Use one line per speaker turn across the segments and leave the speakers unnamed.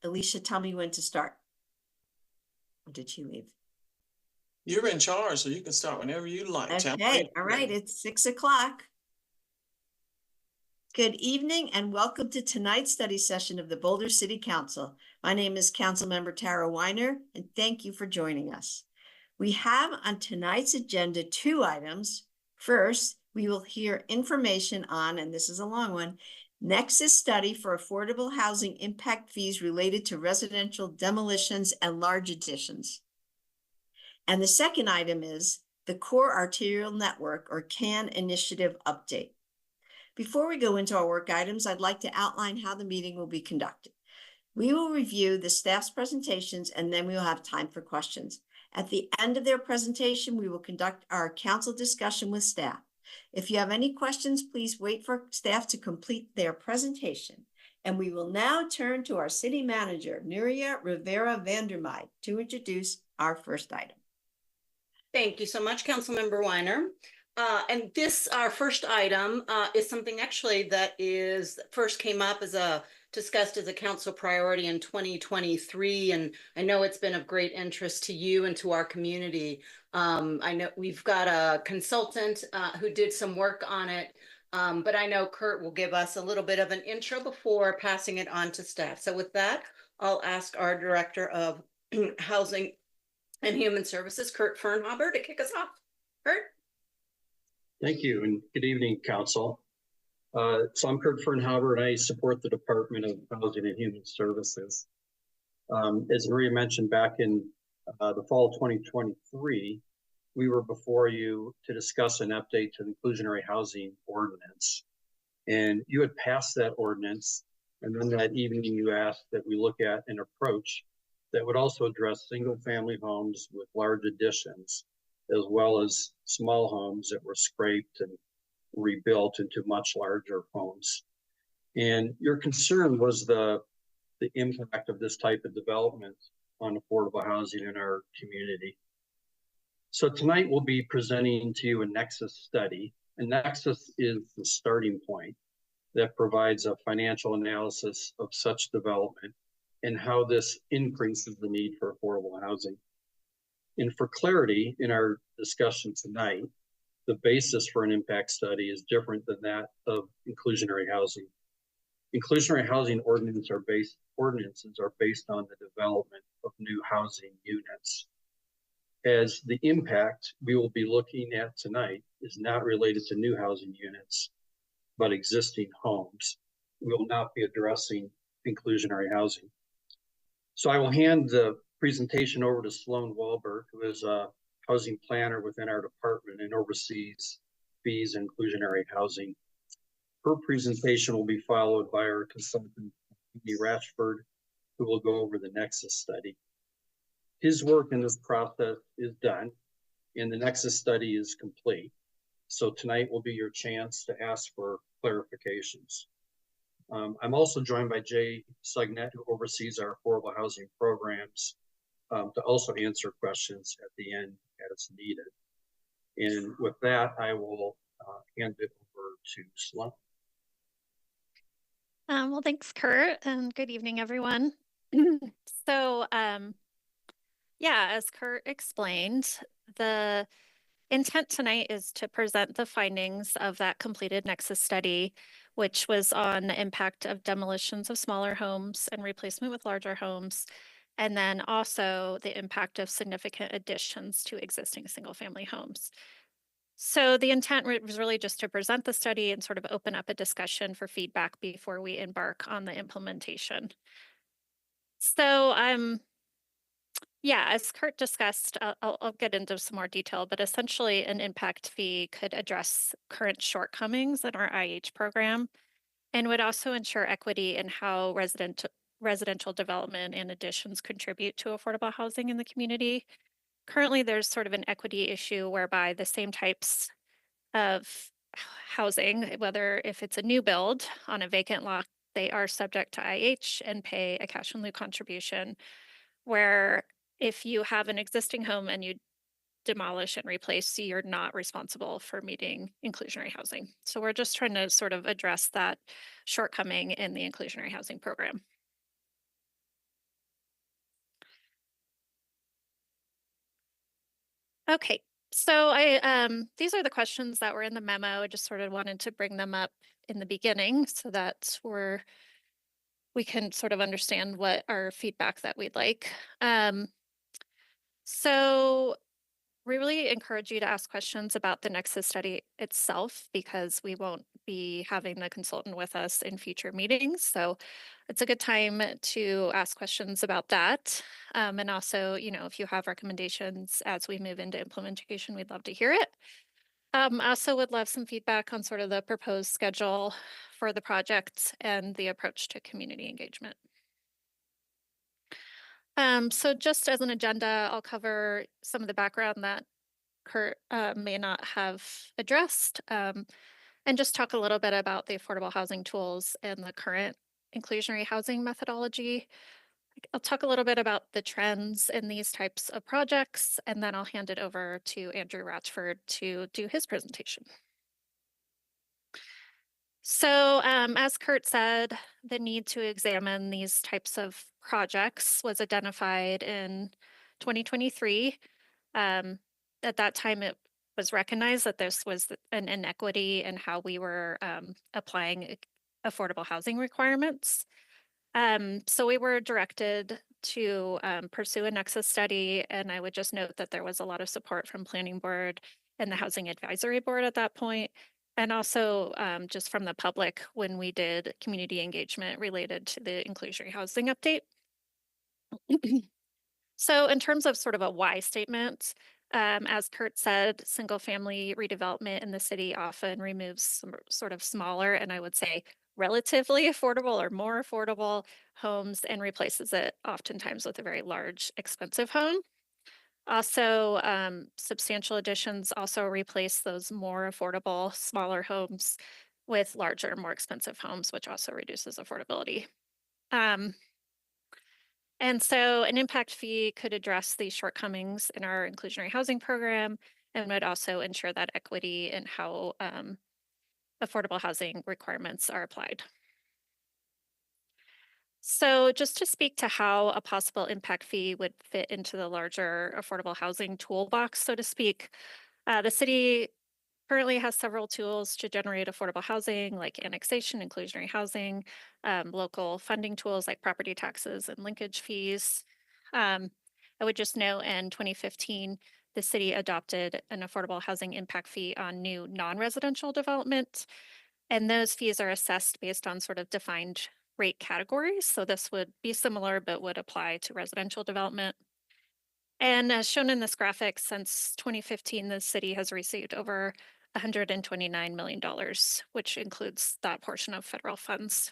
Alicia, tell me when to start. Or did she leave?
You're in charge, so you can start whenever you like.
Okay, all right, it's 6 o'clock. Good evening and welcome to tonight's study session of the Boulder City Council. My name is Councilmember Tara Weiner, and thank you for joining us. We have on tonight's agenda 2 items. First, we will hear information on, and this is a long one, Nexus study for affordable housing impact fees related to residential demolitions and large additions. And the second item is the Core Arterial Network, or CAN initiative update. Before we go into our work items, I'd like to outline how the meeting will be conducted. We will review the staff's presentations and then we will have time for questions. At the end of their presentation, we will conduct our council discussion with staff. If you have any questions, please wait for staff to complete their presentation. And we will now turn to our city manager, Nuria Rivera Vandermeid, to introduce our first item.
Thank you so much, Councilmember Weiner. And this, our first item, is something actually that first came up discussed as a council priority in 2023. And I know it's been of great interest to you and to our community. I know we've got a consultant who did some work on it, but I know Kurt will give us a little bit of an intro before passing it on to staff. So with that, I'll ask our Director of Housing and Human Services, Kurt Fernhaber, to kick us off. Kurt?
Thank you, and good evening, Council. So I'm Kurt Fernhaber, and I support the Department of Housing and Human Services. As Maria mentioned, back in the fall of 2023, we were before you to discuss an update to the inclusionary housing ordinance. And you had passed that ordinance, and then that evening you asked that we look at an approach that would also address single-family homes with large additions, as well as small homes that were scraped and rebuilt into much larger homes. And your concern was the impact of this type of development on affordable housing in our community. So tonight we'll be presenting to you a Nexus study. And Nexus is the starting point that provides a financial analysis of such development and how this increases the need for affordable housing. And for clarity in our discussion tonight, the basis for an impact study is different than that of inclusionary housing. Inclusionary housing ordinances are based on the development of new housing units. As the impact we will be looking at tonight is not related to new housing units, but existing homes. We will not be addressing inclusionary housing. So I will hand the presentation over to Sloan Wahlberg, who is a housing planner within our department and oversees fees and inclusionary housing. Her presentation will be followed by our consultant, Amy Ratchford, who will go over the Nexus study. His work in this process is done, and the Nexus study is complete. So tonight will be your chance to ask for clarifications. I'm also joined by Jay Sugnet, who oversees our affordable housing programs, to also answer questions at the end as needed. And with that, I will hand it over to Sloan.
Well, thanks, Kurt, and good evening, everyone. So, yeah, as Kurt explained, the intent tonight is to present the findings of that completed Nexus study, which was on the impact of demolitions of smaller homes and replacement with larger homes, and then also the impact of significant additions to existing single-family homes. So the intent was really just to present the study and sort of open up a discussion for feedback before we embark on the implementation. So, yeah, as Kurt discussed, I'll get into some more detail, but essentially an impact fee could address current shortcomings in our IH program and would also ensure equity in how residential development and additions contribute to affordable housing in the community. Currently, there's sort of an equity issue whereby the same types of housing, whether if it's a new build on a vacant lot, they are subject to IH and pay a cash in lieu contribution, where if you have an existing home and you demolish and replace, you're not responsible for meeting inclusionary housing. So we're just trying to sort of address that shortcoming in the inclusionary housing program. Okay, so these are the questions that were in the memo. I just sort of wanted to bring them up in the beginning so that we can sort of understand what our feedback that we'd like. So we really encourage you to ask questions about the Nexus study itself because we won't be having the consultant with us in future meetings. So it's a good time to ask questions about that. And also, if you have recommendations as we move into implementation, we'd love to hear it. I also would love some feedback on sort of the proposed schedule for the project and the approach to community engagement. So just as an agenda, I'll cover some of the background that Kurt may not have addressed, and just talk a little bit about the affordable housing tools and the current inclusionary housing methodology. I'll talk a little bit about the trends in these types of projects, and then I'll hand it over to Andrew Ratchford to do his presentation. So as Kurt said, the need to examine these types of projects was identified in 2023. At that time, it was recognized that this was an inequity in how we were applying affordable housing requirements. So we were directed to pursue a Nexus study, and I would just note that there was a lot of support from Planning Board and the Housing Advisory Board at that point, and also just from the public when we did community engagement related to the inclusionary housing update. So in terms of sort of a why statement, as Kurt said, single family redevelopment in the city often removes some sort of smaller and I would say relatively affordable or more affordable homes and replaces it oftentimes with a very large, expensive home. Also, substantial additions also replace those more affordable, smaller homes with larger, more expensive homes, which also reduces affordability. And so an impact fee could address these shortcomings in our inclusionary housing program and would also ensure that equity in how affordable housing requirements are applied. So just to speak to how a possible impact fee would fit into the larger affordable housing toolbox, so to speak, the city currently has several tools to generate affordable housing like annexation, inclusionary housing, local funding tools like property taxes and linkage fees. I would just note in 2015, the city adopted an affordable housing impact fee on new non-residential development. And those fees are assessed based on sort of defined rate categories. So this would be similar, but would apply to residential development. And as shown in this graphic, since 2015, the city has received over $129 million, which includes that portion of federal funds.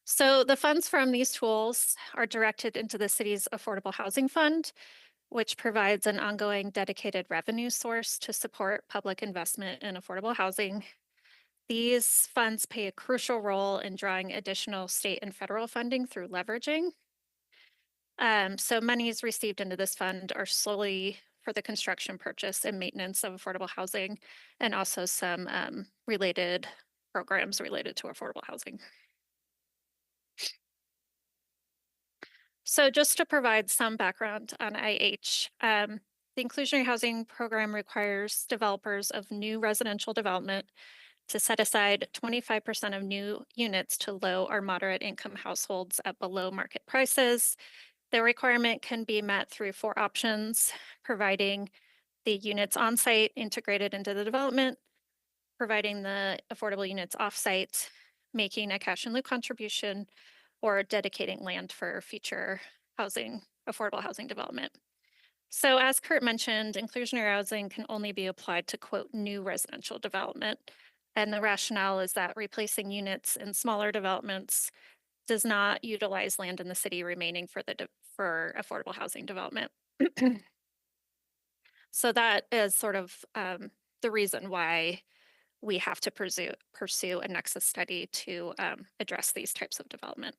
So the funds from these tools are directed into the city's Affordable Housing Fund, which provides an ongoing dedicated revenue source to support public investment in affordable housing. These funds play a crucial role in drawing additional state and federal funding through leveraging. So monies received into this fund are solely for the construction, purchase, and maintenance of affordable housing, and also some related programs related to affordable housing. So just to provide some background on IH, the inclusionary housing program requires developers of new residential development to set aside 25% of new units to low or moderate income households at below market prices. The requirement can be met through 4 options: providing the units on site integrated into the development, providing the affordable units off site, making a cash in lieu contribution, or dedicating land for future housing, affordable housing development. So as Kurt mentioned, inclusionary housing can only be applied to quote new residential development. And the rationale is that replacing units in smaller developments does not utilize land in the city remaining for affordable housing development. So that is sort of the reason why we have to pursue a Nexus study to address these types of development.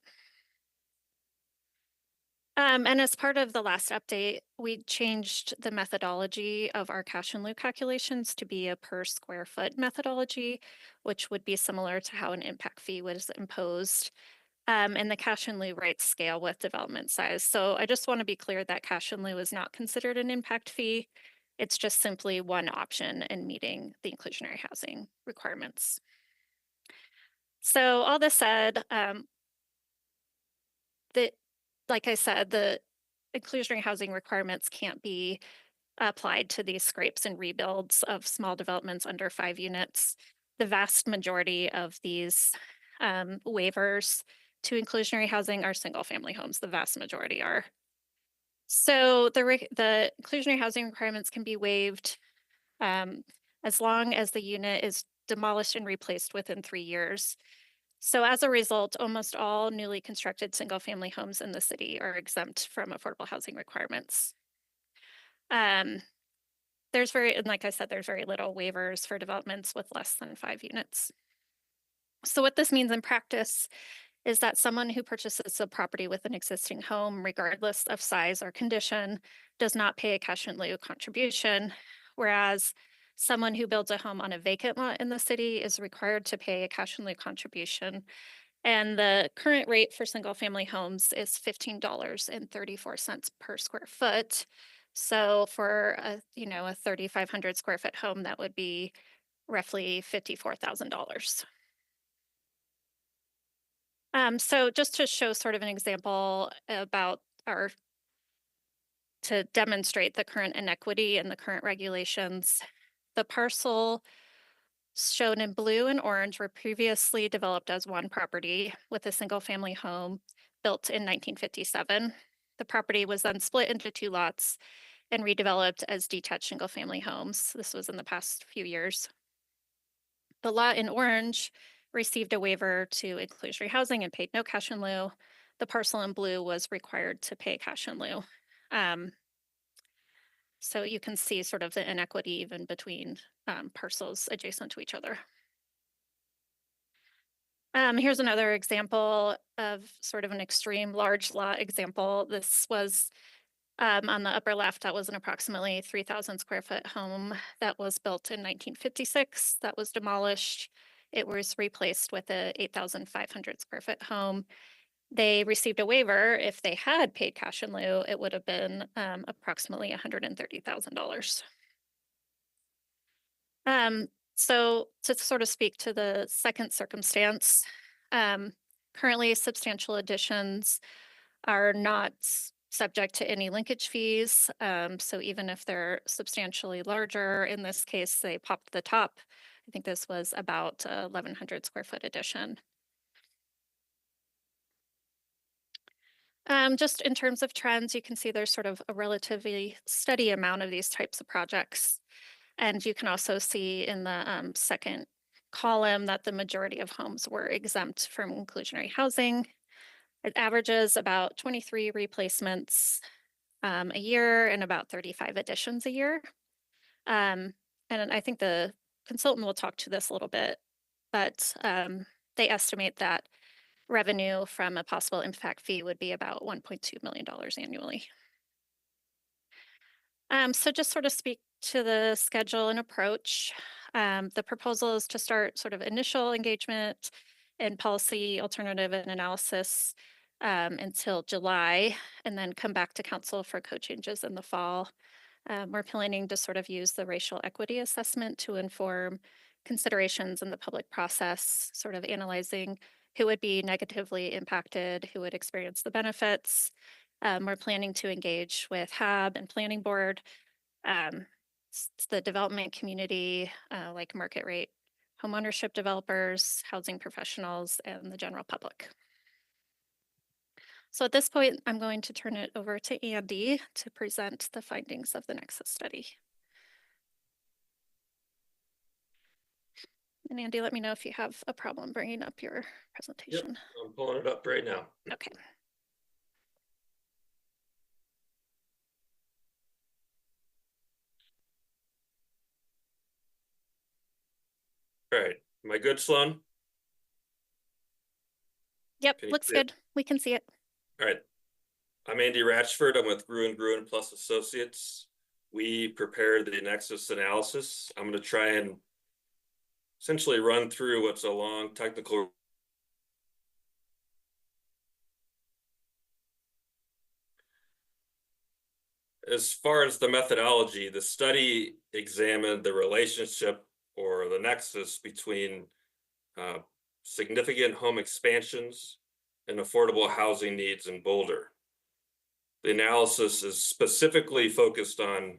And as part of the last update, we changed the methodology of our cash in lieu calculations to be a per square foot methodology, which would be similar to how an impact fee was imposed. and the cash in lieu rates scale with development size. So I just want to be clear that cash in lieu is not considered an impact fee. It's just simply one option in meeting the inclusionary housing requirements. So all this said, like I said, the inclusionary housing requirements can't be applied to these scrapes and rebuilds of small developments under 5 units. The vast majority of these waivers to inclusionary housing are single family homes. The vast majority are. So the inclusionary housing requirements can be waived as long as the unit is demolished and replaced within 3 years. So as a result, almost all newly constructed single family homes in the city are exempt from affordable housing requirements. Like I said, there's very little waivers for developments with less than 5 units. So what this means in practice is that someone who purchases a property with an existing home, regardless of size or condition, does not pay a cash in lieu contribution, whereas someone who builds a home on a vacant lot in the city is required to pay a cash in lieu contribution. And the current rate for single family homes is $15.34 per square foot. So for a 3,500 square foot home, that would be roughly $54,000. So just to show sort of an example to demonstrate the current inequity in the current regulations, the parcel shown in blue and orange were previously developed as one property with a single family home built in 1957. The property was then split into 2 lots and redeveloped as detached single family homes. This was in the past few years. The lot in orange received a waiver to inclusionary housing and paid no cash in lieu. The parcel in blue was required to pay cash in lieu. So you can see sort of the inequity even between parcels adjacent to each other. Here's another example of sort of an extreme large lot example. This was on the upper left, that was an approximately 3,000 square foot home that was built in 1956, that was demolished. It was replaced with a 8,500 square foot home. They received a waiver. If they had paid cash in lieu, it would have been approximately $130,000. So to sort of speak to the second circumstance, currently substantial additions are not subject to any linkage fees. So even if they're substantially larger, in this case, they popped the top. I think this was about 1,100 square foot addition. Just in terms of trends, you can see there's sort of a relatively steady amount of these types of projects. And you can also see in the second column that the majority of homes were exempt from inclusionary housing. It averages about 23 replacements a year and about 35 additions a year. And I think the consultant will talk to this a little bit, but they estimate that revenue from a possible impact fee would be about $1.2 million annually. So just sort of speak to the schedule and approach. The proposal is to start sort of initial engagement and policy alternative and analysis until July, and then come back to council for code changes in the fall. We're planning to sort of use the racial equity assessment to inform considerations in the public process, sort of analyzing who would be negatively impacted, who would experience the benefits. We're planning to engage with HAB and Planning Board, the development community, like market rate homeownership developers, housing professionals, and the general public. So at this point, I'm going to turn it over to Andy to present the findings of the Nexus study. And Andy, let me know if you have a problem bringing up your presentation.
Yep, I'm pulling it up right now.
Okay.
All right, am I good, Sloan?
Yep, looks good. We can see it.
All right. I'm Andy Ratchford. I'm with Gruen Plus Associates. We prepared the Nexus analysis. I'm going to try and essentially run through what's a long technical as far as the methodology, the study examined the relationship or the nexus between significant home expansions and affordable housing needs in Boulder. The analysis is specifically focused on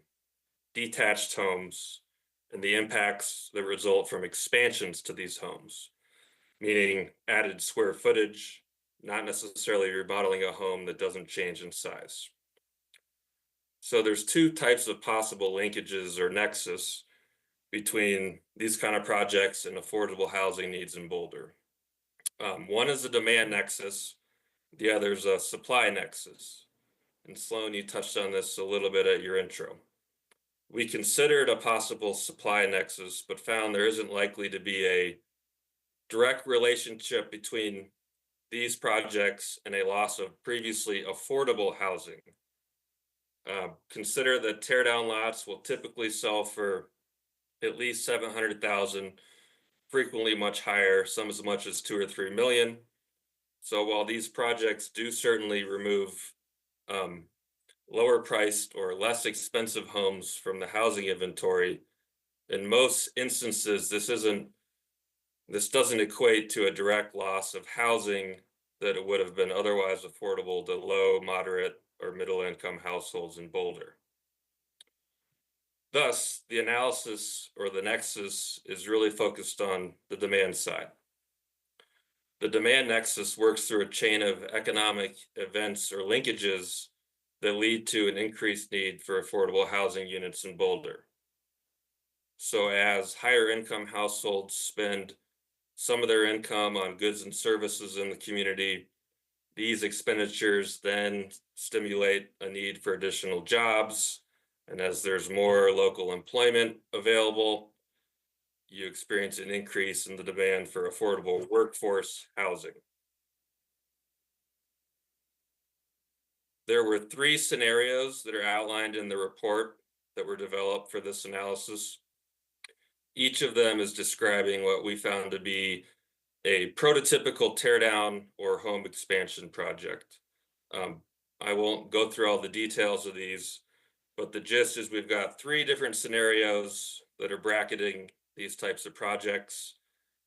detached homes and the impacts that result from expansions to these homes, meaning added square footage, not necessarily remodeling a home that doesn't change in size. So there's two types of possible linkages or nexus between these kind of projects and affordable housing needs in Boulder. One is a demand nexus, the other is a supply nexus. And Sloan, you touched on this a little bit at your intro. We considered a possible supply nexus, but found there isn't likely to be a direct relationship between these projects and a loss of previously affordable housing. Consider that teardown lots will typically sell for at least 700,000, frequently much higher, some as much as 2 or 3 million. So while these projects do certainly remove lower priced or less expensive homes from the housing inventory, in most instances, this doesn't equate to a direct loss of housing that it would have been otherwise affordable to low, moderate, or middle income households in Boulder. Thus, the analysis or the nexus is really focused on the demand side. The demand nexus works through a chain of economic events or linkages that lead to an increased need for affordable housing units in Boulder. So as higher income households spend some of their income on goods and services in the community, these expenditures then stimulate a need for additional jobs. And as there's more local employment available, you experience an increase in the demand for affordable workforce housing. There were 3 scenarios that are outlined in the report that were developed for this analysis. Each of them is describing what we found to be a prototypical teardown or home expansion project. I won't go through all the details of these, but the gist is we've got 3 different scenarios that are bracketing these types of projects.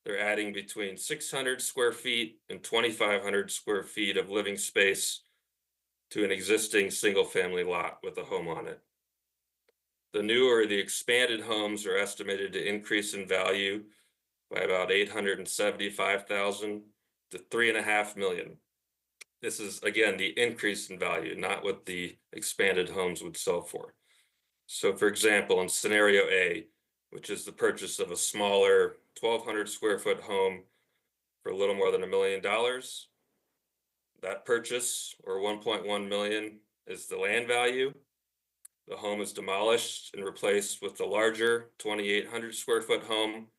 They're adding between 600 square feet and 2,500 square feet of living space to an existing single-family lot with a home on it. The new or the expanded homes are estimated to increase in value by about $875,000 to $3.5 million. This is, again, the increase in value, not what the expanded homes would sell for. So, for example, in scenario A, which is the purchase of a smaller 1,200 square foot home for a little more than $1 million, that purchase, or 1.1 million, is the land value. The home is demolished and replaced with the larger 2,800 square foot home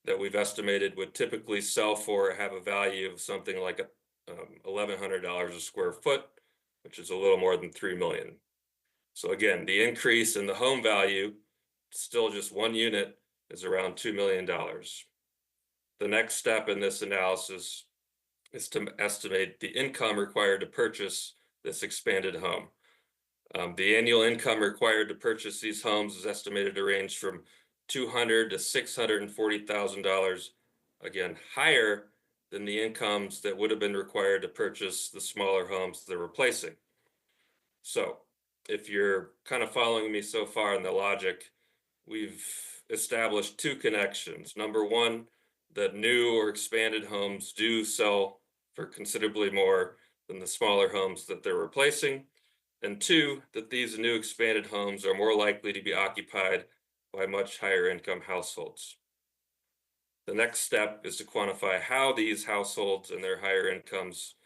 that we've estimated would typically sell for or have a value of something like $1,100 a square foot, which is a little more than 3 million. So again, the increase in the home value, still just one unit, is around $2 million. The next step in this analysis is to estimate the income required to purchase this expanded home. The annual income required to purchase these homes is estimated to range from $200,000 to $640,000, again, higher than the incomes that would have been required to purchase the smaller homes they're replacing. So if you're kind of following me so far in the logic, we've established 2 connections. Number one, that new or expanded homes do sell for considerably more than the smaller homes that they're replacing. And 2, that these new expanded homes are more likely to be occupied by much higher income households. The next step is to quantify how these households and their higher incomes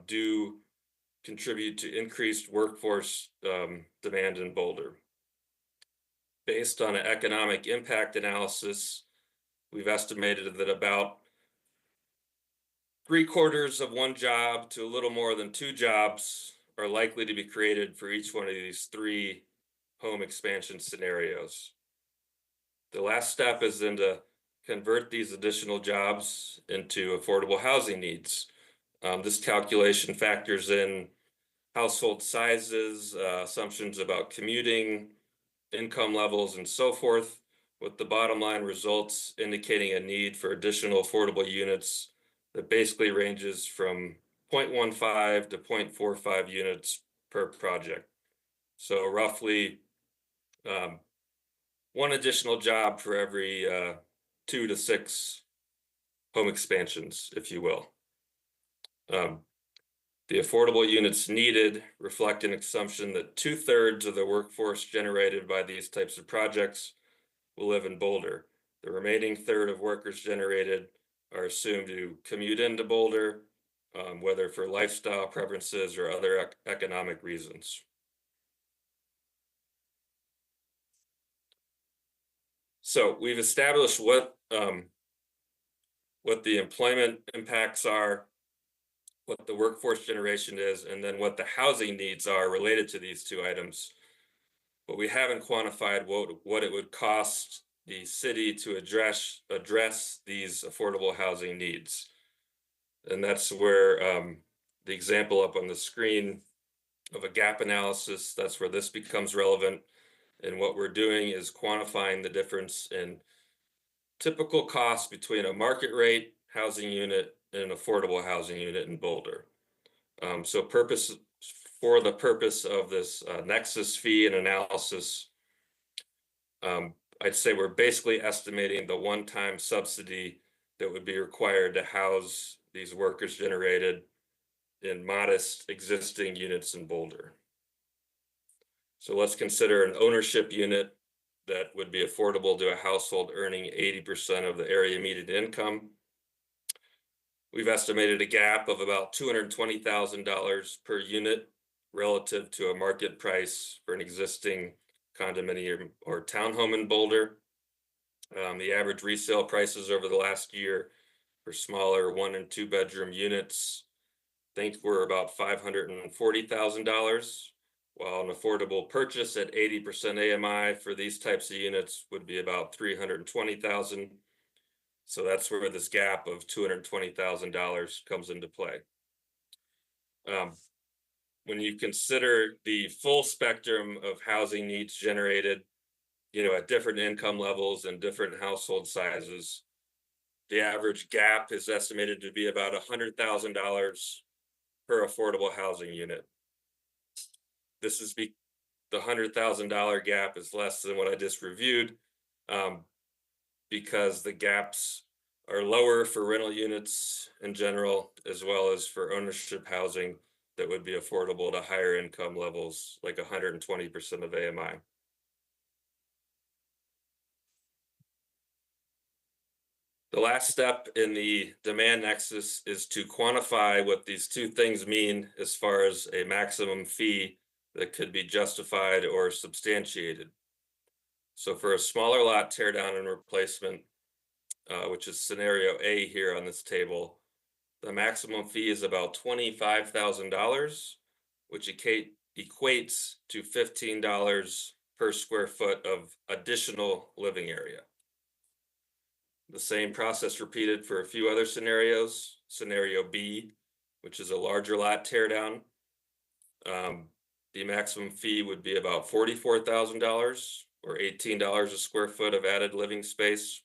do contribute to increased workforce demand in Boulder. Based on an economic impact analysis, we've estimated that about 3/4 of one job to a little more than 2 jobs are likely to be created for each one of these 3 home expansion scenarios. The last step is then to convert these additional jobs into affordable housing needs. This calculation factors in household sizes, assumptions about commuting, income levels, and so forth, with the bottom line results indicating a need for additional affordable units that basically ranges from 0.15 to 0.45 units per project. So roughly one additional job for every 2 to 6 home expansions, if you will. The affordable units needed reflect an assumption that 2/3 of the workforce generated by these types of projects will live in Boulder. The remaining third of workers generated are assumed to commute into Boulder, whether for lifestyle preferences or other economic reasons. So we've established what the employment impacts are, what the workforce generation is, and then what the housing needs are related to these two items. But we haven't quantified what it would cost the city to address these affordable housing needs. And that's where the example up on the screen of a gap analysis, that's where this becomes relevant. And what we're doing is quantifying the difference in typical costs between a market rate housing unit and an affordable housing unit in Boulder. So for the purpose of this nexus fee and analysis, I'd say we're basically estimating the one-time subsidy that would be required to house these workers generated in modest existing units in Boulder. So let's consider an ownership unit that would be affordable to a household earning 80% of the area median income. We've estimated a gap of about $220,000 per unit relative to a market price for an existing condominium or townhome in Boulder. The average resale prices over the last year for smaller 1 and 2 bedroom units, I think were about $540,000, while an affordable purchase at 80% AMI for these types of units would be about $320,000. So that's where this gap of $220,000 comes into play. When you consider the full spectrum of housing needs generated, at different income levels and different household sizes, the average gap is estimated to be about $100,000 per affordable housing unit. This is the $100,000 gap is less than what I just reviewed, because the gaps are lower for rental units in general, as well as for ownership housing that would be affordable to higher income levels, like 120% of AMI. The last step in the demand nexus is to quantify what these two things mean as far as a maximum fee that could be justified or substantiated. So for a smaller lot tear down and replacement, which is scenario A here on this table, the maximum fee is about $25,000, which equates to $15 per square foot of additional living area. The same process repeated for a few other scenarios. Scenario B, which is a larger lot tear down, the maximum fee would be about $44,000 or $18 a square foot of added living space.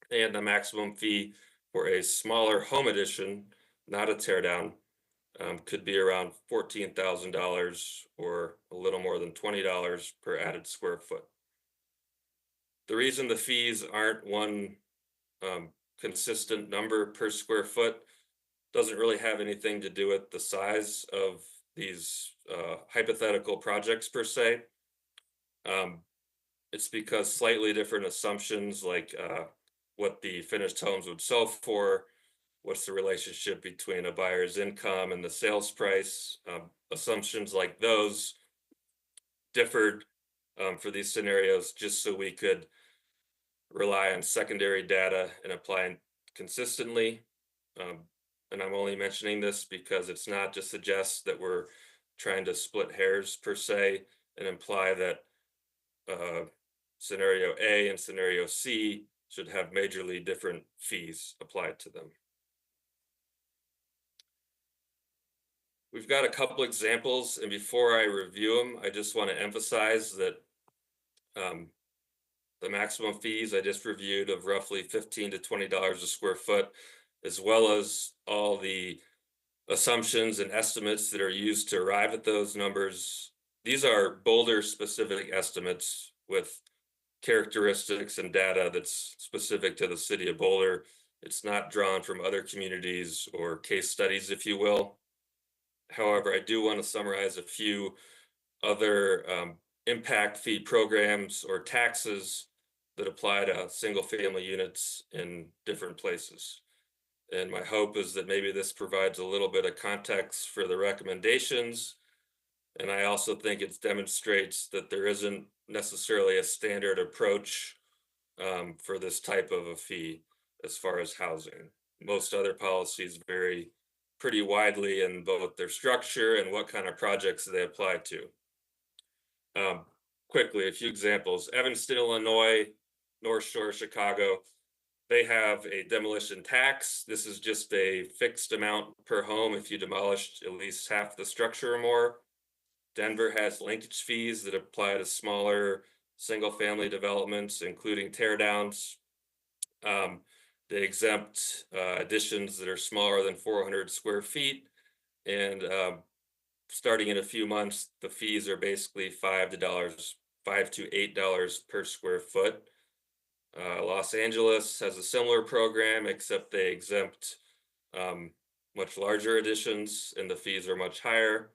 And the maximum fee for a smaller home addition, not a tear down, could be around $14,000 or a little more than $20 per added square foot. The reason the fees aren't one consistent number per square foot doesn't really have anything to do with the size of these hypothetical projects per se. It's because slightly different assumptions, like what the finished homes would sell for, what's the relationship between a buyer's income and the sales price, assumptions like those differed for these scenarios, just so we could rely on secondary data and apply consistently. And I'm only mentioning this because it's not to suggest that we're trying to split hairs per se and imply that scenario A and scenario C should have majorly different fees applied to them. We've got a couple examples, and before I review them, I just want to emphasize that the maximum fees I just reviewed of roughly $15 to $20 a square foot, as well as all the assumptions and estimates that are used to arrive at those numbers. These are Boulder specific estimates with characteristics and data that's specific to the city of Boulder. It's not drawn from other communities or case studies, if you will. However, I do want to summarize a few other impact fee programs or taxes that apply to single family units in different places. And my hope is that maybe this provides a little bit of context for the recommendations. And I also think it demonstrates that there isn't necessarily a standard approach for this type of a fee as far as housing. Most other policies vary pretty widely in both their structure and what kind of projects they apply to. Quickly, a few examples. Evanston, Illinois, North Shore, Chicago, they have a demolition tax. This is just a fixed amount per home if you demolished at least half the structure or more. Denver has linkage fees that apply to smaller single family developments, including tear downs. They exempt additions that are smaller than 400 square feet. And starting in a few months, the fees are basically $5 to $8 per square foot. Los Angeles has a similar program, except they exempt much larger additions and the fees are much higher.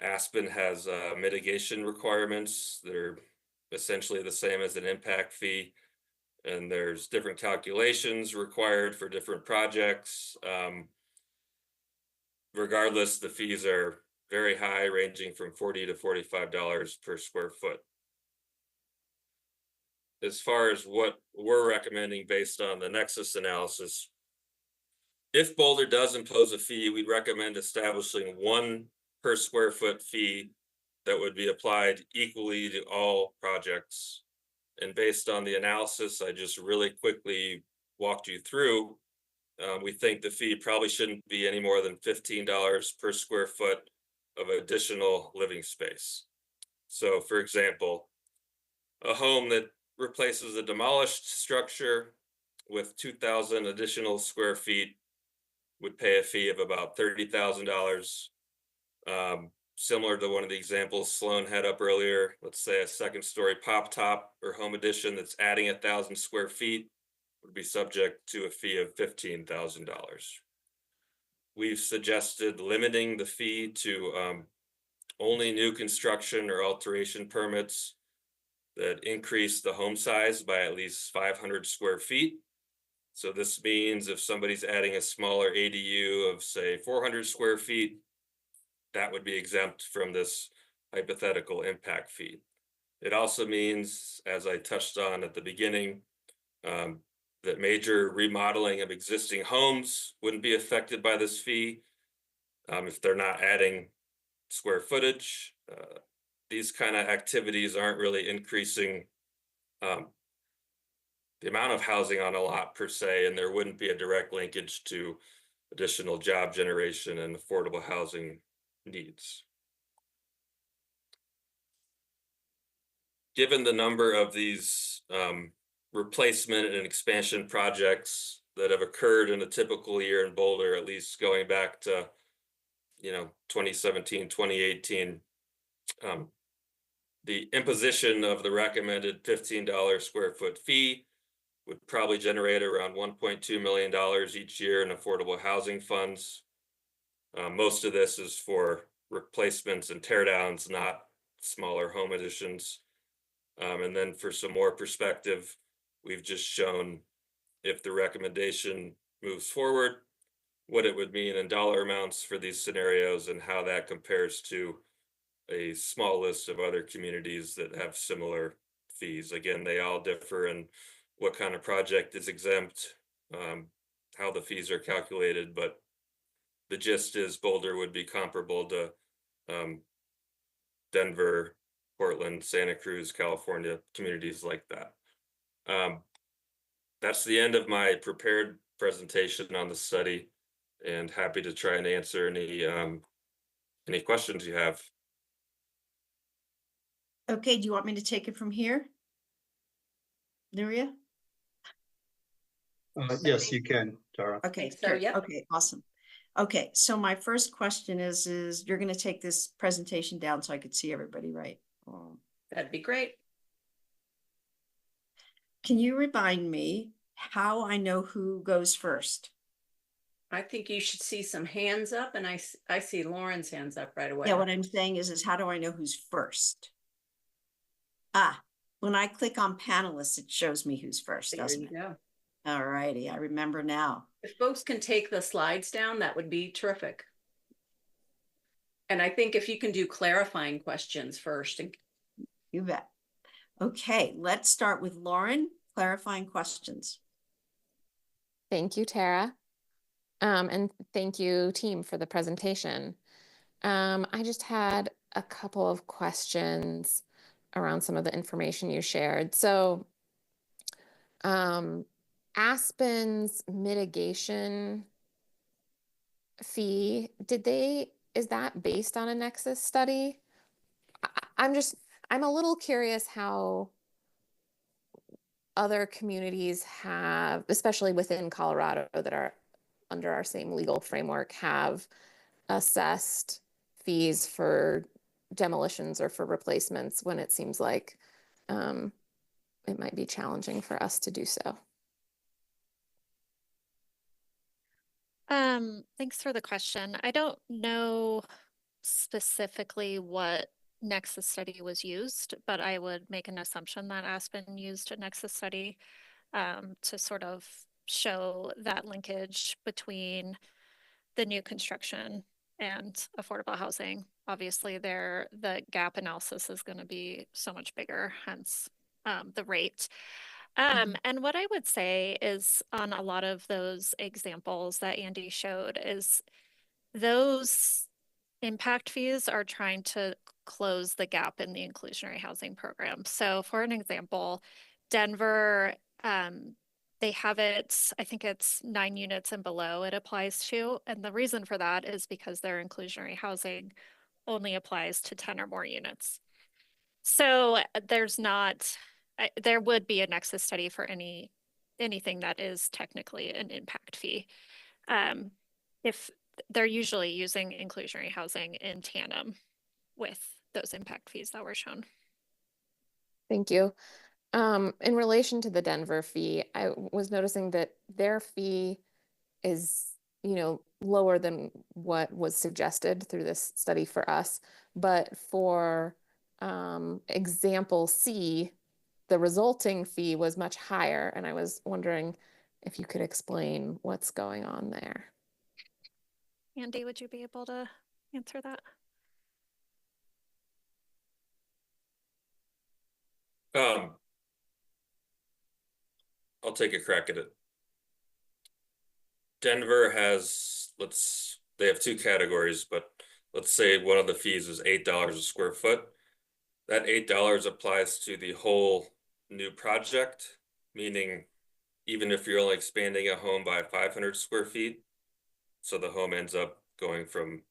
Aspen has mitigation requirements that are essentially the same as an impact fee. And there's different calculations required for different projects. Regardless, the fees are very high, ranging from $40 to $45 per square foot. As far as what we're recommending based on the nexus analysis, if Boulder does impose a fee, we'd recommend establishing one per square foot fee that would be applied equally to all projects. And based on the analysis I just really quickly walked you through, we think the fee probably shouldn't be any more than $15 per square foot of additional living space. So for example, a home that replaces a demolished structure with 2,000 additional square feet would pay a fee of about $30,000. Similar to one of the examples Sloan had up earlier, let's say a second story pop top or home addition that's adding 1,000 square feet would be subject to a fee of $15,000. We've suggested limiting the fee to only new construction or alteration permits that increase the home size by at least 500 square feet. So this means if somebody's adding a smaller ADU of say 400 square feet, that would be exempt from this hypothetical impact fee. It also means, as I touched on at the beginning, that major remodeling of existing homes wouldn't be affected by this fee if they're not adding square footage. These kind of activities aren't really increasing the amount of housing on a lot per se, and there wouldn't be a direct linkage to additional job generation and affordable housing needs. Given the number of these replacement and expansion projects that have occurred in a typical year in Boulder, at least going back to 2017, 2018, the imposition of the recommended $15 square foot fee would probably generate around $1.2 million each year in affordable housing funds. Most of this is for replacements and tear downs, not smaller home additions. And then for some more perspective, we've just shown if the recommendation moves forward, what it would mean in dollar amounts for these scenarios and how that compares to a small list of other communities that have similar fees. Again, they all differ in what kind of project is exempt, how the fees are calculated, but the gist is Boulder would be comparable to Denver, Portland, Santa Cruz, California, communities like that. That's the end of my prepared presentation on the study, and happy to try and answer any any questions you have.
Okay, do you want me to take it from here? Nuria?
Yes, you can, Tara.
Okay,
So,
good.
yep.
Okay, awesome. Okay, so my first question is you're going to take this presentation down so I could see everybody, right?
That'd be great.
Can you remind me how I know who goes first?
I think you should see some hands up, and I see Lauren's hands up right away.
Yeah, what I'm saying is how do I know who's first? Ah, when I click on panelists, it shows me who's first,
There
doesn't
you
it?
go.
All righty, I remember now.
If folks can take the slides down, that would be terrific. And I think if you can do clarifying questions first.
You bet. Okay, let's start with Lauren, clarifying questions.
Thank you, Tara. And thank you, team, for the presentation. I just had a couple of questions around some of the information you shared. So, Aspen's mitigation fee, is that based on a Nexus study? I'm a little curious how other communities have, especially within Colorado that are under our same legal framework, have assessed fees for demolitions or for replacements when it seems like it might be challenging for us to do so.
Thanks for the question. I don't know specifically what Nexus study was used, but I would make an assumption that Aspen used a Nexus study to sort of show that linkage between the new construction and affordable housing. Obviously, the gap analysis is going to be so much bigger, hence the rate. And what I would say is on a lot of those examples that Andy showed is those impact fees are trying to close the gap in the inclusionary housing program. So for an example, Denver, they have it, I think it's 9 units and below it applies to. And the reason for that is because their inclusionary housing only applies to 10 or more units. So there would be a Nexus study for anything that is technically an impact fee. If they're usually using inclusionary housing in tandem with those impact fees that were shown.
Thank you. In relation to the Denver fee, I was noticing that their fee is, lower than what was suggested through this study for us. But for example C, the resulting fee was much higher. And I was wondering if you could explain what's going on there.
Andy, would you be able to answer that?
I'll take a crack at it. Denver has, they have two categories, but let's say one of the fees is $8 a square foot. That $8 applies to the whole new project, meaning even if you're only expanding a home by 500 square feet, so the home ends up going from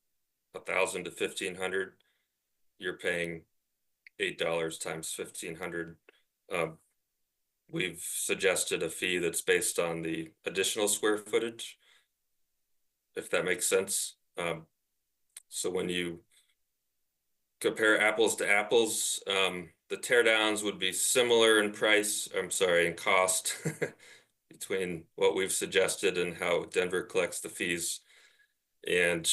1,000 to 1,500, you're paying $8 times 1,500. We've suggested a fee that's based on the additional square footage, if that makes sense. So when you compare apples to apples, the teardowns would be similar in price, in cost between what we've suggested and how Denver collects the fees. And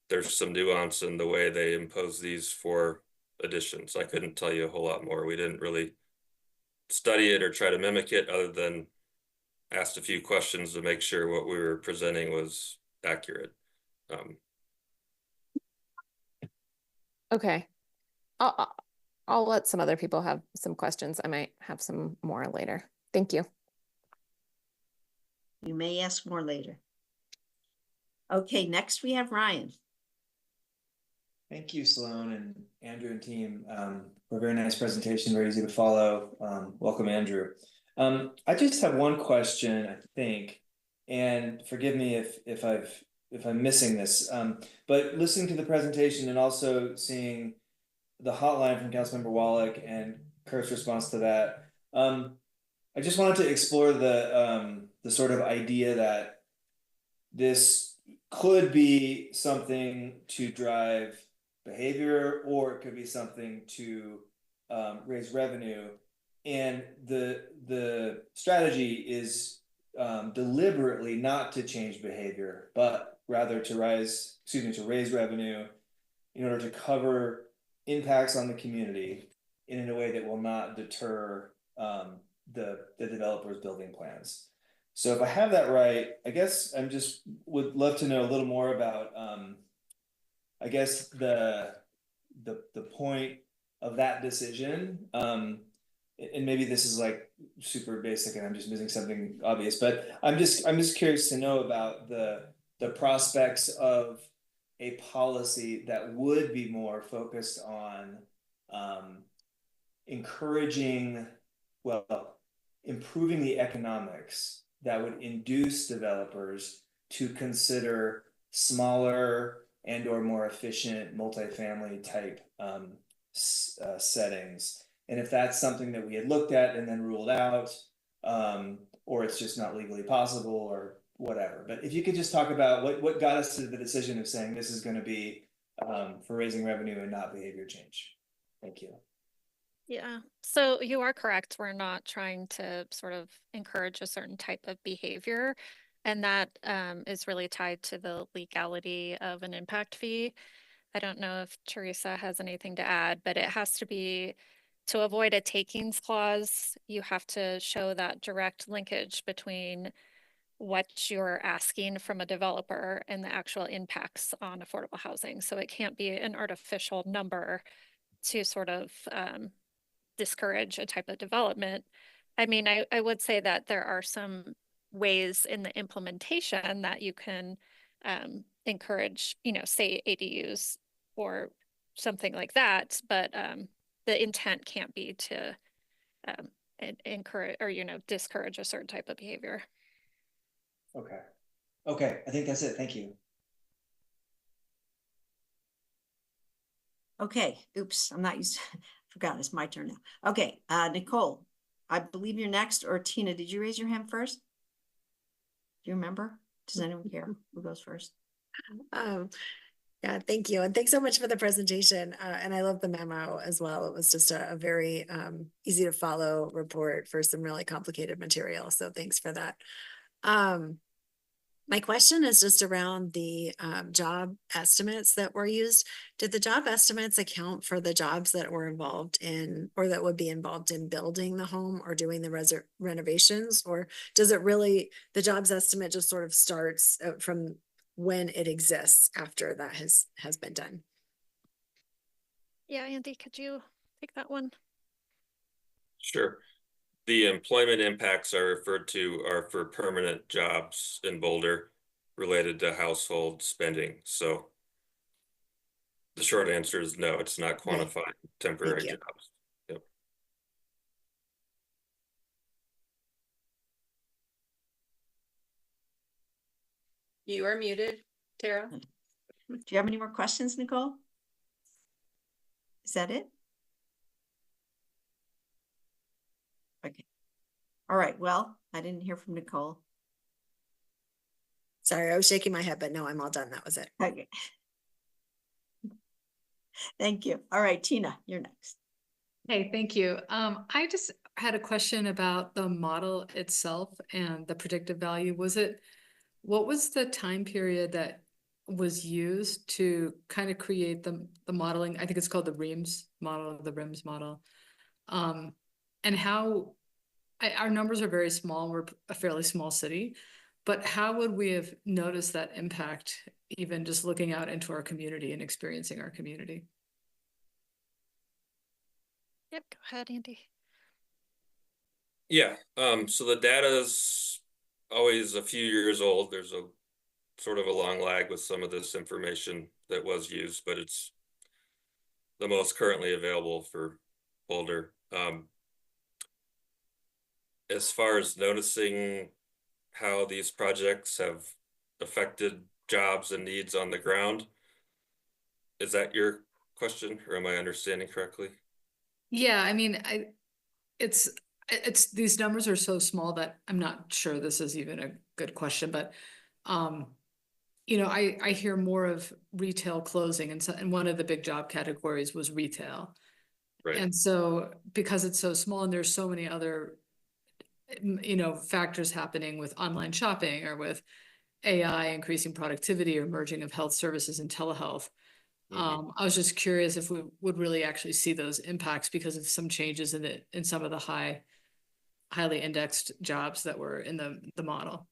there's some nuance in the way they impose these for additions. I couldn't tell you a whole lot more. We didn't really study it or try to mimic it, other than asked a few questions to make sure what we were presenting was accurate.
Okay. I'll let some other people have some questions. I might have some more later. Thank you.
You may ask more later. Okay, next we have Ryan.
Thank you, Sloan and Andrew and team, for a very nice presentation, very easy to follow. Welcome, Andrew. I just have one question, I think, and forgive me if I've if I'm missing this. But listening to the presentation and also seeing the hotline from Councilmember Wallach and Kurt's response to that, I just wanted to explore the sort of idea that this could be something to drive behavior, or it could be something to raise revenue. And the strategy is deliberately not to change behavior, but rather to raise revenue in order to cover impacts on the community in a way that will not deter the developer's building plans. So if I have that right, I guess I'm just would love to know a little more about I guess the point of that decision. And maybe this is like super basic and I'm just missing something obvious, but I'm just curious to know about the prospects of a policy that would be more focused on encouraging, well, improving the economics that would induce developers to consider smaller and or more efficient multifamily type settings. And if that's something that we had looked at and then ruled out, or it's just not legally possible or whatever. But if you could just talk about what got us to the decision of saying this is going to be for raising revenue and not behavior change. Thank you.
Yeah, so you are correct. We're not trying to sort of encourage a certain type of behavior. And that is really tied to the legality of an impact fee. I don't know if Teresa has anything to add, but it has to be, to avoid a takings clause, you have to show that direct linkage between what you're asking from a developer and the actual impacts on affordable housing. So it can't be an artificial number to sort of discourage a type of development. I mean, I would say that there are some ways in the implementation that you can encourage, say ADUs or something like that, but the intent can't be to encourage or, discourage a certain type of behavior.
Okay, I think that's it. Thank you.
Okay, oops, I'm not used to, forgot it's my turn now. Okay, Nicole, I believe you're next, or Tina, did you raise your hand first? Do you remember? Does anyone care who goes first?
Yeah, thank you. And thanks so much for the presentation. And I love the memo as well. It was just a very easy to follow report for some really complicated material. So thanks for that. My question is just around the job estimates that were used. Did the job estimates account for the jobs that were involved in, or that would be involved in building the home or doing the renovations? Or does it really, the jobs estimate just sort of starts from when it exists after that has been done?
Yeah, Andy, could you take that one?
Sure. The employment impacts are referred to are for permanent jobs in Boulder related to household spending. So the short answer is no, it's not quantifying temporary jobs. Yep.
You are muted, Tara.
Do you have any more questions, Nicole? Is that it? Okay. All right. Well, I didn't hear from Nicole.
Sorry, I was shaking my head, but no, I'm all done. That was it.
Okay. Thank you. All right, Tina, you're next.
Hey, thank you. I just had a question about the model itself and the predictive value. What was the time period that was used to kind of create the modeling? I think it's called the RIMS model. And how our numbers are very small. We're a fairly small city, but how would we have noticed that impact even just looking out into our community and experiencing our community?
Yep, go ahead, Andy.
Yeah, so the data is always a few years old. There's a sort of a long lag with some of this information that was used, but it's the most currently available for Boulder. As far as noticing how these projects have affected jobs and needs on the ground. Is that your question, or am I understanding correctly?
Yeah, I mean, it's these numbers are so small that I'm not sure this is even a good question, but you know, I hear more of retail closing, and so, and one of the big job categories was retail.
Right.
And so because it's so small and there's so many other, you know, factors happening with online shopping or with AI increasing productivity or merging of health services and telehealth. I was just curious if we would really actually see those impacts because of some changes in some of the highly indexed jobs that were in the model.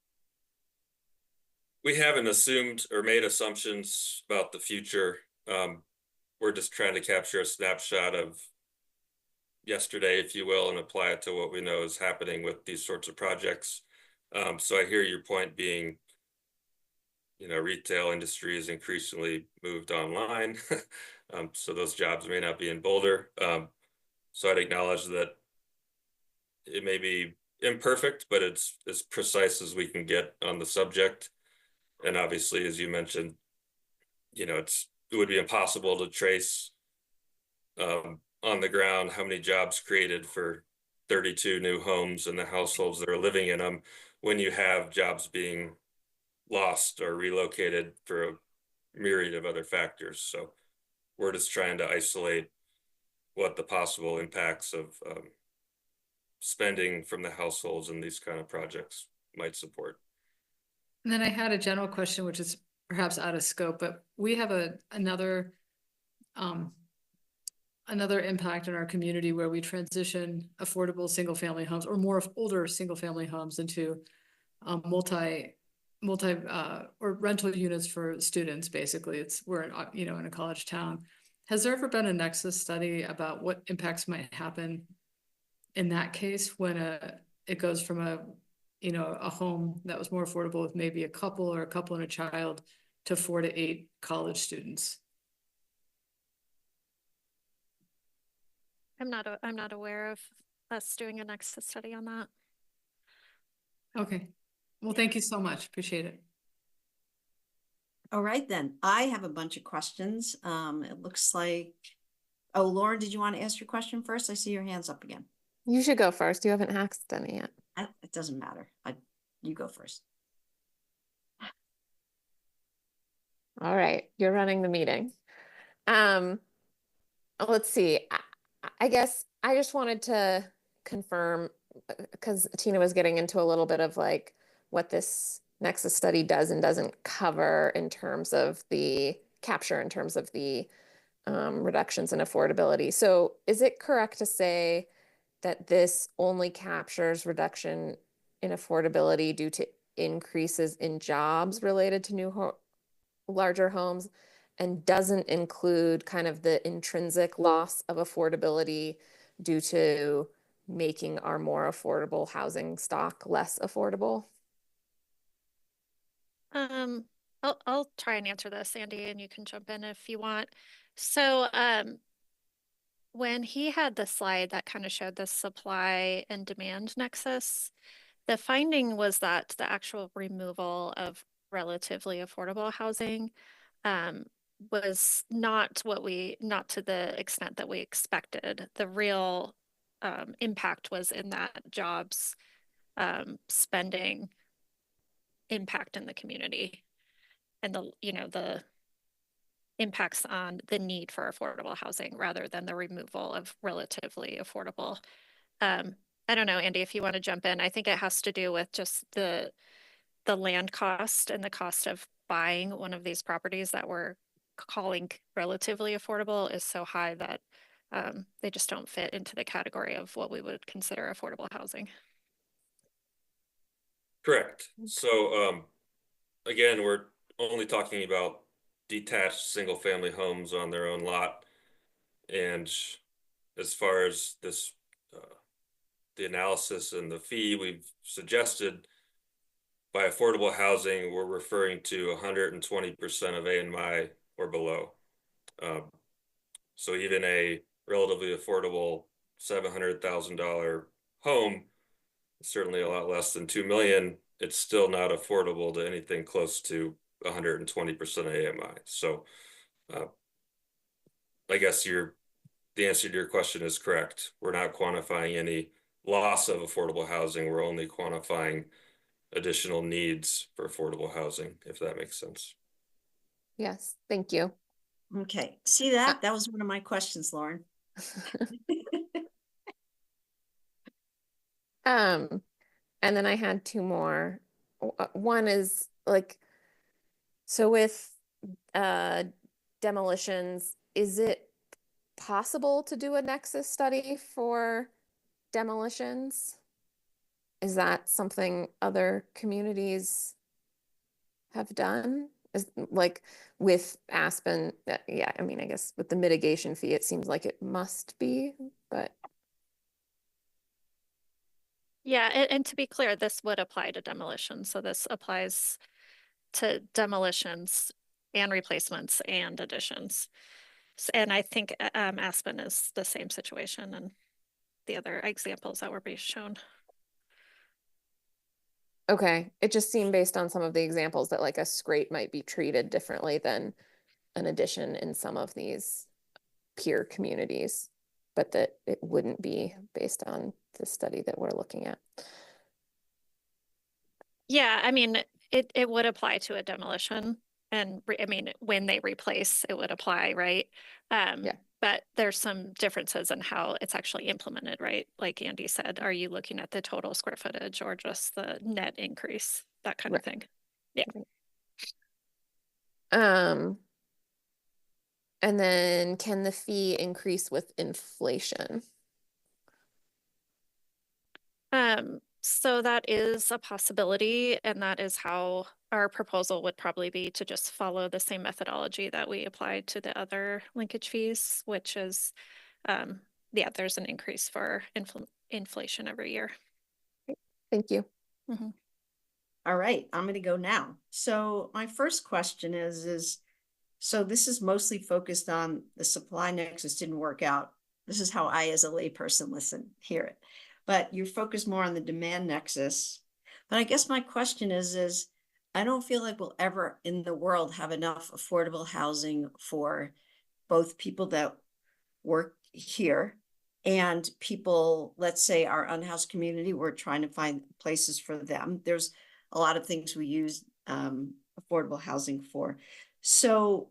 We haven't assumed or made assumptions about the future. We're just trying to capture a snapshot of yesterday, if you will, and apply it to what we know is happening with these sorts of projects. So I hear your point being, you know, retail industry is increasingly moved online. So those jobs may not be in Boulder. So I'd acknowledge that it may be imperfect, but it's as precise as we can get on the subject. And obviously, as you mentioned, you know, it would be impossible to trace on the ground how many jobs created for 32 new homes and the households that are living in them when you have jobs being lost or relocated for a myriad of other factors. So we're just trying to isolate what the possible impacts of spending from the households in these kind of projects might support.
And then I had a general question, which is perhaps out of scope, but we have another impact in our community where we transition affordable single-family homes or more older single-family homes into multi or rental units for students. Basically, we're in, you know, in a college town. Has there ever been a nexus study about what impacts might happen in that case when it goes from a home that was more affordable with maybe a couple and a child to 4 to 8 college students?
I'm not aware of us doing a nexus study on that.
Okay. Well, thank you so much. Appreciate it.
All right, then. I have a bunch of questions. It looks like, oh, Lauren, did you want to ask your question first? I see your hands up again.
You should go first. You haven't asked any yet.
It doesn't matter. You go first.
All right, you're running the meeting. Let's see. I guess I just wanted to confirm because Tina was getting into a little bit of like what this Nexus study does and doesn't cover in terms of the capture, in terms of the reductions in affordability. So is it correct to say that this only captures reduction in affordability due to increases in jobs related to larger homes and doesn't include kind of the intrinsic loss of affordability due to making our more affordable housing stock less affordable?
I'll try and answer this, Andy, and you can jump in if you want. So, when he had the slide that kind of showed the supply and demand nexus, the finding was that the actual removal of relatively affordable housing was not to the extent that we expected. The real impact was in that jobs spending impact in the community and the impacts on the need for affordable housing rather than the removal of relatively affordable. I don't know, Andy, if you want to jump in. I think it has to do with just the land cost and the cost of buying one of these properties that we're calling relatively affordable is so high that they just don't fit into the category of what we would consider affordable housing.
Correct. So again, we're only talking about detached single-family homes on their own lot. And as far as this, the analysis and the fee we've suggested, by affordable housing, we're referring to 120% of AMI or below. So even a relatively affordable $700,000 home, certainly a lot less than 2 million, it's still not affordable to anything close to 120% AMI. So I guess the answer to your question is correct. We're not quantifying any loss of affordable housing. We're only quantifying additional needs for affordable housing, if that makes sense.
Yes, thank you.
Okay, see that? That was one of my questions, Lauren.
And then I had two more. One is like, so with demolitions, is it possible to do a nexus study for demolitions? Is that something other communities have done? Is like with Aspen, yeah, I mean, I guess with the mitigation fee, it seems like it must be, but
Yeah, and to be clear, this would apply to demolition. So this applies to demolitions and replacements and additions. And I think Aspen is the same situation and the other examples that were being shown.
okay. It just seemed based on some of the examples that like a scrape might be treated differently than an addition in some of these peer communities, but that it wouldn't be based on the study that we're looking at.
Yeah, I mean, it would apply to a demolition. And I mean, when they replace, it would apply, right?
Yeah.
But there's some differences in how it's actually implemented, right? Like Andy said, are you looking at the total square footage or just the net increase, that kind of thing? Yeah.
And then can the fee increase with inflation?
So that is a possibility, and that is how our proposal would probably be to just follow the same methodology that we applied to the other linkage fees, which is, yeah, there's an increase for inflation every year.
Thank you.
Mm-hmm.
All right, I'm going to go now. So my first question is, so this is mostly focused on the supply nexus didn't work out. This is how I, as a layperson, hear it. But you're focused more on the demand nexus. But I guess my question is I don't feel like we'll ever in the world have enough affordable housing for both people that work here and people, let's say our unhoused community, we're trying to find places for them. There's a lot of things we use affordable housing for. So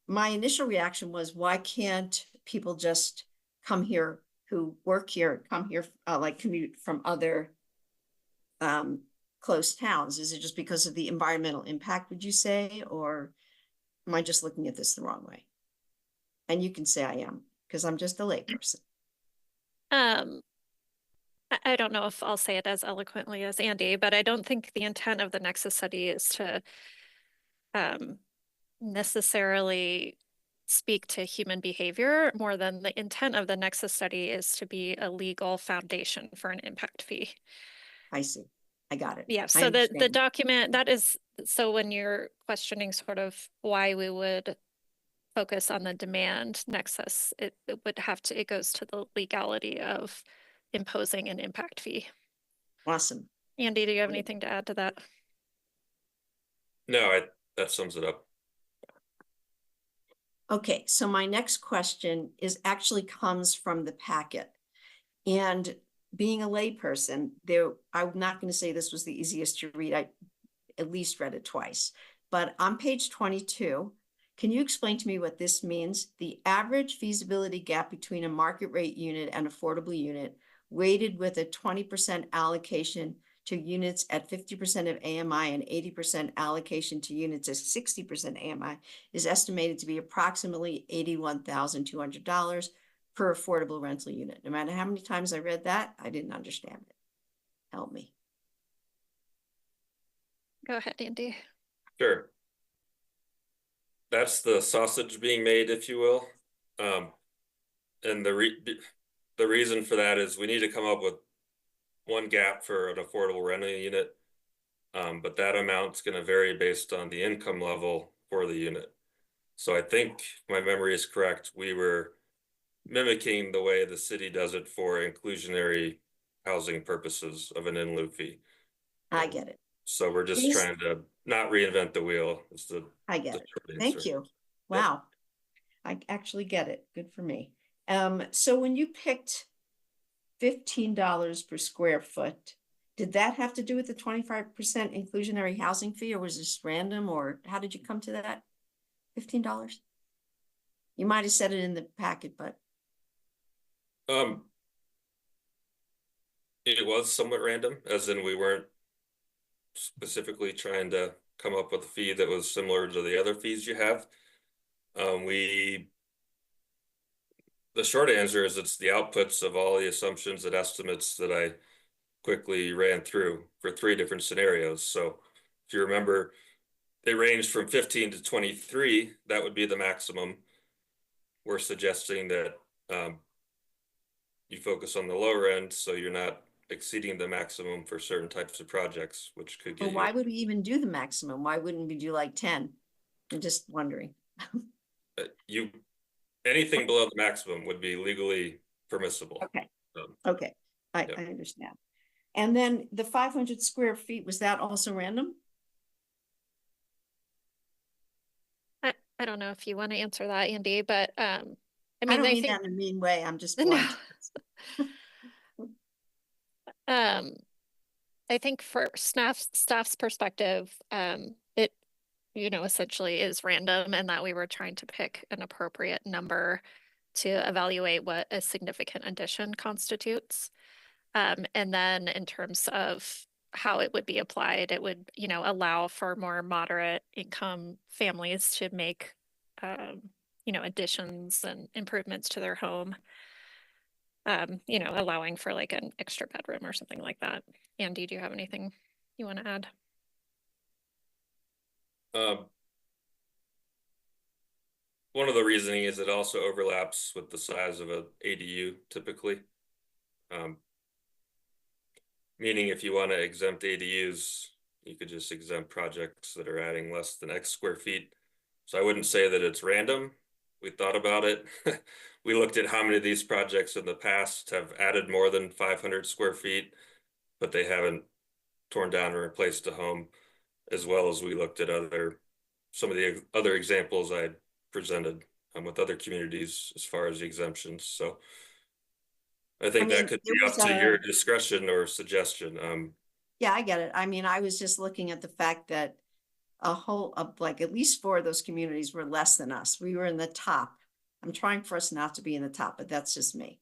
my initial reaction was, why can't people just come here who work here, come here, like commute from other close towns? Is it just because of the environmental impact, would you say? Or am I just looking at this the wrong way? And you can say I am, because I'm just a layperson.
I don't know if I'll say it as eloquently as Andy, but I don't think the intent of the nexus study is to necessarily speak to human behavior more than the intent of the nexus study is to be a legal foundation for an impact fee.
I see. I got it.
Yeah, so the document that is, so when you're questioning sort of why we would focus on the demand nexus, it would have to, it goes to the legality of imposing an impact fee.
Awesome.
Andy, do you have anything to add to that?
No, that sums it up.
Okay, so my next question actually comes from the packet. And being a layperson, I'm not going to say this was the easiest to read. I at least read it twice. But on page 22, can you explain to me what this means? The average feasibility gap between a market rate unit and affordable unit, weighted with a 20% allocation to units at 50% of AMI and 80% allocation to units at 60% AMI, is estimated to be approximately $81,200 per affordable rental unit. No matter how many times I read that, I didn't understand it. Help me.
Go ahead, Andy.
Sure. That's the sausage being made, if you will. And the reason for that is we need to come up with one gap for an affordable rental unit. But that amount's going to vary based on the income level for the unit. So I think if my memory is correct, we were mimicking the way the city does it for inclusionary housing purposes of an in lieu fee.
I get it.
So we're just trying to not reinvent the wheel.
I get it.
short
Thank
answer.
you. Wow. I actually get it. Good for me. So when you picked $15 per square foot, did that have to do with the 25% inclusionary housing fee, or was this random, or how did you come to that $15? You might have said it in the packet, but
it was somewhat random, as in we weren't specifically trying to come up with a fee that was similar to the other fees you have. The short answer is it's the outputs of all the assumptions and estimates that I quickly ran through for 3 different scenarios. So if you remember, they ranged from 15 to 23. That would be the maximum. We're suggesting that you focus on the lower end, so you're not exceeding the maximum for certain types of projects, which could get
why would we even do the maximum? Why wouldn't we do like 10? I'm just wondering.
Anything below the maximum would be legally permissible.
Okay. Okay. I understand. And then the 500 square feet, was that also random?
I don't know if you want to answer that, Andy, but I mean,
I don't mean that in a mean way. I'm just blunt.
I think for staff's perspective, it, essentially is random, and that we were trying to pick an appropriate number to evaluate what a significant addition constitutes. And then in terms of how it would be applied, it would, allow for more moderate income families to make, additions and improvements to their home. Allowing for like an extra bedroom or something like that. Andy, do you have anything you want to add?
One of the reasoning is it also overlaps with the size of a ADU typically. Meaning if you want to exempt ADUs, you could just exempt projects that are adding less than X square feet. So I wouldn't say that it's random. We thought about it. We looked at how many of these projects in the past have added more than 500 square feet, but they haven't torn down or replaced a home, as well as we looked at some of the other examples I presented with other communities as far as the exemptions. So I think that could be up to your discretion or suggestion.
Yeah, I get it. I mean, I was just looking at the fact that like at least 4 of those communities were less than us. We were in the top. I'm trying for us not to be in the top, but that's just me.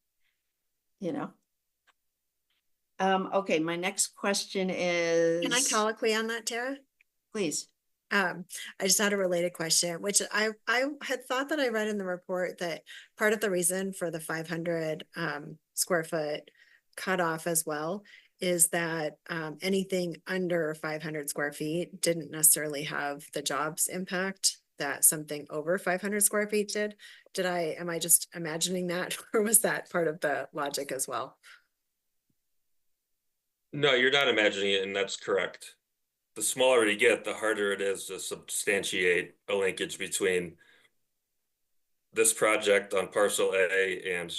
Okay, my next question is.
Can I colloquy on that, Tara?
Please.
I just had a related question, which I had thought that I read in the report that part of the reason for the 500 square foot cutoff as well is that anything under 500 square feet didn't necessarily have the jobs impact that something over 500 square feet did. Am I just imagining that, or was that part of the logic as well?
No, you're not imagining it, and that's correct. The smaller you get, the harder it is to substantiate a linkage between this project on parcel A and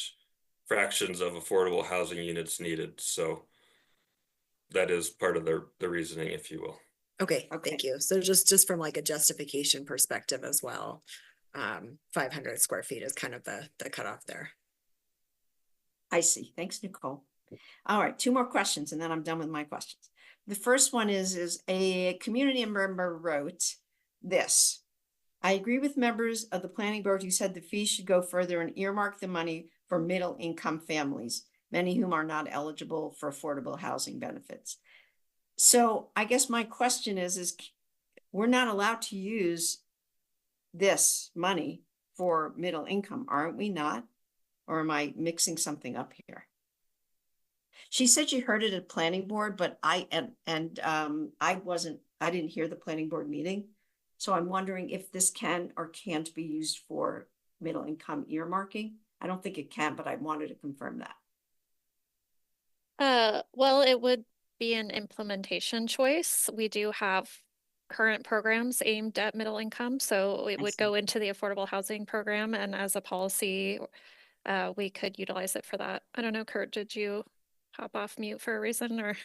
fractions of affordable housing units needed. So that is part of the reasoning, if you will.
Okay, thank you. So just from like a justification perspective as well, 500 square feet is kind of the cutoff there.
I see. Thanks, Nicole. All right, 2 more questions and then I'm done with my questions. The first one is a community member wrote this. I agree with members of the planning board who said the fee should go further and earmark the money for middle income families, many whom are not eligible for affordable housing benefits. So I guess my question is we're not allowed to use this money for middle income, aren't we not? Or am I mixing something up here? She said she heard it at planning board, but I didn't hear the planning board meeting. So I'm wondering if this can or can't be used for middle income earmarking. I don't think it can, but I wanted to confirm that.
Well, it would be an implementation choice. We do have current programs aimed at middle income, so it would go into the affordable housing program, and as a policy, we could utilize it for that. I don't know, Kurt, did you hop off mute for a reason, or?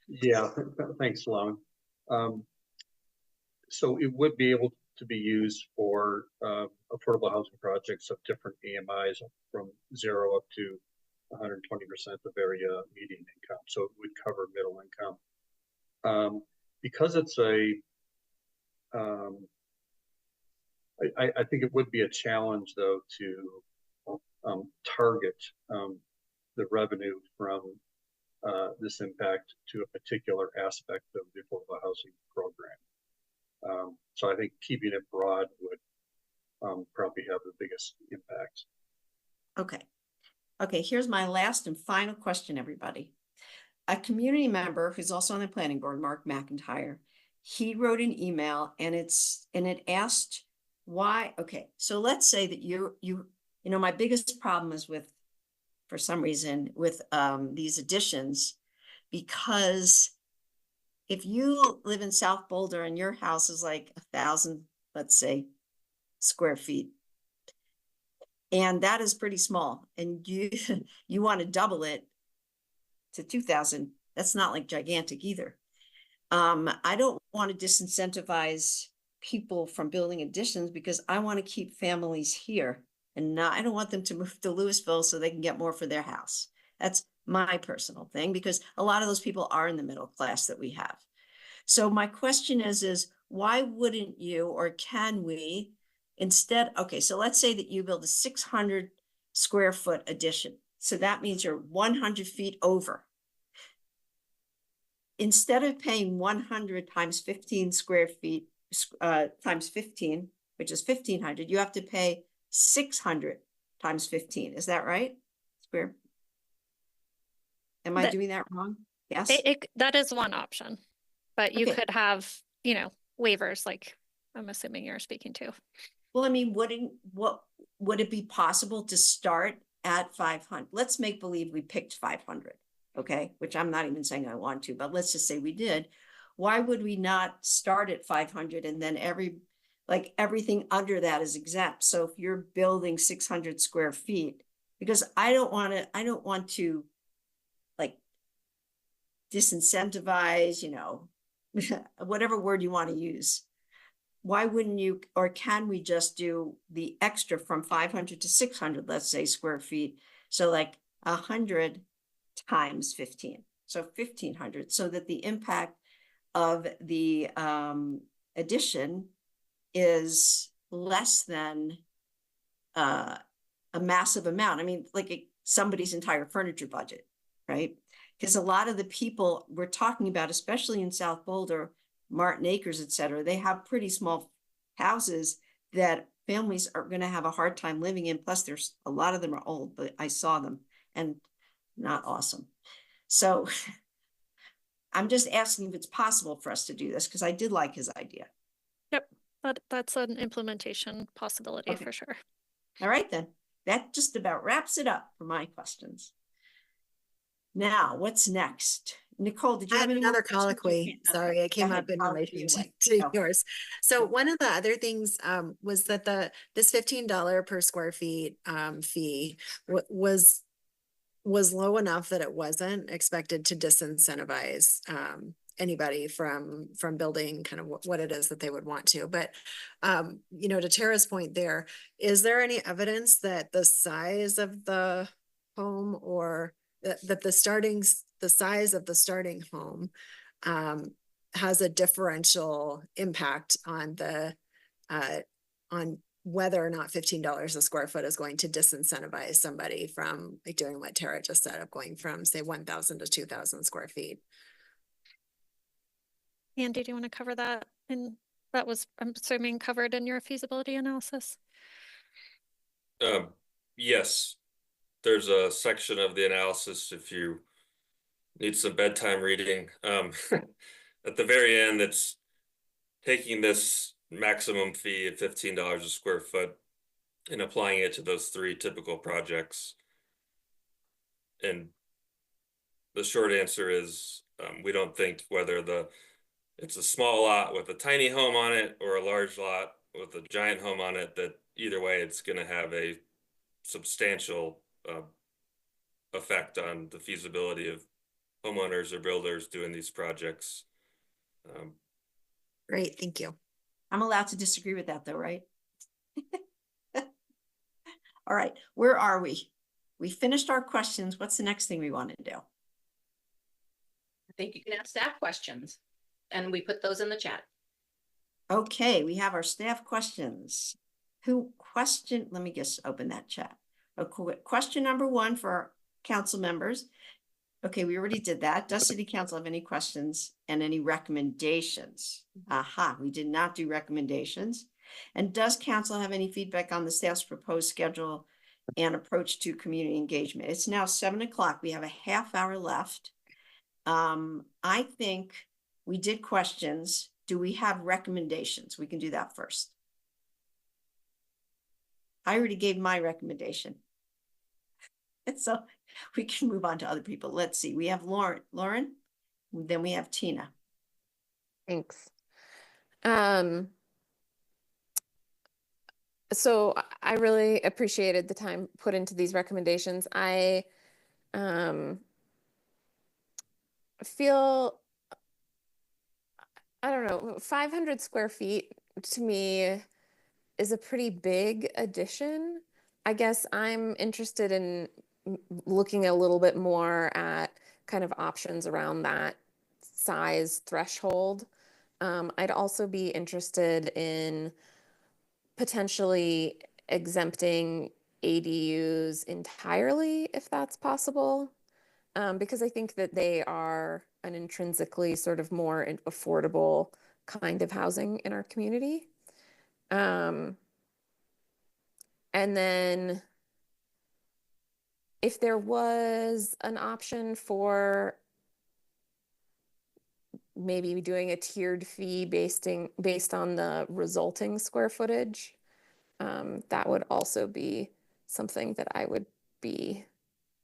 Yeah, thanks, Sloan. So it would be able to be used for affordable housing projects of different AMIs from 0 up to 120% of area median income. So it would cover middle income. Because it's I think it would be a challenge though to target the revenue from this impact to a particular aspect of the affordable housing program. So I think keeping it broad would probably have the biggest impact.
Okay. Okay, here's my last and final question, everybody. A community member who's also on the planning board, Mark McIntyre, he wrote an email and it asked why. Okay, so let's say that you know, my biggest problem is with, for some reason, with these additions, because if you live in South Boulder and your house is like 1,000, let's say, square feet, and that is pretty small, and you want to double it to 2,000, that's not like gigantic either. I don't want to disincentivize people from building additions because I want to keep families here, and I don't want them to move to Louisville so they can get more for their house. That's my personal thing, because a lot of those people are in the middle class that we have. So my question is why wouldn't you, or can we instead, okay, so let's say that you build a 600 square foot addition. So that means you're 100 feet over. Instead of paying 100 times 15 square feet times 15, which is 1,500, you have to pay 600 times 15. Is that right? Square. Am I doing that wrong? Yes.
That is one option, but you
Okay.
could have, you know, waivers like I'm assuming you're speaking to.
Well, I mean, would it be possible to start at 500? Let's make believe we picked 500, okay? Which I'm not even saying I want to, but let's just say we did. Why would we not start at 500 and then everything under that is exempt? So if you're building 600 square feet, because I don't want to like disincentivize, you know, whatever word you want to use. Why wouldn't you, or can we just do the extra from 500 to 600, let's say, square feet? So like 100 times 15, so 1,500, so that the impact of the addition is less than a massive amount. I mean, like somebody's entire furniture budget, right? Because a lot of the people we're talking about, especially in South Boulder, Martin Acres, et cetera, they have pretty small houses that families are going to have a hard time living in. Plus, there's a lot of them are old, but I saw them and not awesome. So I'm just asking if it's possible for us to do this, because I did like his idea.
Yep, that's an implementation possibility for sure.
All right, then. That just about wraps it up for my questions. Now, what's next? Nicole, did you have
another colloquy? Sorry, it came up in relation to yours. So one of the other things was that this $15 per square feet fee was low enough that it wasn't expected to disincentivize anybody from building kind of what it is that they would want to. But you know, to Tara's point, there is there any evidence that the size of the home, or that the size of the starting home has a differential impact on the on whether or not $15 a square foot is going to disincentivize somebody from like doing what Tara just said, of going from say 1,000 to 2,000 square feet.
Andy, do you want to cover that? And that was, I'm assuming, covered in your feasibility analysis?
Yes, there's a section of the analysis if you need some bedtime reading. At the very end, it's taking this maximum fee of $15 a square foot and applying it to those three typical projects. And the short answer is we don't think whether it's a small lot with a tiny home on it or a large lot with a giant home on it, that either way it's going to have a substantial effect on the feasibility of homeowners or builders doing these projects.
Great, thank you.
I'm allowed to disagree with that though, right? All right, where are we? We finished our questions. What's the next thing we want to do?
I think you can ask staff questions, and we put those in the chat.
Okay, we have our staff questions. Let me just open that chat. Okay, question number 1 for our council members. Okay, we already did that. Does City Council have any questions and any recommendations? Aha, we did not do recommendations. And does council have any feedback on the staff's proposed schedule and approach to community engagement? It's now 7 o'clock. We have a half hour left. I think we did questions. Do we have recommendations? We can do that first. I already gave my recommendation. So we can move on to other people. Let's see. We have Lauren, then we have Tina.
Thanks. So I really appreciated the time put into these recommendations. I feel, I don't know, 500 square feet to me is a pretty big addition. I guess I'm interested in looking a little bit more at kind of options around that size threshold. I'd also be interested in potentially exempting ADUs entirely, if that's possible, because I think that they are an intrinsically sort of more affordable kind of housing in our community. And then if there was an option for maybe doing a tiered fee based on the resulting square footage, that would also be something that I would be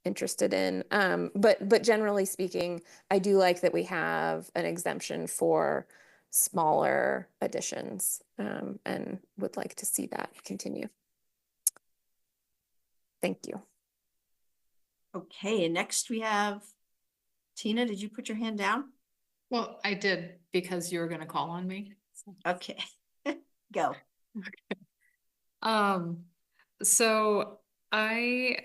interested in. But generally speaking, I do like that we have an exemption for smaller additions, and would like to see that continue. Thank you.
Okay, and next we have Tina. Did you put your hand down?
Well, I did because you were going to call on me.
Okay, go.
So I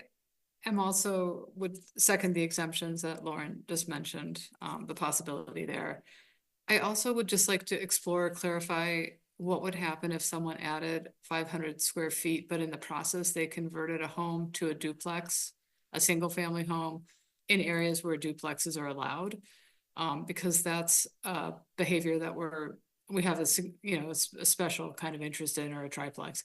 am also would second the exemptions that Lauren just mentioned, the possibility there. I also would just like to explore, clarify what would happen if someone added 500 square feet, but in the process, they converted a home to a duplex, a single family home in areas where duplexes are allowed. Because that's a behavior that we have a special kind of interest in, or a triplex.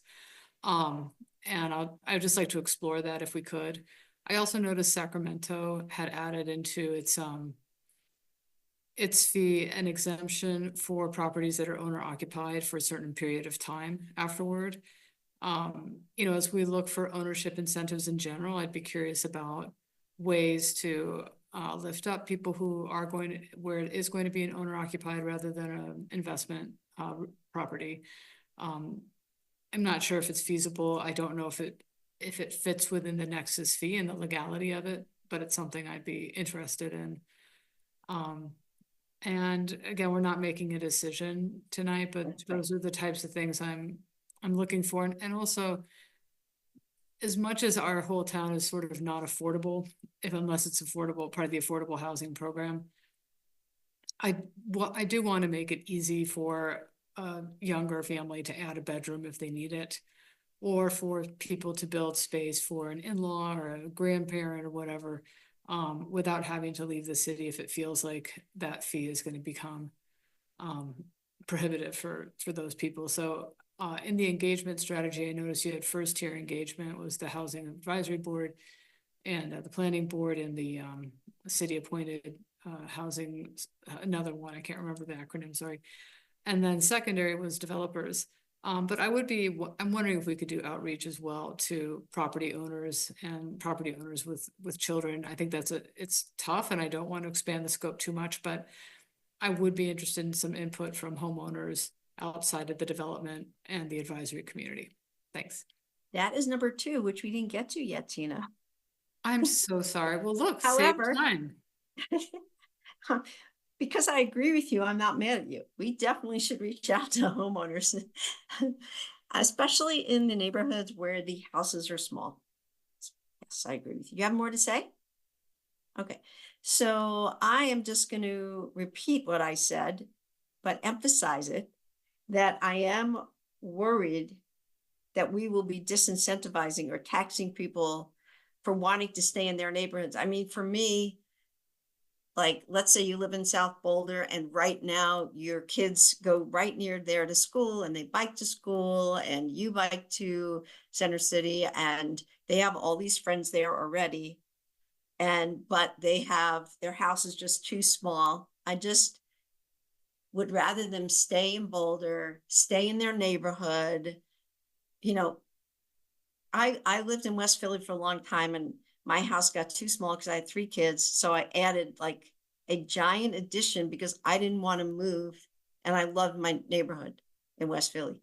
And I'd just like to explore that if we could. I also noticed Sacramento had added into its fee an exemption for properties that are owner occupied for a certain period of time afterward. As we look for ownership incentives in general, I'd be curious about ways to lift up people who are where it is going to be an owner occupied rather than an investment property. I'm not sure if it's feasible. I don't know if it fits within the nexus fee and the legality of it, but it's something I'd be interested in. And again, we're not making a decision tonight, but those are the types of things I'm looking for. And also, as much as our whole town is sort of not affordable, unless it's affordable, part of the affordable housing program, I do want to make it easy for a younger family to add a bedroom if they need it, or for people to build space for an in-law or a grandparent or whatever, without having to leave the city if it feels like that fee is going to become prohibitive for those people. So in the engagement strategy, I noticed you had first tier engagement was the Housing Advisory Board and the Planning Board and the city appointed housing, another one, I can't remember the acronym, sorry. And then secondary was developers. But I'm wondering if we could do outreach as well to property owners and property owners with children. I think it's tough, and I don't want to expand the scope too much, but I would be interested in some input from homeowners outside of the development and the advisory community. Thanks.
That is number 2, which we didn't get to yet, Tina.
I'm so sorry. Well, look,
However,
save time.
because I agree with you, I'm not mad at you. We definitely should reach out to homeowners, especially in the neighborhoods where the houses are small. Yes, I agree with you. You have more to say? Okay, so I am just going to repeat what I said, but emphasize it, that I am worried that we will be disincentivizing or taxing people for wanting to stay in their neighborhoods. I mean, for me, like, let's say you live in South Boulder and right now your kids go right near there to school and they bike to school and you bike to Center City and they have all these friends there already. But they have, their house is just too small. I just would rather them stay in Boulder, stay in their neighborhood. You know, I lived in West Philly for a long time and my house got too small because I had 3 kids. So I added like a giant addition because I didn't want to move and I loved my neighborhood in West Philly.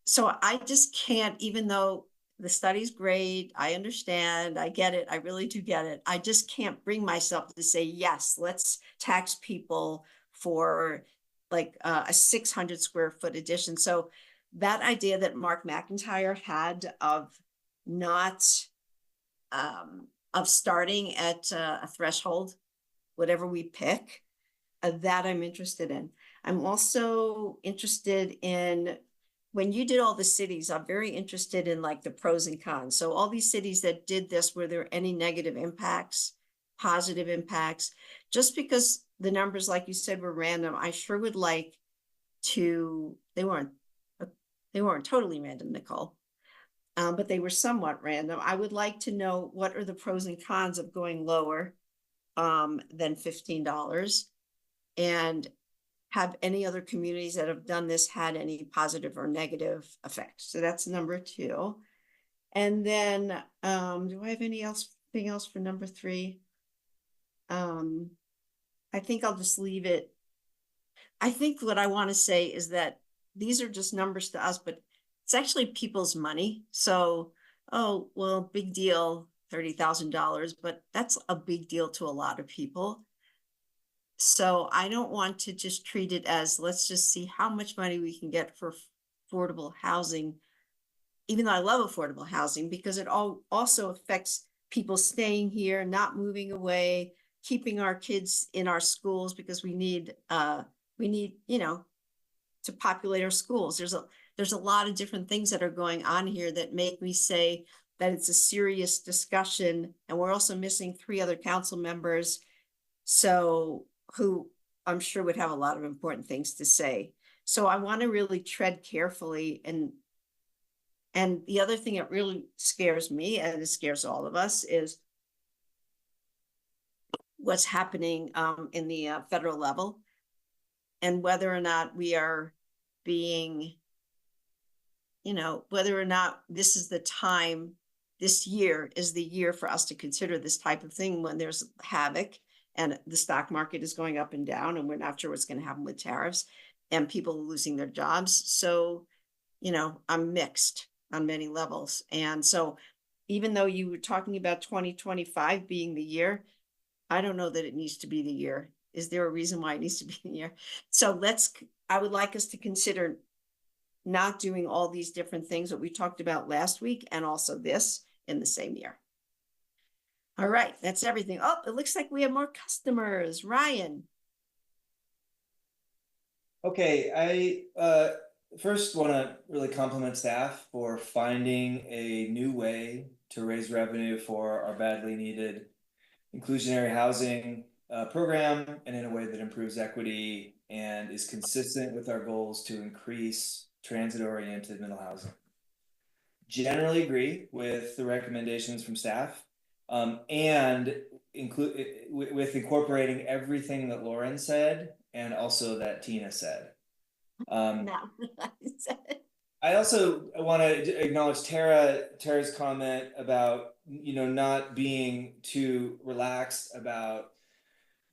So I just can't, even though the study's great, I understand, I get it, I really do get it. I just can't bring myself to say, yes, let's tax people for like a 600 square foot addition. So that idea that Mark McIntyre had of not, of starting at a threshold, whatever we pick, that I'm interested in. I'm also interested in, when you did all the cities, I'm very interested in like the pros and cons. So all these cities that did this, were there any negative impacts, positive impacts? Just because the numbers, like you said, were random, I sure would like to, they weren't totally random, Nicole, but they were somewhat random. I would like to know what are the pros and cons of going lower than $15, and have any other communities that have done this had any positive or negative effects. So that's number 2. And then do I have anything else for number 3? I think I'll just leave it. I think what I want to say is that these are just numbers to us, but it's actually people's money. So, oh, well, big deal, $30,000, but that's a big deal to a lot of people. So I don't want to just treat it as, let's just see how much money we can get for affordable housing, even though I love affordable housing, because it also affects people staying here, not moving away, keeping our kids in our schools, because we need, you know, to populate our schools. There's a lot of different things that are going on here that make me say that it's a serious discussion. And we're also missing 3 other council members, so who I'm sure would have a lot of important things to say. So I want to really tread carefully. And the other thing that really scares me, and it scares all of us, is what's happening in the federal level, and whether or not we are being, you know, whether or not this is the time, this year is the year for us to consider this type of thing when there's havoc and the stock market is going up and down and we're not sure what's going to happen with tariffs and people losing their jobs. So, you know, I'm mixed on many levels. And so even though you were talking about 2025 being the year, I don't know that it needs to be the year. Is there a reason why it needs to be the year? So I would like us to consider not doing all these different things that we talked about last week and also this in the same year. All right, that's everything. Oh, it looks like we have more customers. Ryan.
Okay, I first want to really compliment staff for finding a new way to raise revenue for our badly needed inclusionary housing program, and in a way that improves equity and is consistent with our goals to increase transit-oriented middle housing. Generally agree with the recommendations from staff, and with incorporating everything that Lauren said and also that Tina said.
No.
I also want to acknowledge Tara's comment about, you know, not being too relaxed about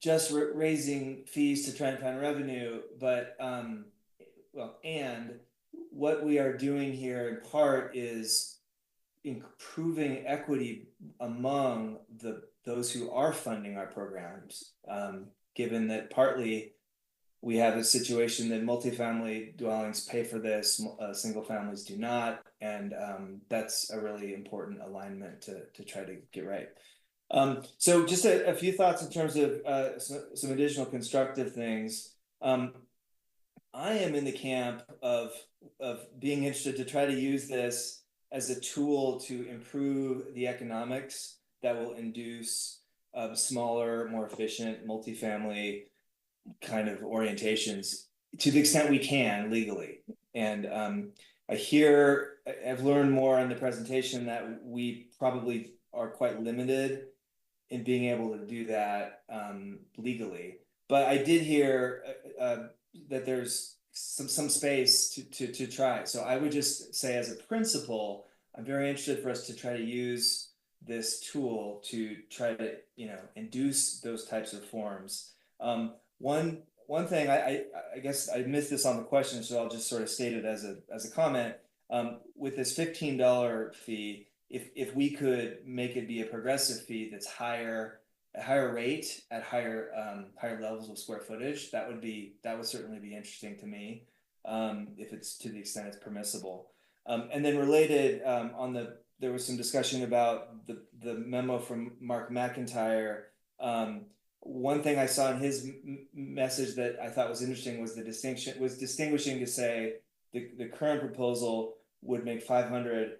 just raising fees to try and find revenue, but well, and what we are doing here in part is improving equity among those who are funding our programs. given that partly we have a situation that multifamily dwellings pay for this, single families do not, and that's a really important alignment to try to get right. So just a few thoughts in terms of some additional constructive things. I am in the camp of being interested to try to use this as a tool to improve the economics that will induce smaller, more efficient multifamily kind of orientations to the extent we can legally. And I've learned more in the presentation that we probably are quite limited in being able to do that legally. But I did hear that there's some space to try. So I would just say, as a principle, I'm very interested for us to try to use this tool to try to, induce those types of forms. One thing I guess I missed this on the question, so I'll just sort of state it as a comment. With this $15 fee, if we could make it be a progressive fee that's higher, a higher rate at higher levels of square footage, that would certainly be interesting to me, if it's to the extent it's permissible. And then related, there was some discussion about the memo from Mark McIntyre. One thing I saw in his message that I thought was interesting was distinguishing to say the current proposal would make 500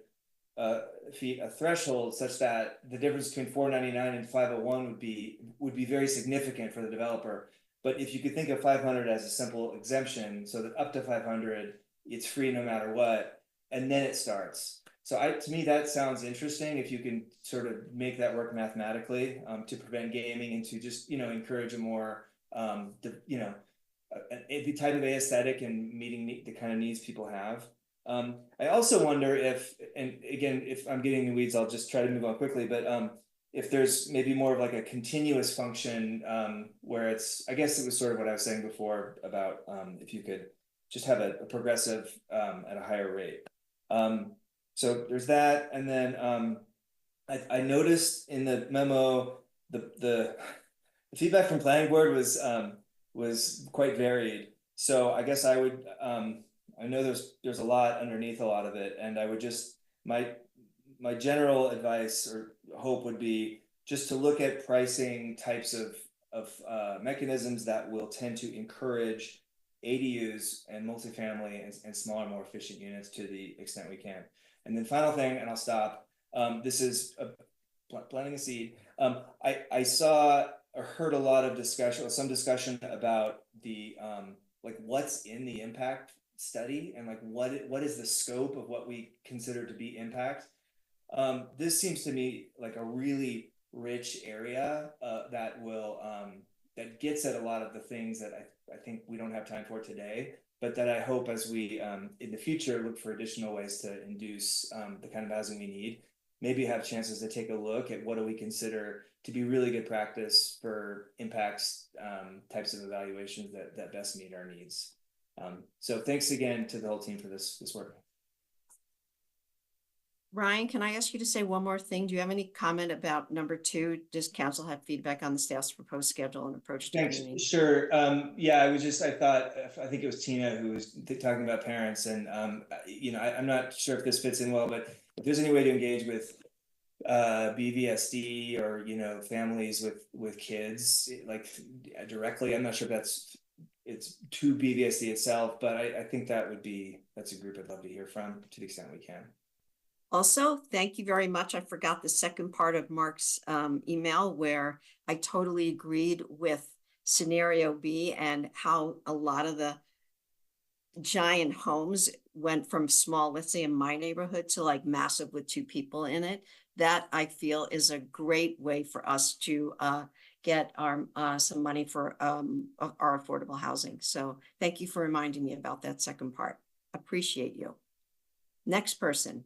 feet a threshold, such that the difference between 499 and 501 would be very significant for the developer. But if you could think of 500 as a simple exemption, so that up to 500 it's free no matter what, and then it starts. So to me that sounds interesting, if you can sort of make that work mathematically, to prevent gaming and to just encourage a more the type of aesthetic and meeting the kind of needs people have. I also wonder if, and again, if I'm getting in the weeds, I'll just try to move on quickly, but if there's maybe more of like a continuous function, where I guess it was sort of what I was saying before about if you could just have a progressive at a higher rate. So there's that, and then I noticed in the memo the feedback from planning board was quite varied. So I guess I would I know there's a lot underneath a lot of it, and I would just my general advice or hope would be just to look at pricing types of mechanisms that will tend to encourage ADUs and multifamily and smaller, more efficient units to the extent we can. And then final thing, and I'll stop. This is planting a seed. I saw or heard a lot of discussion, some discussion about the like what's in the impact study and like what is the scope of what we consider to be impact. This seems to me like a really rich area that will that gets at a lot of the things that I think we don't have time for today, but that I hope as we in the future look for additional ways to induce the kind of housing we need, maybe have chances to take a look at what do we consider to be really good practice for impacts types of evaluations that best meet our needs. So thanks again to the whole team for this work.
Ryan, can I ask you to say one more thing? Do you have any comment about number 2? Does council have feedback on the staff's proposed schedule and approach to
Thanks. Sure. Yeah, I think it was Tina who was talking about parents, and I'm not sure if this fits in well, but if there's any way to engage with BVSD or families with kids like directly, I'm not sure if it's to BVSD itself, but I think that's a group I'd love to hear from to the extent we can.
Also, thank you very much. I forgot the second part of Mark's email where I totally agreed with scenario B and how a lot of the giant homes went from small, let's say in my neighborhood, to like massive with 2 people in it. That I feel is a great way for us to get some money for our affordable housing. So thank you for reminding me about that second part. Appreciate you. Next person.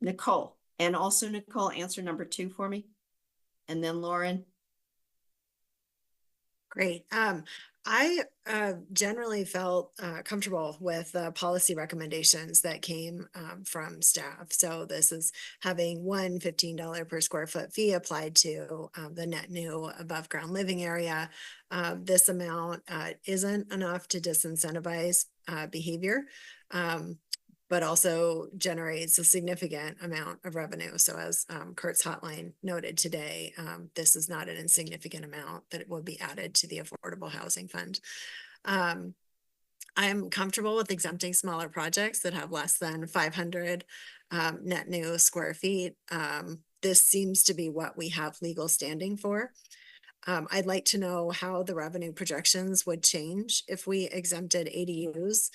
Nicole, and also Nicole, answer number 2 for me. And then Lauren.
Great. I generally felt comfortable with the policy recommendations that came from staff. So this is having one $15 per square foot fee applied to the net new above ground living area. This amount isn't enough to disincentivize behavior. But also generates a significant amount of revenue. So as Kurt's hotline noted today, this is not an insignificant amount that it will be added to the Affordable Housing Fund. I'm comfortable with exempting smaller projects that have less than 500 net new square feet. This seems to be what we have legal standing for. I'd like to know how the revenue projections would change if we exempted ADUs.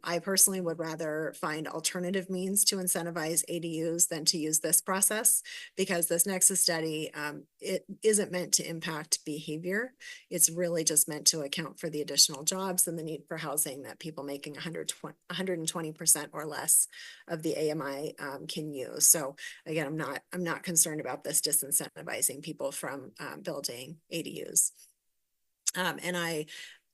I personally would rather find alternative means to incentivize ADUs than to use this process, because this Nexus study, it isn't meant to impact behavior. It's really just meant to account for the additional jobs and the need for housing that people making 120% or less of the AMI can use. So again, I'm not concerned about this disincentivizing people from building ADUs. And I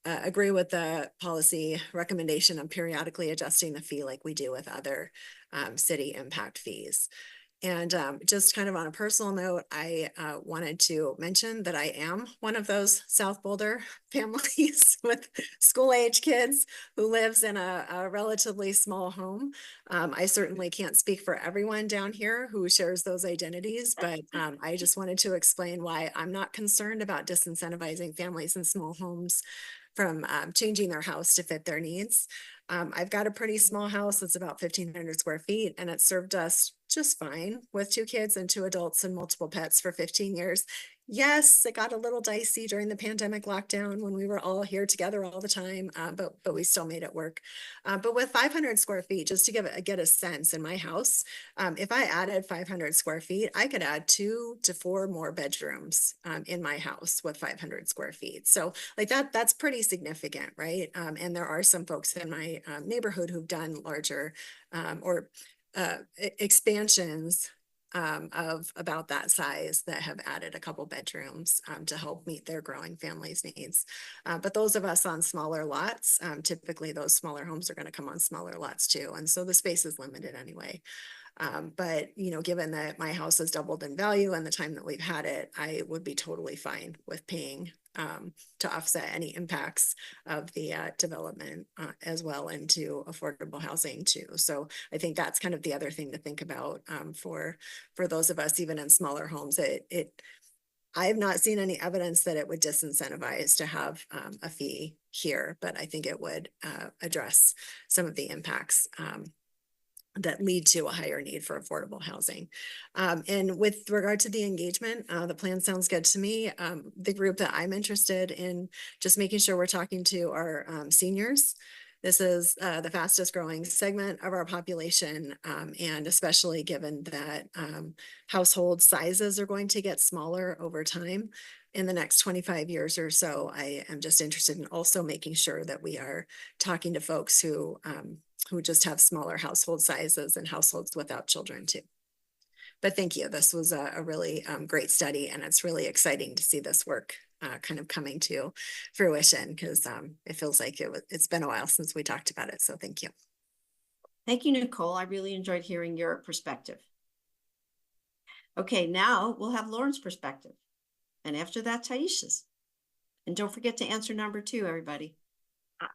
agree with the policy recommendation of periodically adjusting the fee like we do with other city impact fees. And just kind of on a personal note, I wanted to mention that I am one of those South Boulder families with school-age kids who lives in a relatively small home. I certainly can't speak for everyone down here who shares those identities, but I just wanted to explain why I'm not concerned about disincentivizing families in small homes from changing their house to fit their needs. I've got a pretty small house. It's about 1,500 square feet, and it served us just fine with 2 kids and 2 adults and multiple pets for 15 years. Yes, it got a little dicey during the pandemic lockdown when we were all here together all the time, but we still made it work. But with 500 square feet, just to get a sense in my house, if I added 500 square feet, I could add 2 to 4 more bedrooms in my house with 500 square feet. So like that's pretty significant, right? And there are some folks in my neighborhood who've done larger expansions of about that size that have added a couple bedrooms to help meet their growing family's needs. But those of us on smaller lots, typically those smaller homes are going to come on smaller lots too. And so the space is limited anyway. But, you know, given that my house has doubled in value and the time that we've had it, I would be totally fine with paying to offset any impacts of the development as well into affordable housing too. So I think that's kind of the other thing to think about for those of us, even in smaller homes. I have not seen any evidence that it would disincentivize to have a fee here, but I think it would address some of the impacts that lead to a higher need for affordable housing. And with regard to the engagement, the plan sounds good to me. The group that I'm interested in just making sure we're talking to our seniors. This is the fastest growing segment of our population, and especially given that household sizes are going to get smaller over time in the next 25 years or so. I am just interested in also making sure that we are talking to folks who just have smaller household sizes and households without children too. But thank you. This was a really great study, and it's really exciting to see this work kind of coming to fruition, because it feels like it's been a while since we talked about it. So thank you.
Thank you, Nicole. I really enjoyed hearing your perspective. Okay, now we'll have Lauren's perspective. And after that, Taisha's. And don't forget to answer number 2, everybody.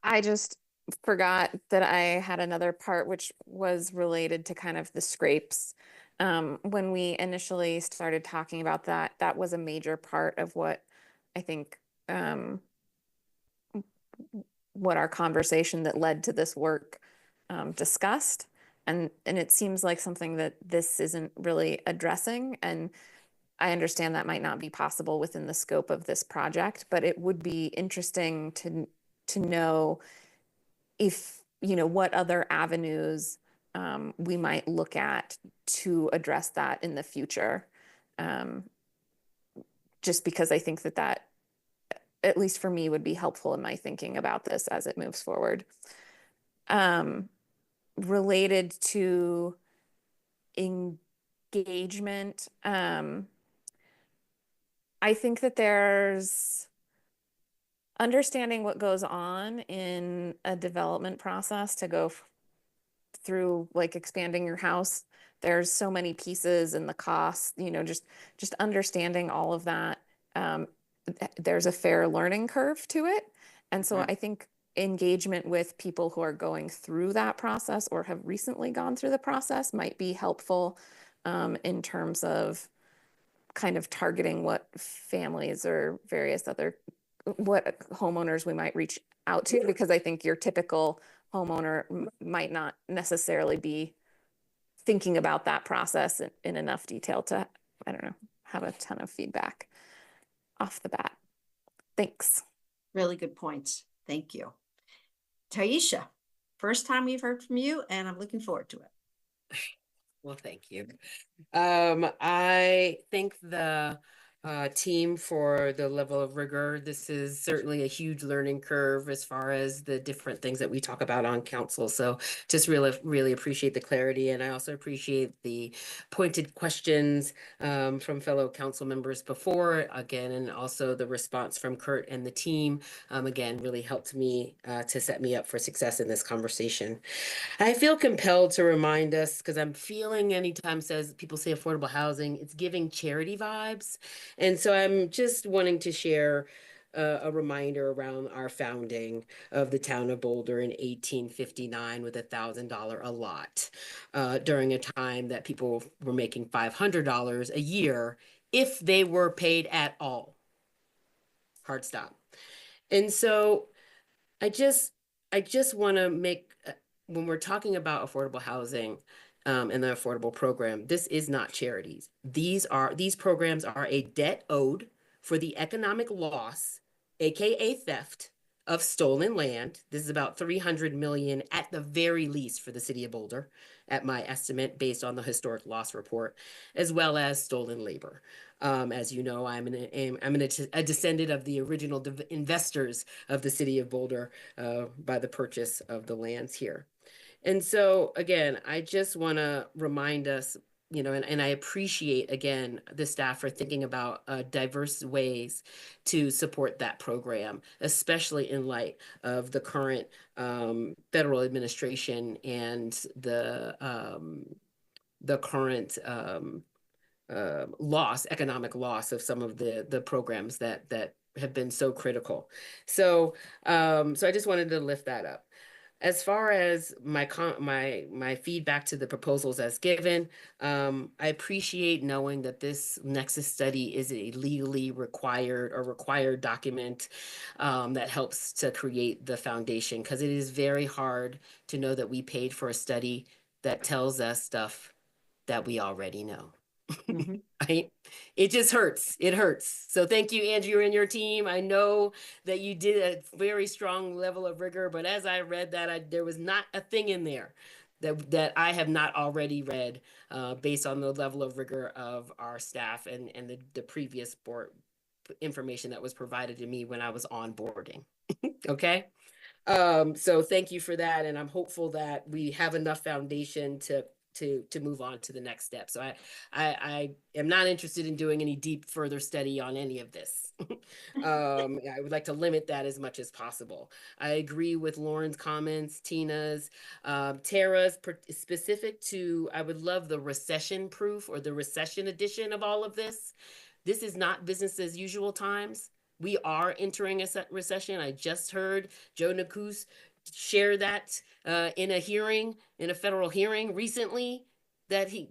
I just forgot that I had another part which was related to kind of the scrapes. When we initially started talking about that, that was a major part of what I think what our conversation that led to this work discussed. And it seems like something that this isn't really addressing. And I understand that might not be possible within the scope of this project, but it would be interesting to know if, you know, what other avenues we might look at to address that in the future. Just because I think that at least for me, would be helpful in my thinking about this as it moves forward. Related to engagement, I think that there's understanding what goes on in a development process to go through like expanding your house. There's so many pieces and the costs, just understanding all of that. There's a fair learning curve to it. And so
Right.
I think engagement with people who are going through that process or have recently gone through the process might be helpful in terms of kind of targeting what families or what homeowners we might reach out to, because I think your typical homeowner might not necessarily be thinking about that process in enough detail to, I don't know, have a ton of feedback off the bat. Thanks.
Really good points. Thank you. Taisha, first time we've heard from you, and I'm looking forward to it.
Well, thank you. I thank the team for the level of rigor. This is certainly a huge learning curve as far as the different things that we talk about on council. So just really appreciate the clarity. And I also appreciate the pointed questions from fellow council members before, again, and also the response from Kurt and the team, again, really helped me to set me up for success in this conversation. I feel compelled to remind us, because I'm feeling anytime people say affordable housing, it's giving charity vibes. And so I'm just wanting to share a reminder around our founding of the town of Boulder in 1859 with $1,000 a lot during a time that people were making $500 a year if they were paid at all. Hard stop. And so I just want to make, when we're talking about affordable housing and the affordable program, this is not charities. These programs are a debt owed for the economic loss, AKA theft, of stolen land. This is about $300 million at the very least for the city of Boulder, at my estimate, based on the historic loss report, as well as stolen labor. As you know, I'm a descendant of the original investors of the city of Boulder by the purchase of the lands here. And so, again, I just want to remind us, and I appreciate, again, the staff for thinking about diverse ways to support that program, especially in light of the current federal administration and the current economic loss of some of the programs that have been so critical. So I just wanted to lift that up. As far as my feedback to the proposals as given, I appreciate knowing that this Nexus study is a legally required document that helps to create the foundation, because it is very hard to know that we paid for a study that tells us stuff that we already know.
Mm-hmm.
Right? It just hurts. It hurts. So thank you, Andrew, and your team. I know that you did a very strong level of rigor, but as I read that, there was not a thing in there that I have not already read based on the level of rigor of our staff and the previous board information that was provided to me when I was onboarding. Okay. So thank you for that. And I'm hopeful that we have enough foundation to move on to the next step. So I am not interested in doing any deep further study on any of this. I would like to limit that as much as possible. I agree with Lauren's comments, Tina's, Tara's, specific to, I would love the recession proof or the recession edition of all of this. This is not business as usual times. We are entering a recession. I just heard Joe Nacus share that in a federal hearing recently, that he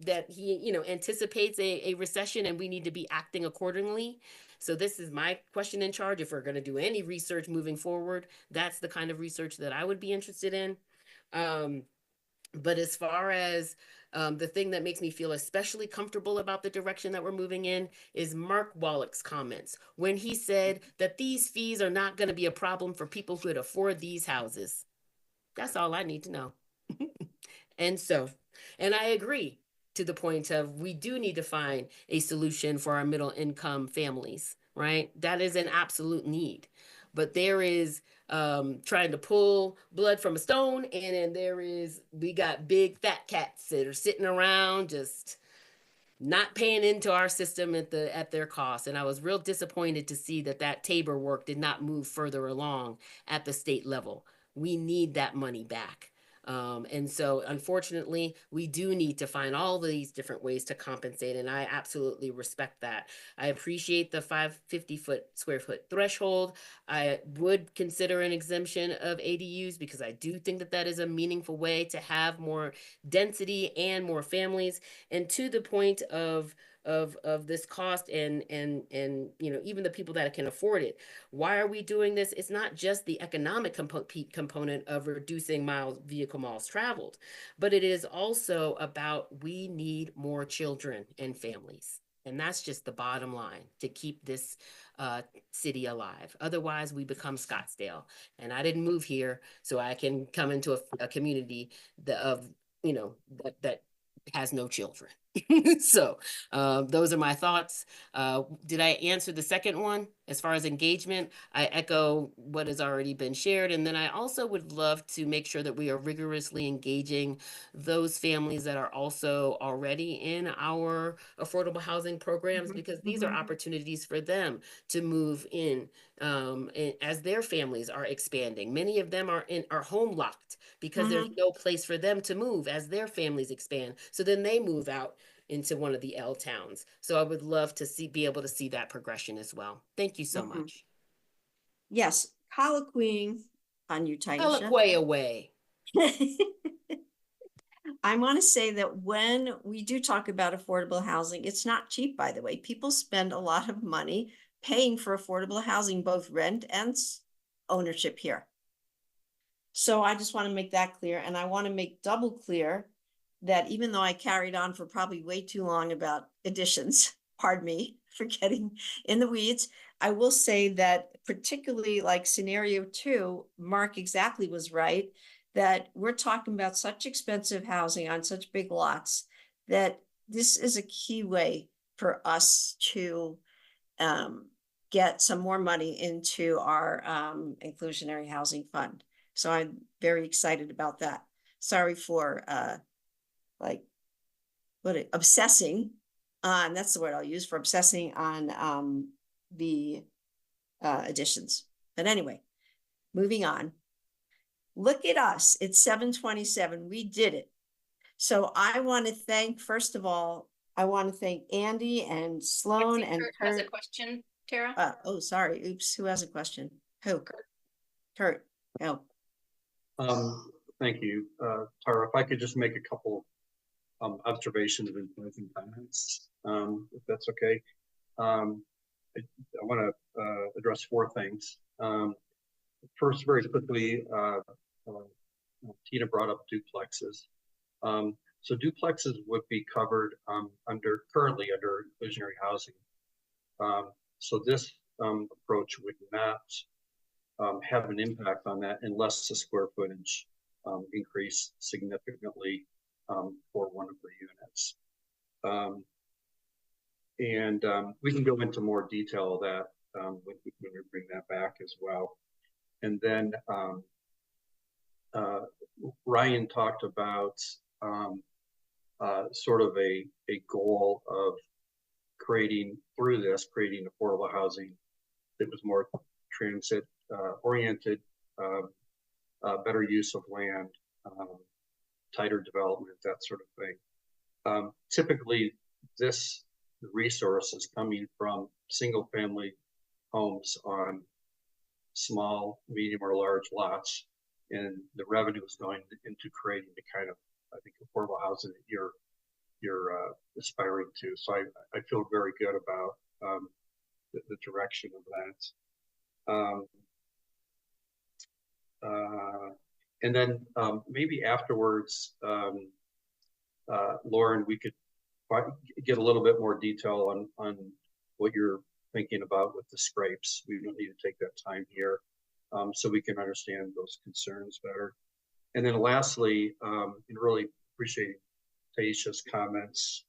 anticipates a recession and we need to be acting accordingly. So this is my question in charge. If we're going to do any research moving forward, that's the kind of research that I would be interested in. But as far as the thing that makes me feel especially comfortable about the direction that we're moving in is Mark Wallach's comments when he said that these fees are not going to be a problem for people who could afford these houses. That's all I need to know. And I agree to the point of we do need to find a solution for our middle income families, right? That is an absolute need. But there is trying to pull blood from a stone, and then we got big fat cats that are sitting around just not paying into our system at their cost. And I was real disappointed to see that Tabor work did not move further along at the state level. We need that money back. And so unfortunately, we do need to find all these different ways to compensate. And I absolutely respect that. I appreciate the 550 square foot threshold. I would consider an exemption of ADUs because I do think that is a meaningful way to have more density and more families. And to the point of this cost and even the people that can afford it, why are we doing this? It's not just the economic component of reducing vehicle miles traveled, but it is also about we need more children and families. And that's just the bottom line to keep this city alive. Otherwise, we become Scottsdale. And I didn't move here so I can come into a community that has no children. So those are my thoughts. Did I answer the second one? As far as engagement, I echo what has already been shared. And then I also would love to make sure that we are rigorously engaging those families that are also already in our affordable housing programs, because these are opportunities for them to move in as their families are expanding. Many of them are home locked because there's no place for them to move as their families expand. So then they move out into one of the L towns. So I would love to be able to see that progression as well. Thank you so much.
Yes, colloquying on you, Taisha.
Colloquy away.
I want to say that when we do talk about affordable housing, it's not cheap, by the way. People spend a lot of money paying for affordable housing, both rent and ownership here. So I just want to make that clear. And I want to make double clear that even though I carried on for probably way too long about additions, pardon me for getting in the weeds, I will say that particularly like scenario 2, Mark exactly was right, that we're talking about such expensive housing on such big lots that this is a key way for us to get some more money into our inclusionary housing fund. So I'm very excited about that. Sorry for obsessing on, that's the word I'll use, for obsessing on the additions. But anyway, moving on. Look at us, it's 7:27, we did it. So I want to thank, first of all, I want to thank Andy and Sloan and
Kurt has a question, Tara.
Oh, sorry, oops, who has a question? Who? Kurt. Oh.
Thank you, Tara. If I could just make a couple observations and closing comments, if that's okay. I want to address 4 things. First, very quickly, Tina brought up duplexes. So duplexes would be covered currently under inclusionary housing. So this approach would not have an impact on that unless the square footage increase significantly for one of the units. We can go into more detail of that when we bring that back as well. And then Ryan talked about sort of a goal of creating affordable housing that was more transit oriented, better use of land, tighter development, that sort of thing. Typically, this resource is coming from single family homes on small, medium, or large lots, and the revenue is going into creating the kind of, I think, affordable housing that you're aspiring to. So I feel very good about the direction of that. And then maybe afterwards, Lauren, we could get a little bit more detail on what you're thinking about with the scrapes. We don't need to take that time here, so we can understand those concerns better. And then lastly, and really appreciate Taisha's comments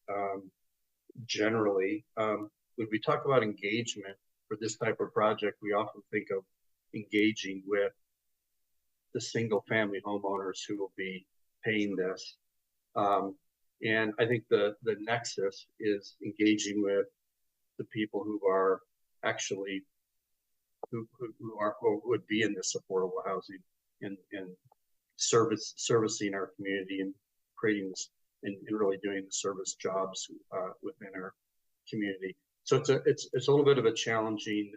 generally. When we talk about engagement for this type of project, we often think of engaging with the single family homeowners who will be paying this. And I think the nexus is engaging with the people who are actually who would be in this affordable housing and servicing our community and creating this and really doing the service jobs within our community. So it's a little bit of a challenging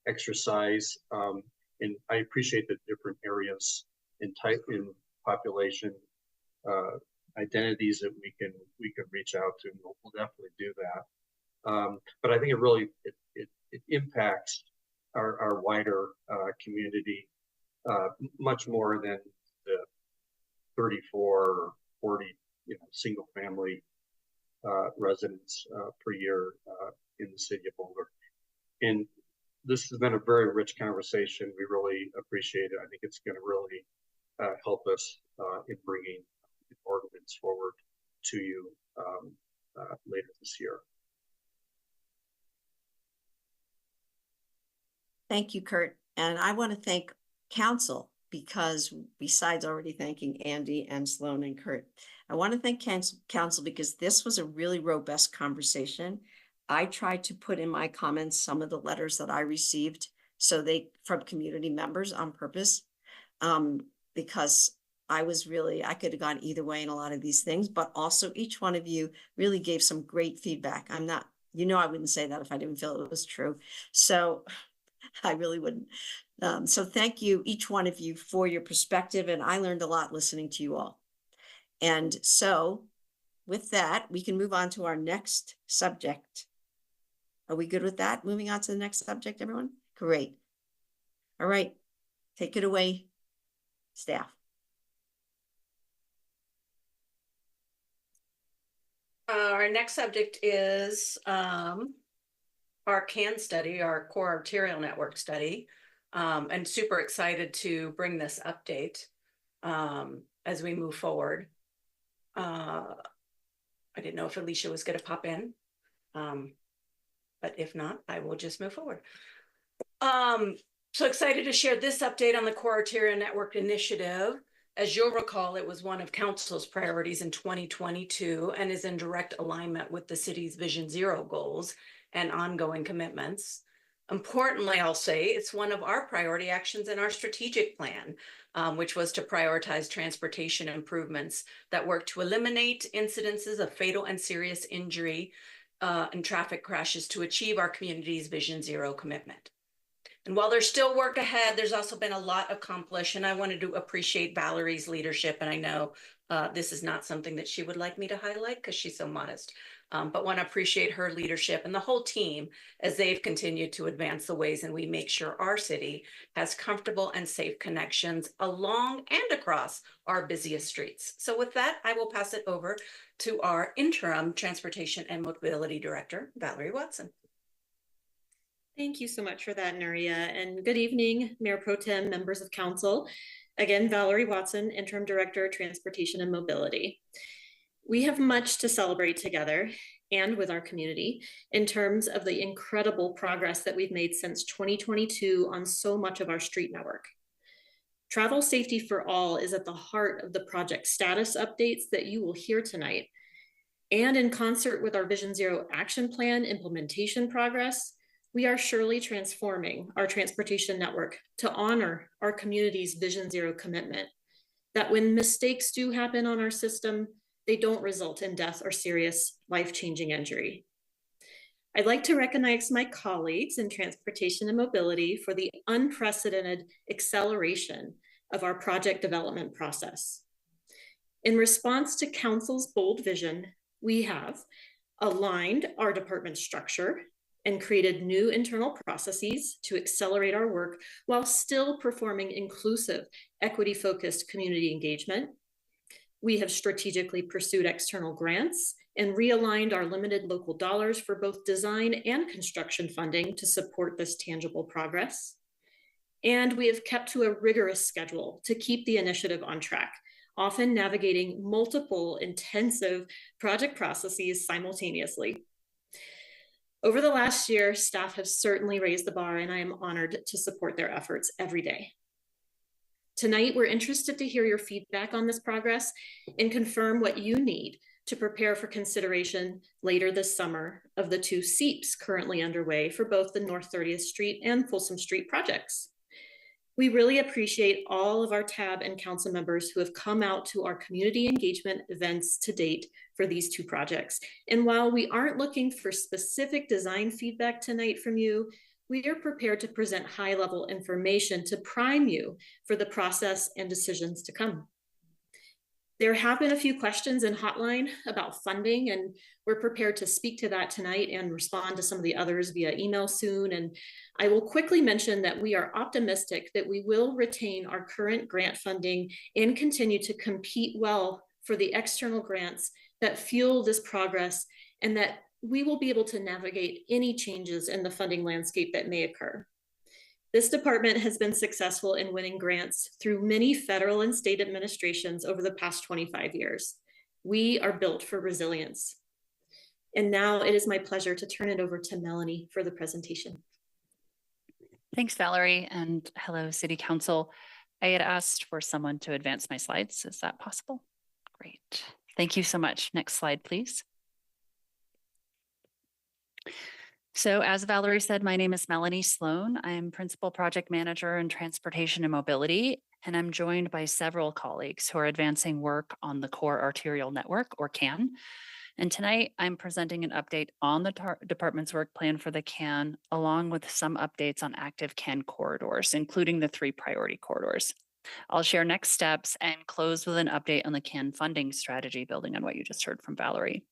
exercise, and I appreciate the different areas in type in population identities that we can reach out to, and we'll definitely do that. But I think it impacts our wider community much more than the 34 or 40 single family residents per year in the city of Boulder. And this has been a very rich conversation. We really appreciate it. I think it's going to really help us in bringing the ordinance forward to you later this year.
Thank you, Kurt. And I want to thank council, because besides already thanking Andy and Sloan and Kurt, I want to thank council because this was a really robust conversation. I tried to put in my comments some of the letters that I received from community members on purpose, because I could have gone either way in a lot of these things, but also each one of you really gave some great feedback. I wouldn't say that if I didn't feel it was true. So I really wouldn't. So thank you, each one of you, for your perspective. And I learned a lot listening to you all. And so with that, we can move on to our next subject. Are we good with that? Moving on to the next subject, everyone? Great. All right. Take it away, staff.
Our next subject is our CAN study, our core arterial network study, and super excited to bring this update as we move forward. I didn't know if Alicia was going to pop in, but if not, I will just move forward. So excited to share this update on the core arterial network initiative. As you'll recall, it was one of council's priorities in 2022 and is in direct alignment with the city's Vision Zero goals and ongoing commitments. Importantly, I'll say it's one of our priority actions in our strategic plan, which was to prioritize transportation improvements that work to eliminate incidences of fatal and serious injury and traffic crashes to achieve our community's Vision Zero commitment. And while there's still work ahead, there's also been a lot accomplished, and I wanted to appreciate Valerie's leadership. And I know this is not something that she would like me to highlight because she's so modest, but want to appreciate her leadership and the whole team as they've continued to advance the ways and we make sure our city has comfortable and safe connections along and across our busiest streets. So with that, I will pass it over to our interim Transportation and Mobility Director, Valerie Watson.
Thank you so much for that, Nuria, and good evening, Mayor Pro Tem, members of council. Again, Valerie Watson, Interim Director, Transportation and Mobility. We have much to celebrate together and with our community in terms of the incredible progress that we've made since 2022 on so much of our street network. Travel safety for all is at the heart of the project status updates that you will hear tonight. And in concert with our Vision Zero action plan implementation progress, we are surely transforming our transportation network to honor our community's Vision Zero commitment, that when mistakes do happen on our system, they don't result in death or serious life-changing injury. I'd like to recognize my colleagues in transportation and mobility for the unprecedented acceleration of our project development process. In response to council's bold vision, we have aligned our department structure and created new internal processes to accelerate our work while still performing inclusive, equity-focused community engagement. We have strategically pursued external grants and realigned our limited local dollars for both design and construction funding to support this tangible progress. And we have kept to a rigorous schedule to keep the initiative on track, often navigating multiple intensive project processes simultaneously. Over the last year, staff have certainly raised the bar, and I am honored to support their efforts every day. Tonight, we're interested to hear your feedback on this progress and confirm what you need to prepare for consideration later this summer of the 2 SEEPs currently underway for both the North 30th Street and Folsom Street projects. We really appreciate all of our TAB and council members who have come out to our community engagement events to date for these 2 projects. And while we aren't looking for specific design feedback tonight from you, we are prepared to present high-level information to prime you for the process and decisions to come. There have been a few questions in hotline about funding, and we're prepared to speak to that tonight and respond to some of the others via email soon. And I will quickly mention that we are optimistic that we will retain our current grant funding and continue to compete well for the external grants that fuel this progress, and that we will be able to navigate any changes in the funding landscape that may occur. This department has been successful in winning grants through many federal and state administrations over the past 25 years. We are built for resilience. And now it is my pleasure to turn it over to Melanie for the presentation.
Thanks, Valerie, and hello, City Council. I had asked for someone to advance my slides. Is that possible? Great. Thank you so much. Next slide, please. So as Valerie said, my name is Melanie Sloan. I am Principal Project Manager in Transportation and Mobility, and I'm joined by several colleagues who are advancing work on the Core Arterial Network, or CAN. And tonight I'm presenting an update on the department's work plan for the CAN, along with some updates on active CAN corridors, including the 3 priority corridors. I'll share next steps and close with an update on the CAN funding strategy, building on what you just heard from Valerie.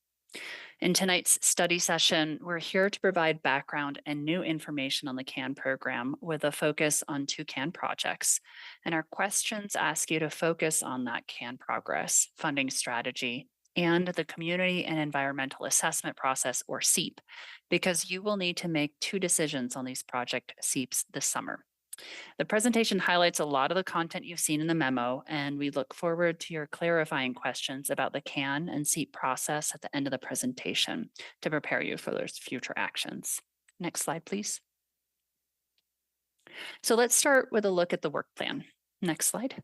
In tonight's study session, we're here to provide background and new information on the CAN program with a focus on 2 CAN projects. And our questions ask you to focus on that CAN progress, funding strategy, and the Community and Environmental Assessment Process, or SEEP, because you will need to make 2 decisions on these project SEEPs this summer. The presentation highlights a lot of the content you've seen in the memo, and we look forward to your clarifying questions about the CAN and SEEP process at the end of the presentation to prepare you for those future actions. Next slide, please. So let's start with a look at the work plan. Next slide.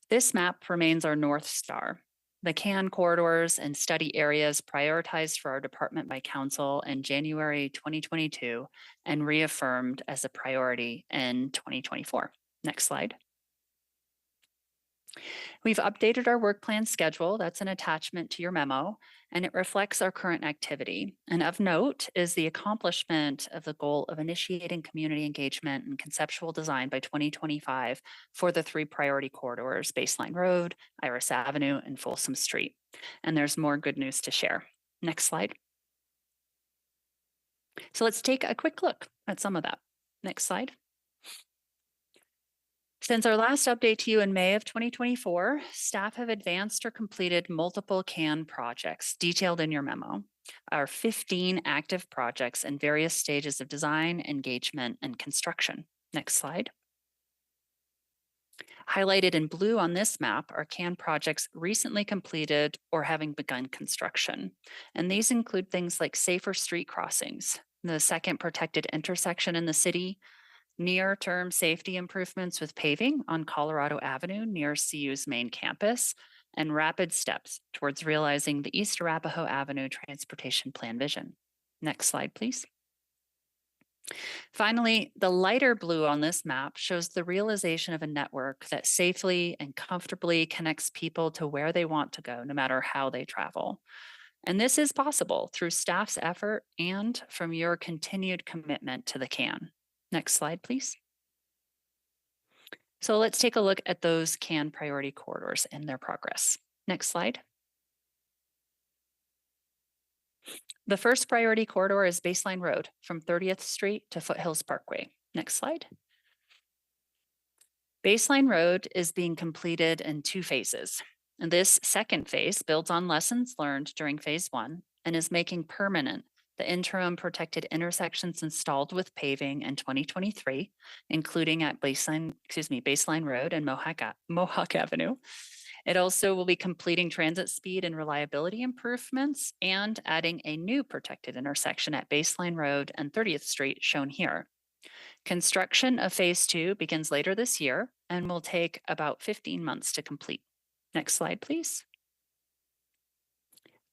This map remains our North Star. The CAN corridors and study areas prioritized for our department by Council in January 2022 and reaffirmed as a priority in 2024. Next slide. We've updated our work plan schedule. That's an attachment to your memo, and it reflects our current activity. And of note is the accomplishment of the goal of initiating community engagement and conceptual design by 2025 for the 3 priority corridors, Baseline Road, Iris Avenue, and Folsom Street. And there's more good news to share. Next slide. So let's take a quick look at some of that. Next slide. Since our last update to you in May of 2024, staff have advanced or completed multiple CAN projects detailed in your memo. Our 15 active projects in various stages of design, engagement, and construction. Next slide. Highlighted in blue on this map are CAN projects recently completed or having begun construction. And these include things like safer street crossings, the second protected intersection in the city, near-term safety improvements with paving on Colorado Avenue near CU's main campus, and rapid steps towards realizing the East Arapahoe Avenue Transportation Plan vision. Next slide, please. Finally, the lighter blue on this map shows the realization of a network that safely and comfortably connects people to where they want to go, no matter how they travel. And this is possible through staff's effort and from your continued commitment to the CAN. Next slide, please. So let's take a look at those CAN priority corridors and their progress. Next slide. The first priority corridor is Baseline Road from 30th Street to Foothills Parkway. Next slide. Baseline Road is being completed in 2 phases. And this second phase builds on lessons learned during phase 1 and is making permanent the interim protected intersections installed with paving in 2023, including at Baseline Road and Mohawk Avenue. It also will be completing transit speed and reliability improvements and adding a new protected intersection at Baseline Road and 30th Street, shown here. Construction of phase 2 begins later this year and will take about 15 months to complete. Next slide, please.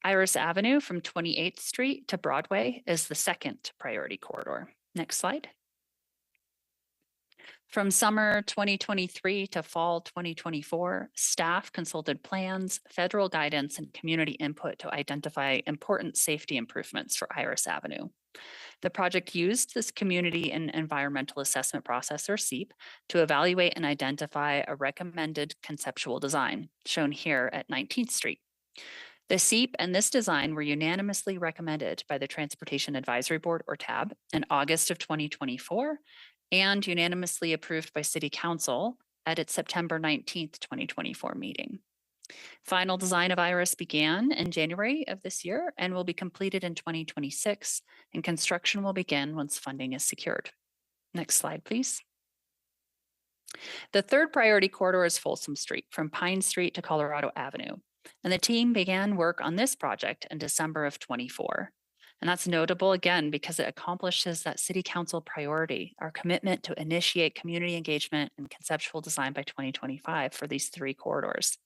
Iris Avenue from 28th Street to Broadway is the second priority corridor. Next slide. From summer 2023 to fall 2024, staff consulted plans, federal guidance, and community input to identify important safety improvements for Iris Avenue. The project used this community and environmental assessment process, or SEAP, to evaluate and identify a recommended conceptual design, shown here at 19th Street. The SEAP and this design were unanimously recommended by the Transportation Advisory Board, or TAB, in August of 2024, and unanimously approved by City Council at its September 19th, 2024 meeting. Final design of Iris began in January of this year and will be completed in 2026, and construction will begin once funding is secured. Next slide, please. The third priority corridor is Folsom Street from Pine Street to Colorado Avenue, and the team began work on this project in December of 24. And that's notable again because it accomplishes that City Council priority, our commitment to initiate community engagement and conceptual design by 2025 for these three corridors.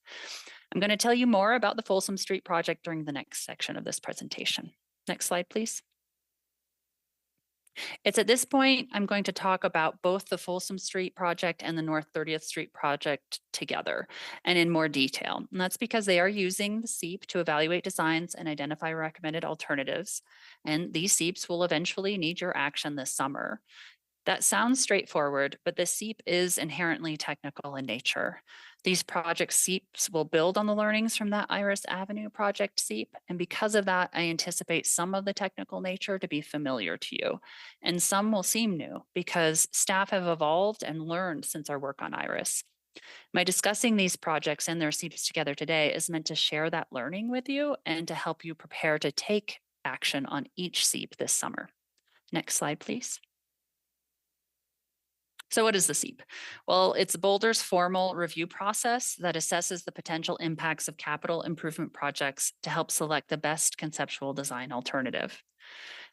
I'm going to tell you more about the Folsom Street project during the next section of this presentation. Next slide, please. It's at this point I'm going to talk about both the Folsom Street project and the North 30th Street project together and in more detail. And that's because they are using the SEAP to evaluate designs and identify recommended alternatives. And these SEAPs will eventually need your action this summer. That sounds straightforward, but the SEAP is inherently technical in nature. These project SEAPs will build on the learnings from that Iris Avenue project SEAP, and because of that, I anticipate some of the technical nature to be familiar to you, and some will seem new because staff have evolved and learned since our work on Iris. My discussing these projects and their SEAPs together today is meant to share that learning with you and to help you prepare to take action on each SEAP this summer. Next slide, please. So what is the SEAP? Well, it's Boulder's formal review process that assesses the potential impacts of capital improvement projects to help select the best conceptual design alternative.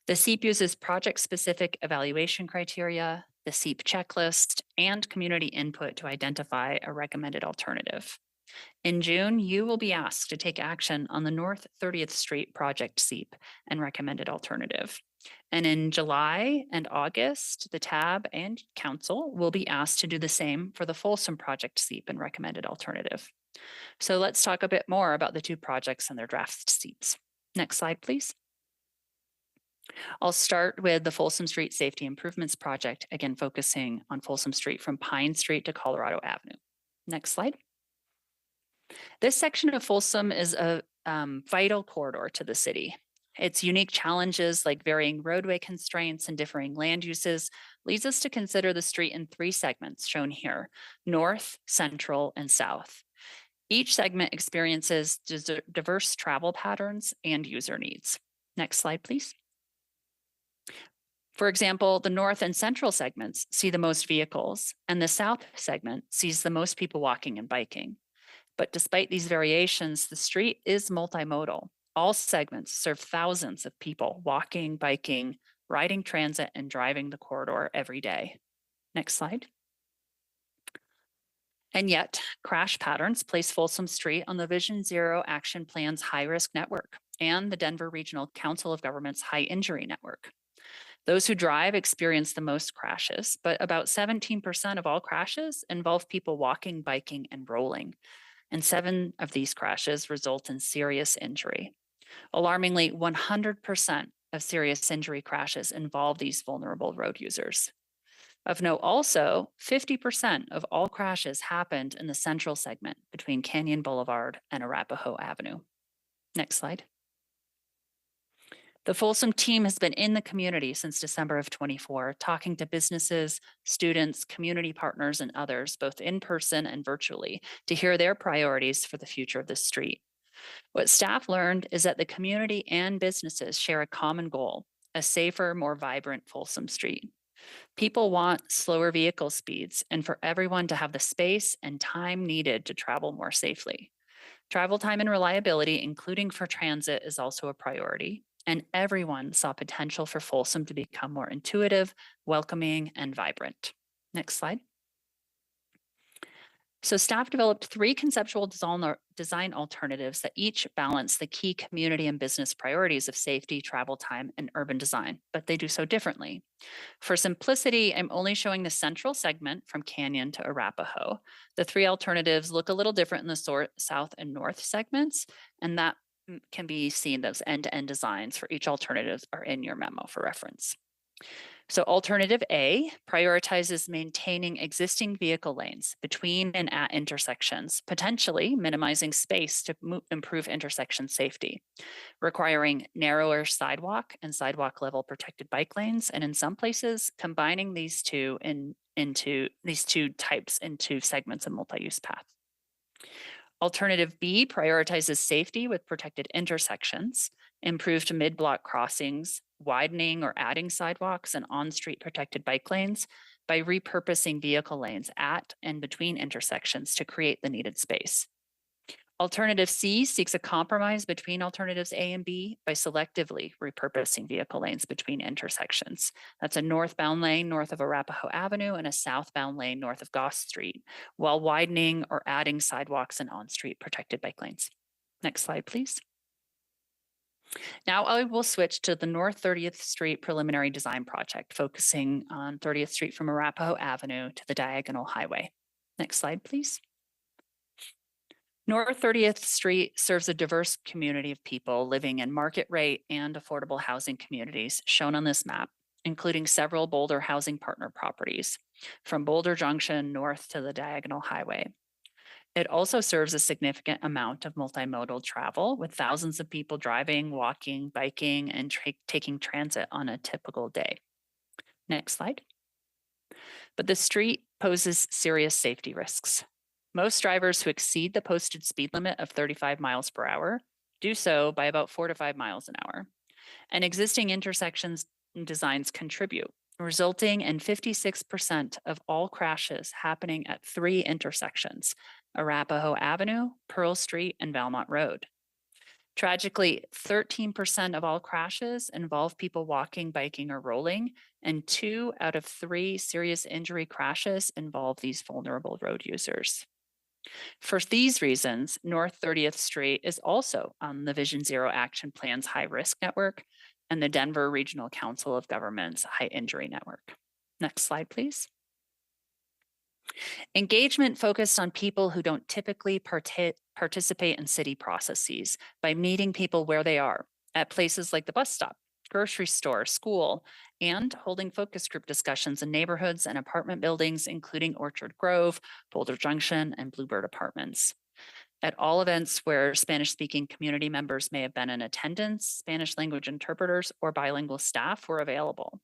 The SEAP uses project-specific evaluation criteria, the SEAP checklist, and community input to identify a recommended alternative. In June, you will be asked to take action on the North 30th Street project SEAP and recommended alternative. And in July and August, the TAB and Council will be asked to do the same for the Folsom project SEAP and recommended alternative. So let's talk a bit more about the two projects and their draft SEAPs. Next slide, please. I'll start with the Folsom Street Safety Improvements Project, again focusing on Folsom Street from Pine Street to Colorado Avenue. Next slide. This section of Folsom is a vital corridor to the city. Its unique challenges like varying roadway constraints and differing land uses leads us to consider the street in three segments shown here: north, central, and south. Each segment experiences diverse travel patterns and user needs. Next slide, please. For example, the north and central segments see the most vehicles, and the south segment sees the most people walking and biking. But despite these variations, the street is multimodal. All segments serve thousands of people walking, biking, riding transit, and driving the corridor every day. Next slide. And yet, crash patterns place Folsom Street on the Vision Zero Action Plan's high-risk network and the Denver Regional Council of Governments high injury network. Those who drive experience the most crashes, but about 17% of all crashes involve people walking, biking, and rolling. And 7 of these crashes result in serious injury. Alarmingly, 100% of serious injury crashes involve these vulnerable road users. Of note also, 50% of all crashes happened in the central segment between Canyon Boulevard and Arapahoe Avenue. Next slide. The Folsom team has been in the community since December of 24, talking to businesses, students, community partners, and others, both in person and virtually, to hear their priorities for the future of the street. What staff learned is that the community and businesses share a common goal: a safer, more vibrant Folsom Street. People want slower vehicle speeds and for everyone to have the space and time needed to travel more safely. Travel time and reliability, including for transit, is also a priority, and everyone saw potential for Folsom to become more intuitive, welcoming, and vibrant. Next slide. So staff developed 3 conceptual design alternatives that each balance the key community and business priorities of safety, travel time, and urban design, but they do so differently. For simplicity, I'm only showing the central segment from Canyon to Arapahoe. The three alternatives look a little different in the south and north segments, and that can be seen. Those end-to-end designs for each alternative are in your memo for reference. So alternative A prioritizes maintaining existing vehicle lanes between and at intersections, potentially minimizing space to improve intersection safety, requiring narrower sidewalk and sidewalk level protected bike lanes, and in some places combining these two into these two types into segments of multi-use path. Alternative B prioritizes safety with protected intersections, improved mid-block crossings, widening or adding sidewalks and on-street protected bike lanes by repurposing vehicle lanes at and between intersections to create the needed space. Alternative C seeks a compromise between alternatives A and B by selectively repurposing vehicle lanes between intersections. That's a northbound lane north of Arapahoe Avenue and a southbound lane north of Goss Street, while widening or adding sidewalks and on-street protected bike lanes. Next slide, please. Now I will switch to the North 30th Street preliminary design project, focusing on 30th Street from Arapahoe Avenue to the Diagonal Highway. Next slide, please. North 30th Street serves a diverse community of people living in market rate and affordable housing communities shown on this map, including several Boulder housing partner properties from Boulder Junction north to the Diagonal Highway. It also serves a significant amount of multimodal travel with thousands of people driving, walking, biking, and taking transit on a typical day. Next slide. But the street poses serious safety risks. Most drivers who exceed the posted speed limit of 35 miles per hour do so by about 4 to 5 miles an hour. And existing intersections designs contribute, resulting in 56% of all crashes happening at 3 intersections: Arapahoe Avenue, Pearl Street, and Valmont Road. Tragically, 13% of all crashes involve people walking, biking, or rolling, and 2 out of 3 serious injury crashes involve these vulnerable road users. For these reasons, North 30th Street is also on the Vision Zero Action Plan's High Risk Network and the Denver Regional Council of Governments High Injury Network. Next slide, please. Engagement focused on people who don't typically participate in city processes by meeting people where they are at places like the bus stop, grocery store, school, and holding focus group discussions in neighborhoods and apartment buildings, including Orchard Grove, Boulder Junction, and Bluebird Apartments. At all events where Spanish-speaking community members may have been in attendance, Spanish language interpreters or bilingual staff were available.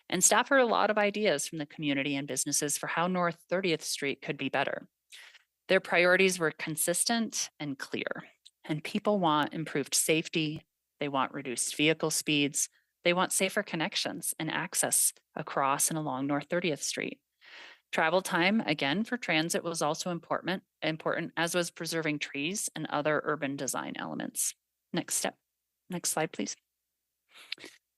And staff heard a lot of ideas from the community and businesses for how North 30th Street could be better. Their priorities were consistent and clear, and people want improved safety, they want reduced vehicle speeds, they want safer connections and access across and along North 30th Street. Travel time, again, for transit was also important, as was preserving trees and other urban design elements. Next slide, please.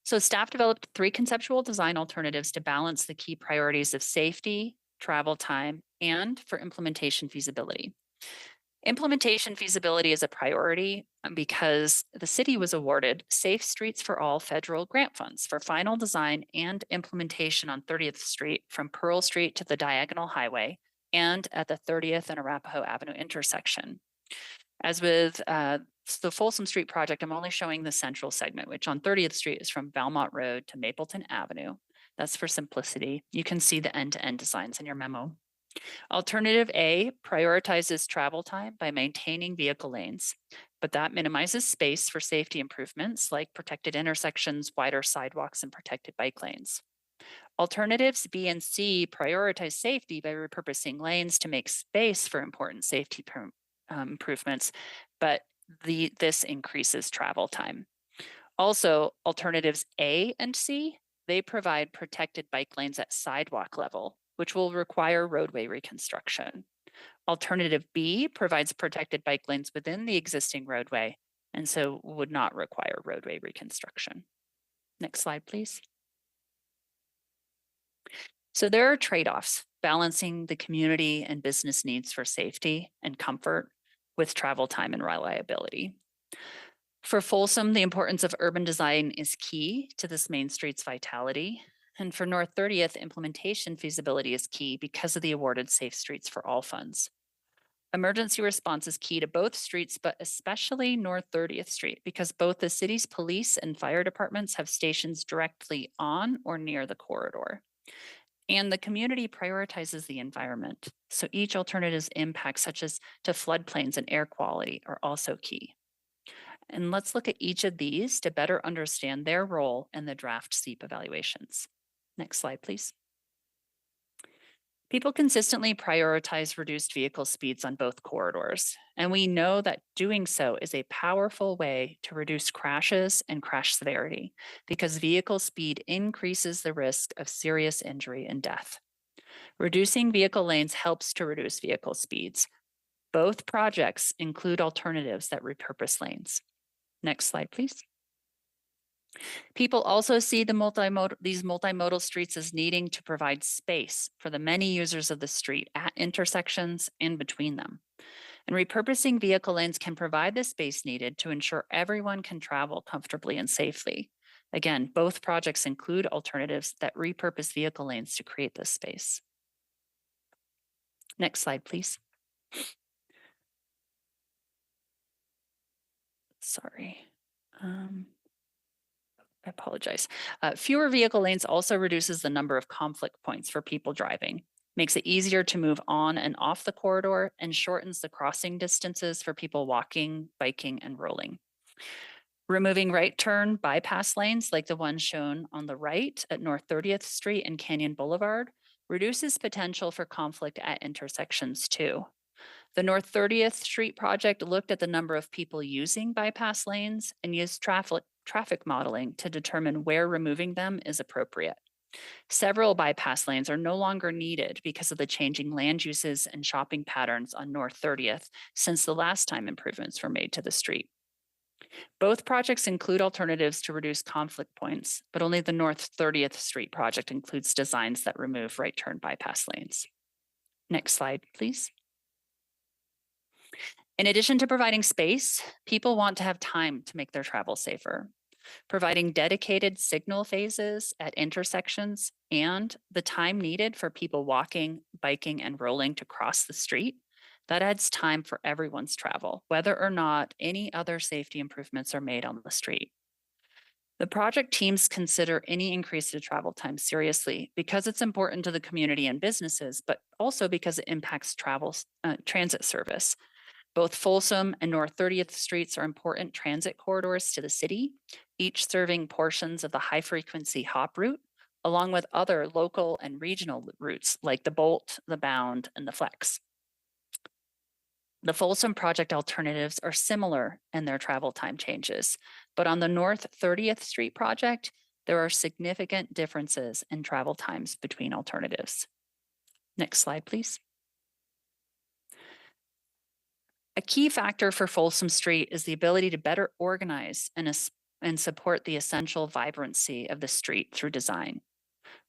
So staff developed 3 conceptual design alternatives to balance the key priorities of safety, travel time, and for implementation feasibility. Implementation feasibility is a priority because the city was awarded Safe Streets for All federal grant funds for final design and implementation on 30th Street from Pearl Street to the Diagonal Highway and at the 30th and Arapahoe Avenue intersection. As with the Folsom Street project, I'm only showing the central segment, which on 30th Street is from Valmont Road to Mapleton Avenue. That's for simplicity. You can see the end-to-end designs in your memo. Alternative A prioritizes travel time by maintaining vehicle lanes, but that minimizes space for safety improvements like protected intersections, wider sidewalks, and protected bike lanes. Alternatives B and C prioritize safety by repurposing lanes to make space for important safety improvements, but this increases travel time. Also, alternatives A and C, they provide protected bike lanes at sidewalk level, which will require roadway reconstruction. Alternative B provides protected bike lanes within the existing roadway, and so would not require roadway reconstruction. Next slide, please. So there are trade-offs balancing the community and business needs for safety and comfort with travel time and reliability. For Folsom, the importance of urban design is key to this main street's vitality. And for North 30th, implementation feasibility is key because of the awarded Safe Streets for All funds. Emergency response is key to both streets, but especially North 30th Street, because both the city's police and fire departments have stations directly on or near the corridor. And the community prioritizes the environment. So each alternative's impacts, such as to floodplains and air quality, are also key. And let's look at each of these to better understand their role in the draft SEEP evaluations. Next slide, please. People consistently prioritize reduced vehicle speeds on both corridors, and we know that doing so is a powerful way to reduce crashes and crash severity because vehicle speed increases the risk of serious injury and death. Reducing vehicle lanes helps to reduce vehicle speeds. Both projects include alternatives that repurpose lanes. Next slide, please. People also see these multimodal streets as needing to provide space for the many users of the street at intersections and between them. And repurposing vehicle lanes can provide the space needed to ensure everyone can travel comfortably and safely. Again, both projects include alternatives that repurpose vehicle lanes to create this space. Next slide, please. Sorry. I apologize. Fewer vehicle lanes also reduces the number of conflict points for people driving, makes it easier to move on and off the corridor, and shortens the crossing distances for people walking, biking, and rolling. Removing right turn bypass lanes like the one shown on the right at North 30th Street and Canyon Boulevard reduces potential for conflict at intersections too. The North 30th Street project looked at the number of people using bypass lanes and used traffic modeling to determine where removing them is appropriate. Several bypass lanes are no longer needed because of the changing land uses and shopping patterns on North 30th since the last time improvements were made to the street. Both projects include alternatives to reduce conflict points, but only the North 30th Street project includes designs that remove right turn bypass lanes. Next slide, please. In addition to providing space, people want to have time to make their travel safer. Providing dedicated signal phases at intersections and the time needed for people walking, biking, and rolling to cross the street, that adds time for everyone's travel, whether or not any other safety improvements are made on the street. The project teams consider any increase to travel time seriously because it's important to the community and businesses, but also because it impacts transit service. Both Folsom and North 30th Streets are important transit corridors to the city, each serving portions of the high-frequency HOP route, along with other local and regional routes like the Bolt, the Bound, and the Flex. The Folsom project alternatives are similar in their travel time changes, but on the North 30th Street project, there are significant differences in travel times between alternatives. Next slide, please. A key factor for Folsom Street is the ability to better organize and support the essential vibrancy of the street through design.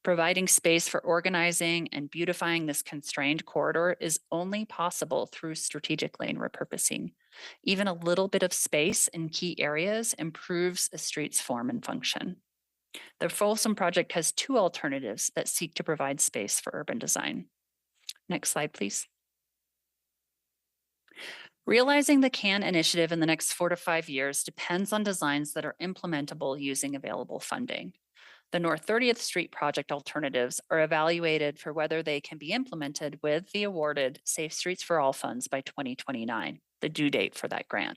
Providing space for organizing and beautifying this constrained corridor is only possible through strategic lane repurposing. Even a little bit of space in key areas improves a street's form and function. The Folsom project has two alternatives that seek to provide space for urban design. Next slide, please. Realizing the CAN initiative in the next 4 to 5 years depends on designs that are implementable using available funding. The North 30th Street project alternatives are evaluated for whether they can be implemented with the awarded Safe Streets for All funds by 2029, the due date for that grant.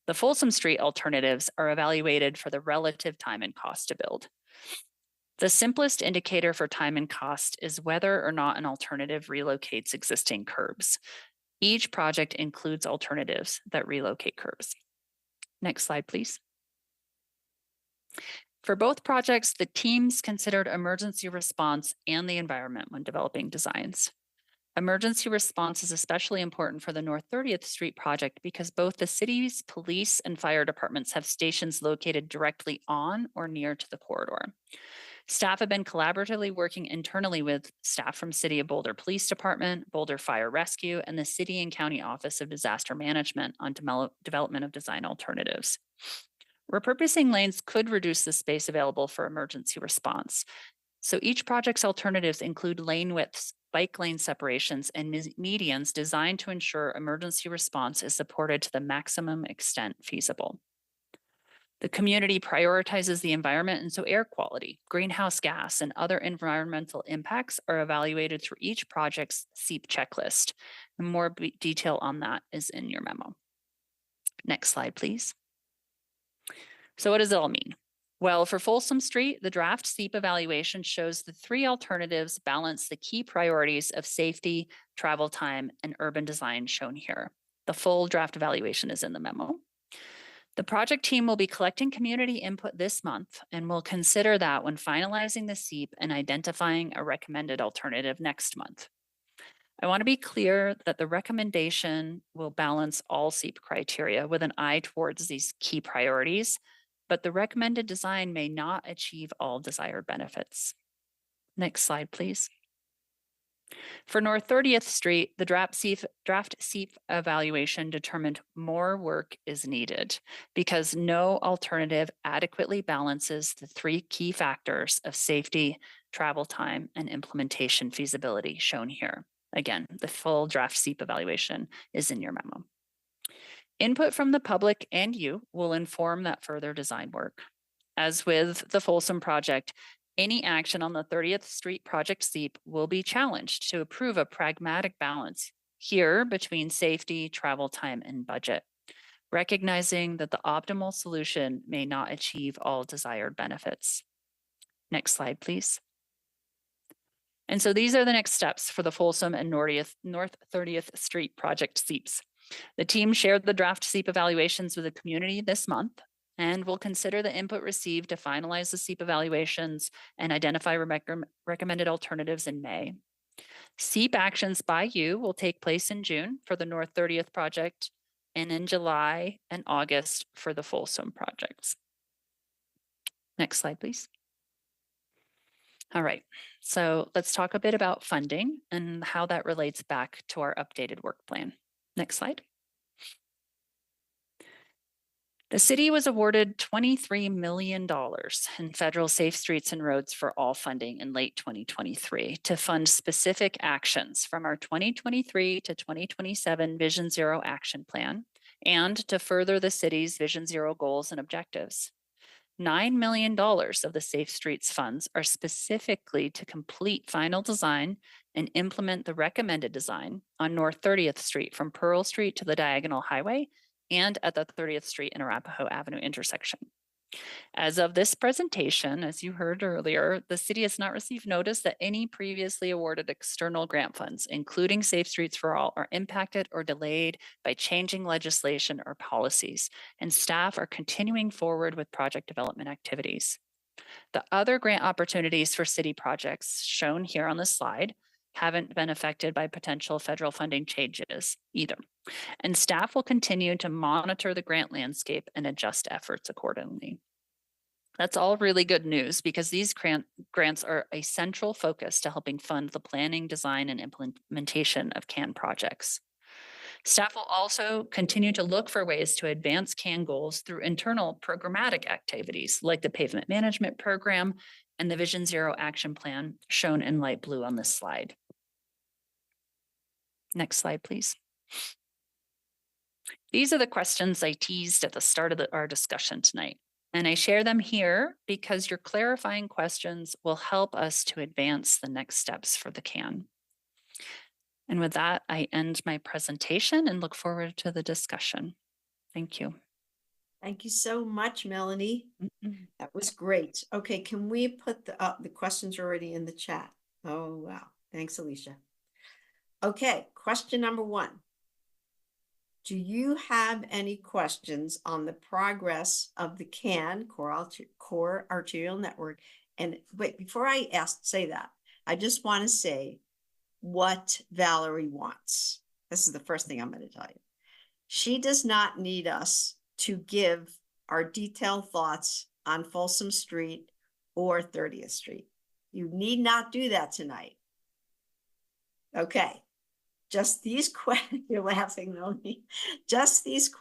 The Folsom Street alternatives are evaluated for the relative time and cost to build. The simplest indicator for time and cost is whether or not an alternative relocates existing curbs. Each project includes alternatives that relocate curbs. Next slide, please. For both projects, the teams considered emergency response and the environment when developing designs. Emergency response is especially important for the North 30th Street project because both the city's police and fire departments have stations located directly on or near to the corridor. Staff have been collaboratively working internally with staff from City of Boulder Police Department, Boulder Fire Rescue, and the City and County Office of Disaster Management on development of design alternatives. Repurposing lanes could reduce the space available for emergency response. So each project's alternatives include lane widths, bike lane separations, and medians designed to ensure emergency response is supported to the maximum extent feasible. The community prioritizes the environment, and so air quality, greenhouse gas, and other environmental impacts are evaluated through each project's SEEP checklist. And more detail on that is in your memo. Next slide, please. So what does it all mean? Well, for Folsom Street, the draft SEEP evaluation shows the 3 alternatives balance the key priorities of safety, travel time, and urban design shown here. The full draft evaluation is in the memo. The project team will be collecting community input this month and will consider that when finalizing the SEEP and identifying a recommended alternative next month. I want to be clear that the recommendation will balance all SEEP criteria with an eye towards these key priorities, but the recommended design may not achieve all desired benefits. Next slide, please. For North 30th Street, the draft SEEP evaluation determined more work is needed because no alternative adequately balances the 3 key factors of safety, travel time, and implementation feasibility shown here. Again, the full draft SEEP evaluation is in your memo. Input from the public and you will inform that further design work. As with the Folsom project, any action on the 30th Street project SEEP will be challenged to approve a pragmatic balance here between safety, travel time, and budget, recognizing that the optimal solution may not achieve all desired benefits. Next slide, please. And so these are the next steps for the Folsom and North 30th Street project SEEPs. The team shared the draft SEEP evaluations with the community this month, and will consider the input received to finalize the SEEP evaluations and identify recommended alternatives in May. SEEP actions by you will take place in June for the North 30th project and in July and August for the Folsom projects. Next slide, please. All right, so let's talk a bit about funding and how that relates back to our updated work plan. Next slide. The city was awarded $23 million in federal Safe Streets and Roads for All funding in late 2023 to fund specific actions from our 2023 to 2027 Vision Zero action plan and to further the city's Vision Zero goals and objectives. $9 million of the Safe Streets funds are specifically to complete final design and implement the recommended design on North 30th Street from Pearl Street to the Diagonal Highway and at the 30th Street and Arapahoe Avenue intersection. As of this presentation, as you heard earlier, the city has not received notice that any previously awarded external grant funds, including Safe Streets for All, are impacted or delayed by changing legislation or policies, and staff are continuing forward with project development activities. The other grant opportunities for city projects shown here on this slide haven't been affected by potential federal funding changes either. And staff will continue to monitor the grant landscape and adjust efforts accordingly. That's all really good news because these grants are a central focus to helping fund the planning, design, and implementation of CAN projects. Staff will also continue to look for ways to advance CAN goals through internal programmatic activities like the Pavement Management Program and the Vision Zero Action Plan shown in light blue on this slide. Next slide, please. These are the questions I teased at the start of our discussion tonight, and I share them here because your clarifying questions will help us to advance the next steps for the CAN. And with that, I end my presentation and look forward to the discussion. Thank you.
Thank you so much, Melanie. That was great. Okay, can we put the questions already in the chat? Oh, wow. Thanks, Alicia. Okay, question number 1. Do you have any questions on the progress of the CAN, Core Arterial Network? And wait, before I say that, I just want to say what Valerie wants. This is the first thing I'm going to tell you. She does not need us to give our detailed thoughts on Folsom Street or 30th Street. You need not do that tonight. Okay. Just these you're laughing, Melanie. Just these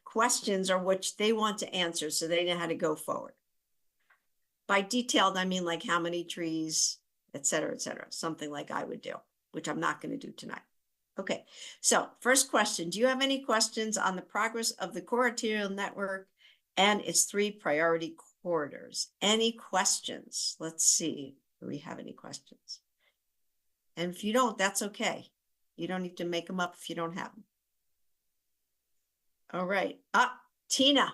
questions are which they want to answer so they know how to go forward. By detailed, I mean like how many trees, et cetera, something like I would do, which I'm not going to do tonight. Okay, so first question, do you have any questions on the progress of the core arterial network and its 3 priority corridors? Any questions? Let's see, do we have any questions? And if you don't, that's okay. You don't need to make them up if you don't have them. All right, Tina.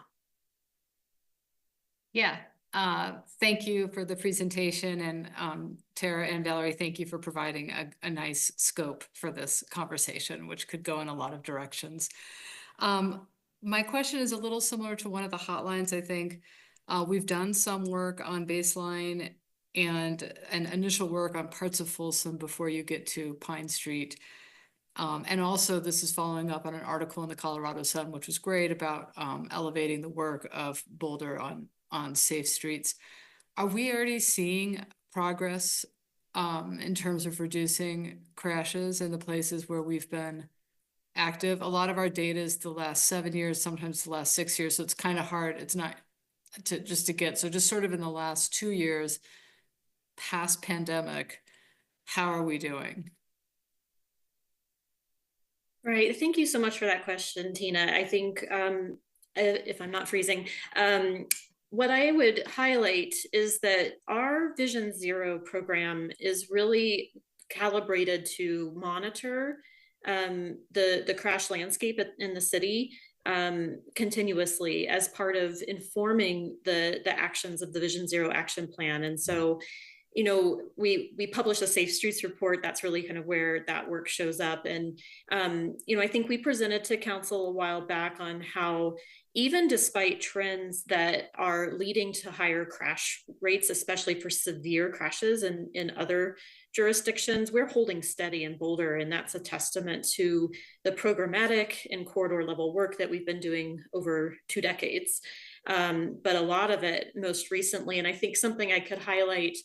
Yeah, thank you for the presentation, and Tara and Valerie, thank you for providing a nice scope for this conversation, which could go in a lot of directions. My question is a little similar to one of the hotlines, I think. We've done some work on baseline and an initial work on parts of Folsom before you get to Pine Street. And also this is following up on an article in the Colorado Sun, which was great, about elevating the work of Boulder on safe streets. Are we already seeing progress in terms of reducing crashes in the places where we've been active? A lot of our data is the last 7 years, sometimes the last 6 years. So it's kind of hard. It's not to get, so just sort of in the last 2 years past pandemic, how are we doing?
Right. Thank you so much for that question, Tina. I think, if I'm not freezing, what I would highlight is that our Vision Zero program is really calibrated to monitor the crash landscape in the city continuously as part of informing the actions of the Vision Zero action plan. And so, you know, we publish a Safe Streets report. That's really kind of where that work shows up. And, you know, I think we presented to council a while back on how even despite trends that are leading to higher crash rates, especially for severe crashes in other jurisdictions, we're holding steady in Boulder. And that's a testament to the programmatic and corridor level work that we've been doing over 2 decades. But a lot of it most recently, and I think something I could highlight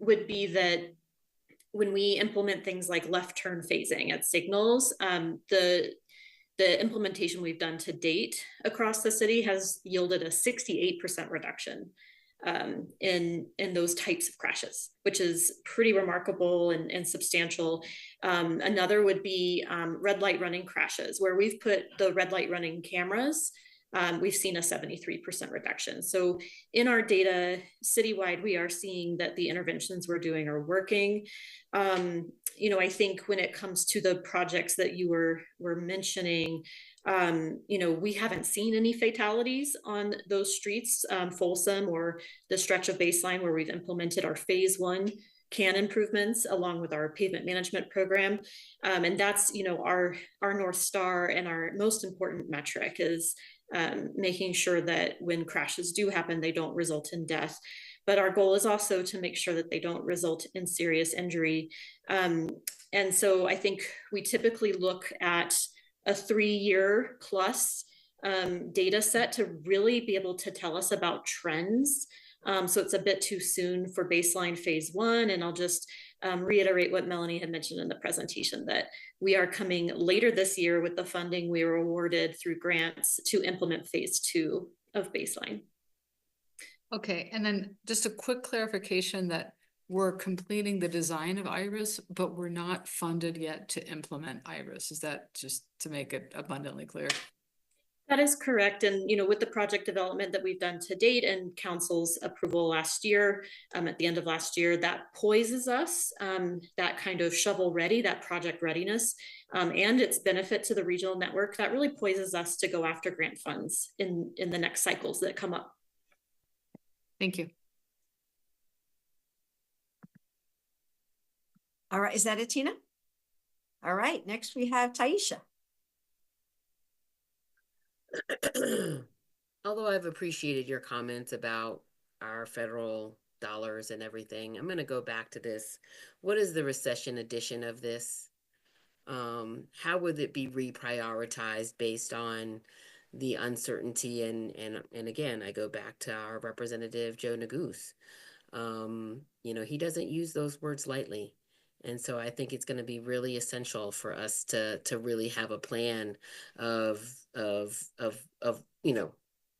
would be that when we implement things like left turn phasing at signals, the implementation we've done to date across the city has yielded a 68% reduction in those types of crashes, which is pretty remarkable and substantial. Another would be red light running crashes, where we've put the red light running cameras. We've seen a 73% reduction. So in our data citywide, we are seeing that the interventions we're doing are working. You know, I think when it comes to the projects that you were mentioning, you know, we haven't seen any fatalities on those streets, Folsom or the stretch of baseline where we've implemented our phase 1 CAN improvements along with our pavement management program. And that's, you know, our North Star and our most important metric is making sure that when crashes do happen, they don't result in death. But our goal is also to make sure that they don't result in serious injury. And so I think we typically look at a 3-year plus data set to really be able to tell us about trends. So it's a bit too soon for baseline phase 1. And I'll just reiterate what Melanie had mentioned in the presentation, that we are coming later this year with the funding we were awarded through grants to implement phase 2 of baseline.
Okay, and then just a quick clarification that we're completing the design of IRIS, but we're not funded yet to implement IRIS. Is that just to make it abundantly clear?
That is correct. And, you know, with the project development that we've done to date and council's approval last year, at the end of last year, that poises us, that kind of shovel ready, that project readiness, and its benefit to the regional network, that really poises us to go after grant funds in the next cycles that come up.
Thank you.
All right, is that it, Tina? All right, next we have Taisha.
Although I've appreciated your comments about our federal dollars and everything, I'm going to go back to this. What is the recession edition of this? How would it be reprioritized based on the uncertainty. And again, I go back to our representative, Joe Neguse. You know, he doesn't use those words lightly. And so I think it's going to be really essential for us to really have a plan of you know,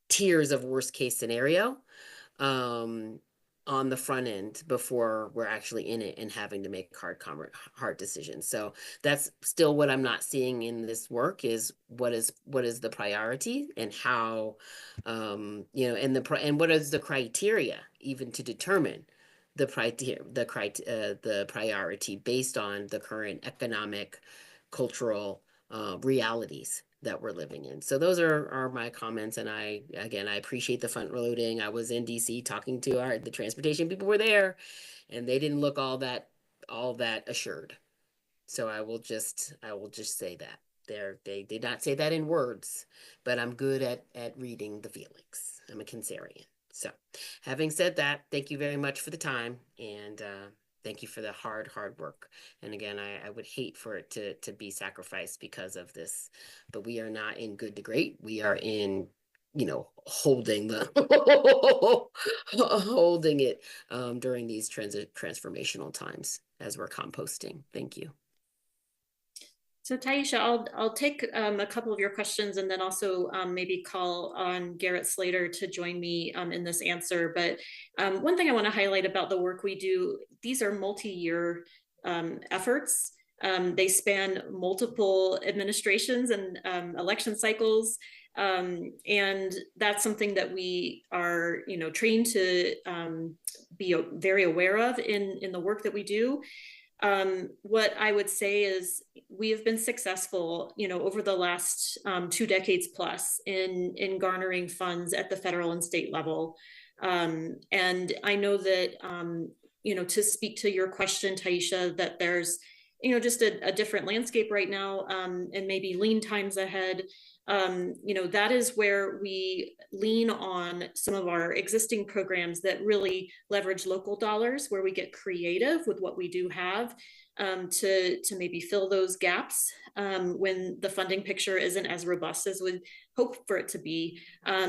tiers of worst case scenario on the front end before we're actually in it and having to make hard decisions. So that's still what I'm not seeing in this work is what is the priority and how you know, and what is the criteria even to determine the priority based on the current economic, cultural realities that we're living in. So those are my comments. And I appreciate the front loading. I was in DC talking to the transportation people were there, and they didn't look all that assured. So I will just say that they did not say that in words, but I'm good at reading the feelings. I'm a Cancerian. So having said that, thank you very much for the time, and thank you for the hard work. And again, I would hate for it to be sacrificed because of this, but we are not in good to great. We are in, you know, holding holding it during these transformational times as we're composting. Thank you.
So Taisha, I'll take a couple of your questions and then also maybe call on Garrett Slater to join me in this answer. But one thing I want to highlight about the work we do, these are multi-year efforts. They span multiple administrations and election cycles. And that's something that we are, you know, trained to be very aware of in the work that we do. What I would say is we have been successful, you know, over the last 2 decades plus in garnering funds at the federal and state level. And I know that, you know, to speak to your question, Taisha, that there's, you know, just a different landscape right now and maybe lean times ahead. You know, that is where we lean on some of our existing programs that really leverage local dollars, where we get creative with what we do have to maybe fill those gaps when the funding picture isn't as robust as we'd hope for it to be.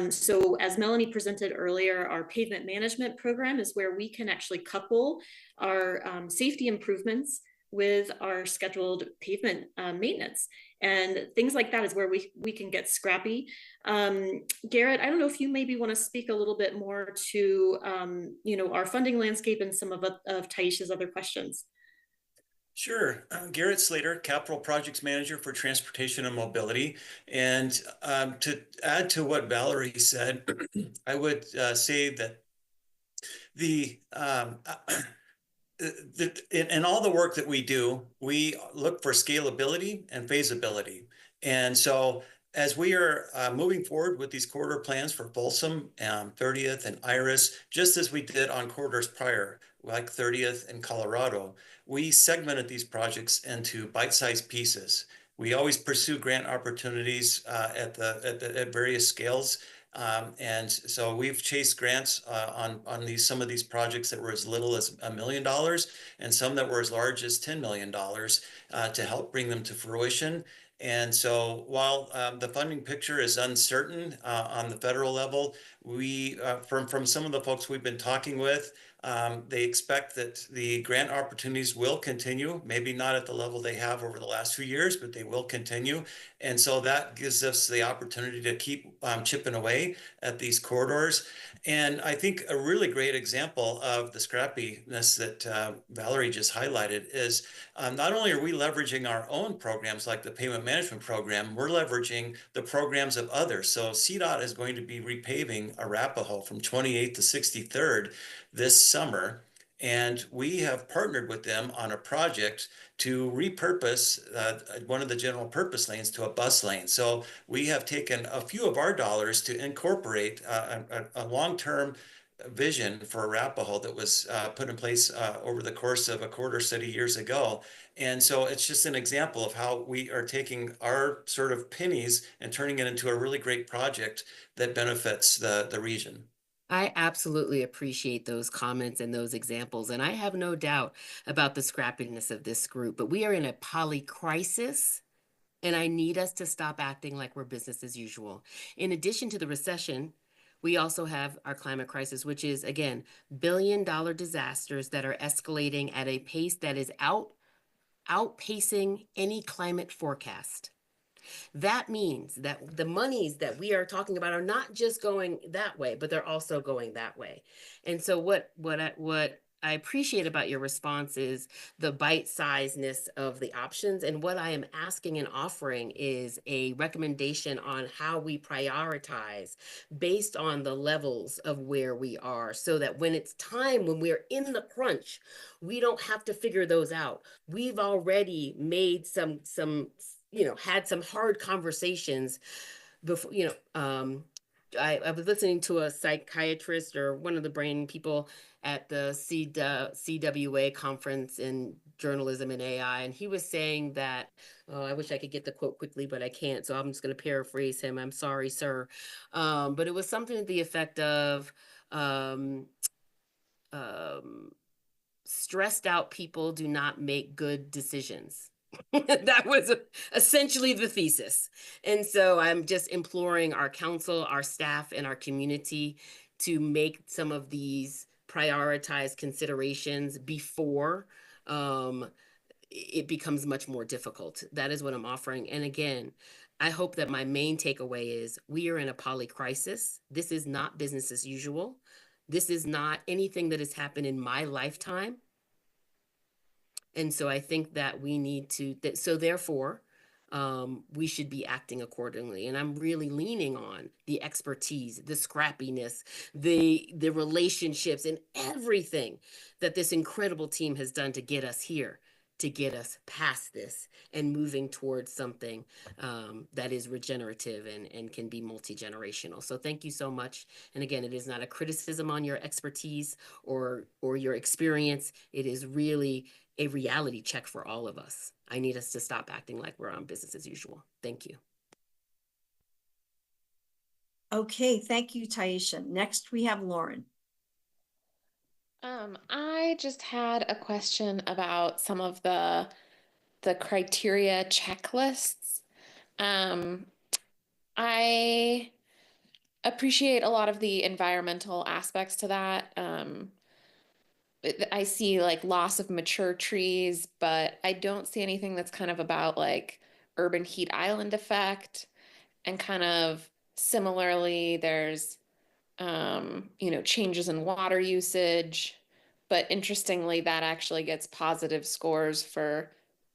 So as Melanie presented earlier, our pavement management program is where we can actually couple our safety improvements with our scheduled pavement maintenance. And things like that is where we can get scrappy. Garrett, I don't know if you maybe want to speak a little bit more to you know, our funding landscape and some of Taisha's other questions.
Sure. Garrett Slater, Capital Projects Manager for Transportation and Mobility. And to add to what Valerie said, I would say that in all the work that we do, we look for scalability and feasibility. And so as we are moving forward with these corridor plans for Folsom, 30th and Iris, just as we did on corridors prior, like 30th and Colorado, we segmented these projects into bite-sized pieces. We always pursue grant opportunities at various scales. And so we've chased grants on some of these projects that were as little as $1 million and some that were as large as $10 million to help bring them to fruition. And so while the funding picture is uncertain on the federal level, we from some of the folks we've been talking with, they expect that the grant opportunities will continue, maybe not at the level they have over the last few years, but they will continue. And so that gives us the opportunity to keep chipping away at these corridors. And I think a really great example of the scrappiness that Valerie just highlighted is not only are we leveraging our own programs like the pavement management program, we're leveraging the programs of others. So CDOT is going to be repaving Arapahoe from 28th to 63rd this summer. And we have partnered with them on a project to repurpose one of the general purpose lanes to a bus lane. So we have taken a few of our dollars to incorporate a long-term vision for Arapahoe that was put in place over the course of a quarter city years ago. And so it's just an example of how we are taking our sort of pennies and turning it into a really great project that benefits the region.
I absolutely appreciate those comments and those examples. And I have no doubt about the scrappiness of this group, but we are in a polycrisis And I need us to stop acting like we're business as usual. In addition to the recession, we also have our climate crisis, which is, again, billion-dollar disasters that are escalating at a pace that is outpacing any climate forecast. That means that the monies that we are talking about are not just going that way, but they're also going that way. And so what I appreciate about your response is the bite-sizedness of the options. And what I am asking and offering is a recommendation on how we prioritize based on the levels of where we are, so that when it's time, when we're in the crunch, we don't have to figure those out. We've already made some had some hard conversations before, I was listening to a psychiatrist or one of the brain people at the CWA conference in journalism and AI, and he was saying that, I wish I could get the quote quickly, but I can't, so I'm just going to paraphrase him. I'm sorry, sir. But it was something to the effect of, stressed out people do not make good decisions. That was essentially the thesis. And so I'm just imploring our council, our staff, and our community to make some of these prioritized considerations before it becomes much more difficult. That is what I'm offering. And again, I hope that my main takeaway is we are in a poly crisis. This is not business as usual. This is not anything that has happened in my lifetime. And so I think that we need to, so therefore, we should be acting accordingly. And I'm really leaning on the expertise, the scrappiness, the relationships, and everything that this incredible team has done to get us here, to get us past this and moving towards something that is regenerative and can be multi-generational. So thank you so much. And again, it is not a criticism on your expertise or your experience. It is really a reality check for all of us. I need us to stop acting like we're on business as usual. Thank you.
Okay, thank you, Taisha. Next, we have Lauren.
I just had a question about some of the criteria checklists. I appreciate a lot of the environmental aspects to that. I see like loss of mature trees, but I don't see anything that's kind of about like urban heat island effect. And kind of similarly, there's changes in water usage. But interestingly, that actually gets positive scores for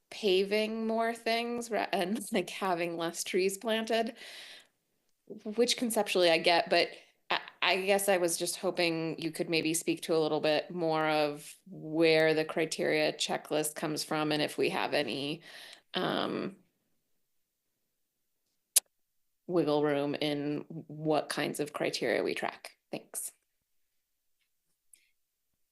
paving more things and like having less trees planted, which conceptually I get, but I guess I was just hoping you could maybe speak to a little bit more of where the criteria checklist comes from and if we have any wiggle room in what kinds of criteria we track. Thanks.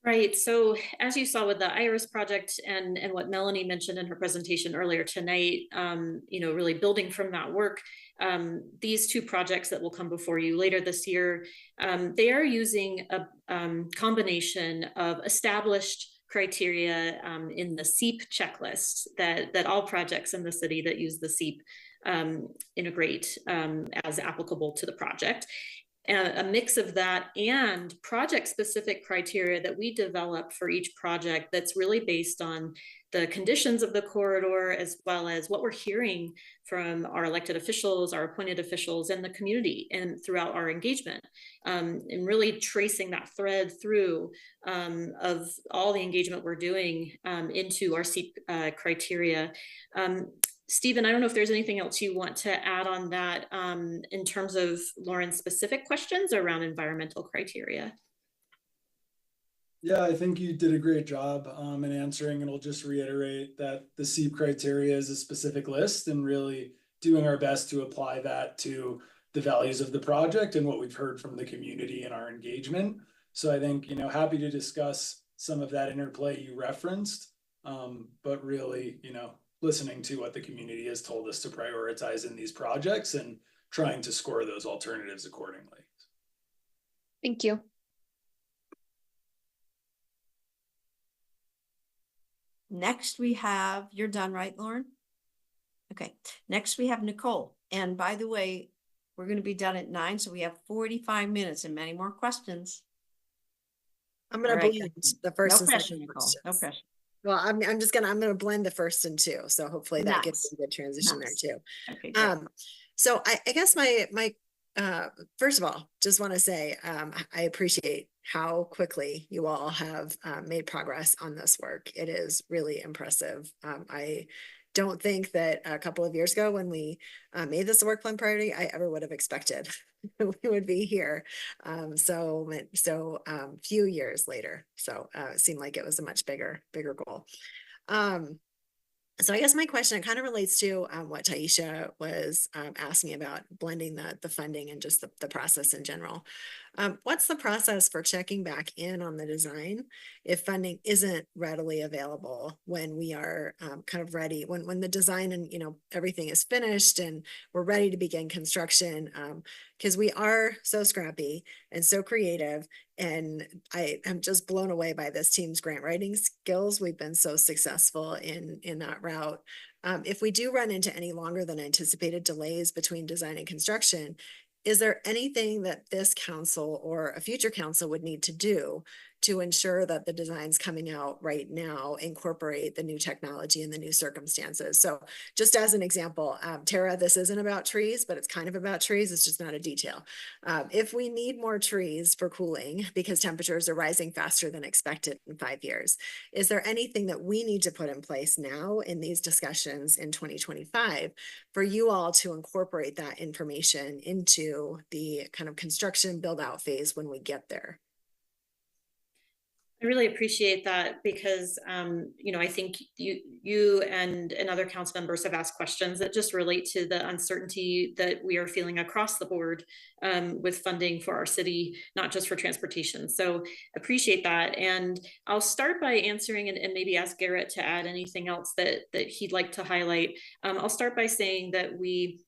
Right. So as you saw with the IRIS project and what Melanie mentioned in her presentation earlier tonight, really building from that work, these two projects that will come before you later this year, they are using a combination of established criteria in the SEEP checklist that all projects in the city that use the SEEP integrate as applicable to the project. A mix of that and project-specific criteria that we develop for each project that's really based on the conditions of the corridor, as well as what we're hearing from our elected officials, our appointed officials, and the community and throughout our engagement, and really tracing that thread through of all the engagement we're doing into our SEEP criteria. Stephen, I don't know if there's anything else you want to add on that in terms of Lauren's specific questions around environmental criteria.
Yeah, I think you did a great job in answering, and I'll just reiterate that the SEEP criteria is a specific list and really doing our best to apply that to the values of the project and what we've heard from the community in our engagement. So I think, happy to discuss some of that interplay you referenced, but really, listening to what the community has told us to prioritize in these projects and trying to score those alternatives accordingly.
Thank you.
Next, we have, you're done, right, Lauren? Okay, next we have Nicole. And by the way, we're going to be done at 9, so we have 45 minutes and many more questions.
I'm going to blend the first
No
and
pressure,
second
Nicole.
questions.
No pressure.
Well, I'm going to blend the first and two. So hopefully that gives
Nice.
a good transition
Nice.
there too.
Okay, great.
So I guess my first of all, just want to say I appreciate how quickly you all have made progress on this work. It is really impressive. I don't think that a couple of years ago when we made this a work plan priority, I ever would have expected we would be here so few years later. So it seemed like it was a much bigger goal. So I guess my question kind of relates to what Taisha was asking about, blending the funding and just the process in general. What's the process for checking back in on the design if funding isn't readily available when we are kind of ready, when the design and everything is finished and we're ready to begin construction? Because we are so scrappy and so creative, and I am just blown away by this team's grant writing skills. We've been so successful in that route. If we do run into any longer than anticipated delays between design and construction, is there anything that this council or a future council would need to do to ensure that the designs coming out right now incorporate the new technology and the new circumstances? So just as an example, Tara, this isn't about trees, but it's kind of about trees. It's just not a detail. If we need more trees for cooling because temperatures are rising faster than expected in 5 years, is there anything that we need to put in place now in these discussions in 2025 for you all to incorporate that information into the kind of construction build out phase when we get there?
I really appreciate that because, I think you and other council members have asked questions that just relate to the uncertainty that we are feeling across the board with funding for our city, not just for transportation. So appreciate that. And I'll start by answering and maybe ask Garrett to add anything else that he'd like to highlight. I'll start by saying that we,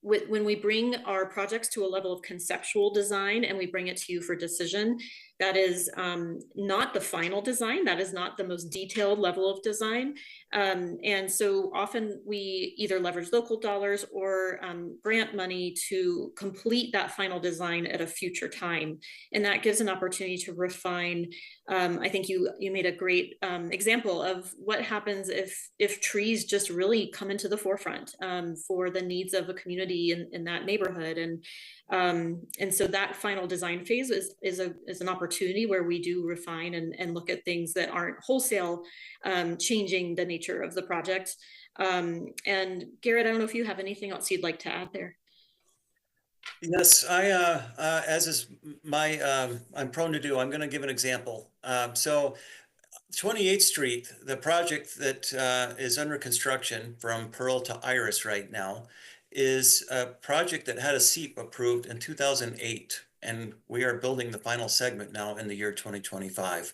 when we bring our projects to a level of conceptual design and we bring it to you for decision, that is not the final design. That is not the most detailed level of design. And so often we either leverage local dollars or grant money to complete that final design at a future time. And that gives an opportunity to refine. I think you made a great example of what happens if trees just really come into the forefront for the needs of a community in that neighborhood. And so that final design phase is an opportunity where we do refine and look at things that aren't wholesale changing the nature of the project. And Garrett, I don't know if you have anything else you'd like to add there.
Yes, as is I'm prone to do, I'm going to give an example. So 28th Street, the project that is under construction from Pearl to Iris right now, is a project that had a SEEP approved in 2008, and we are building the final segment now in the year 2025.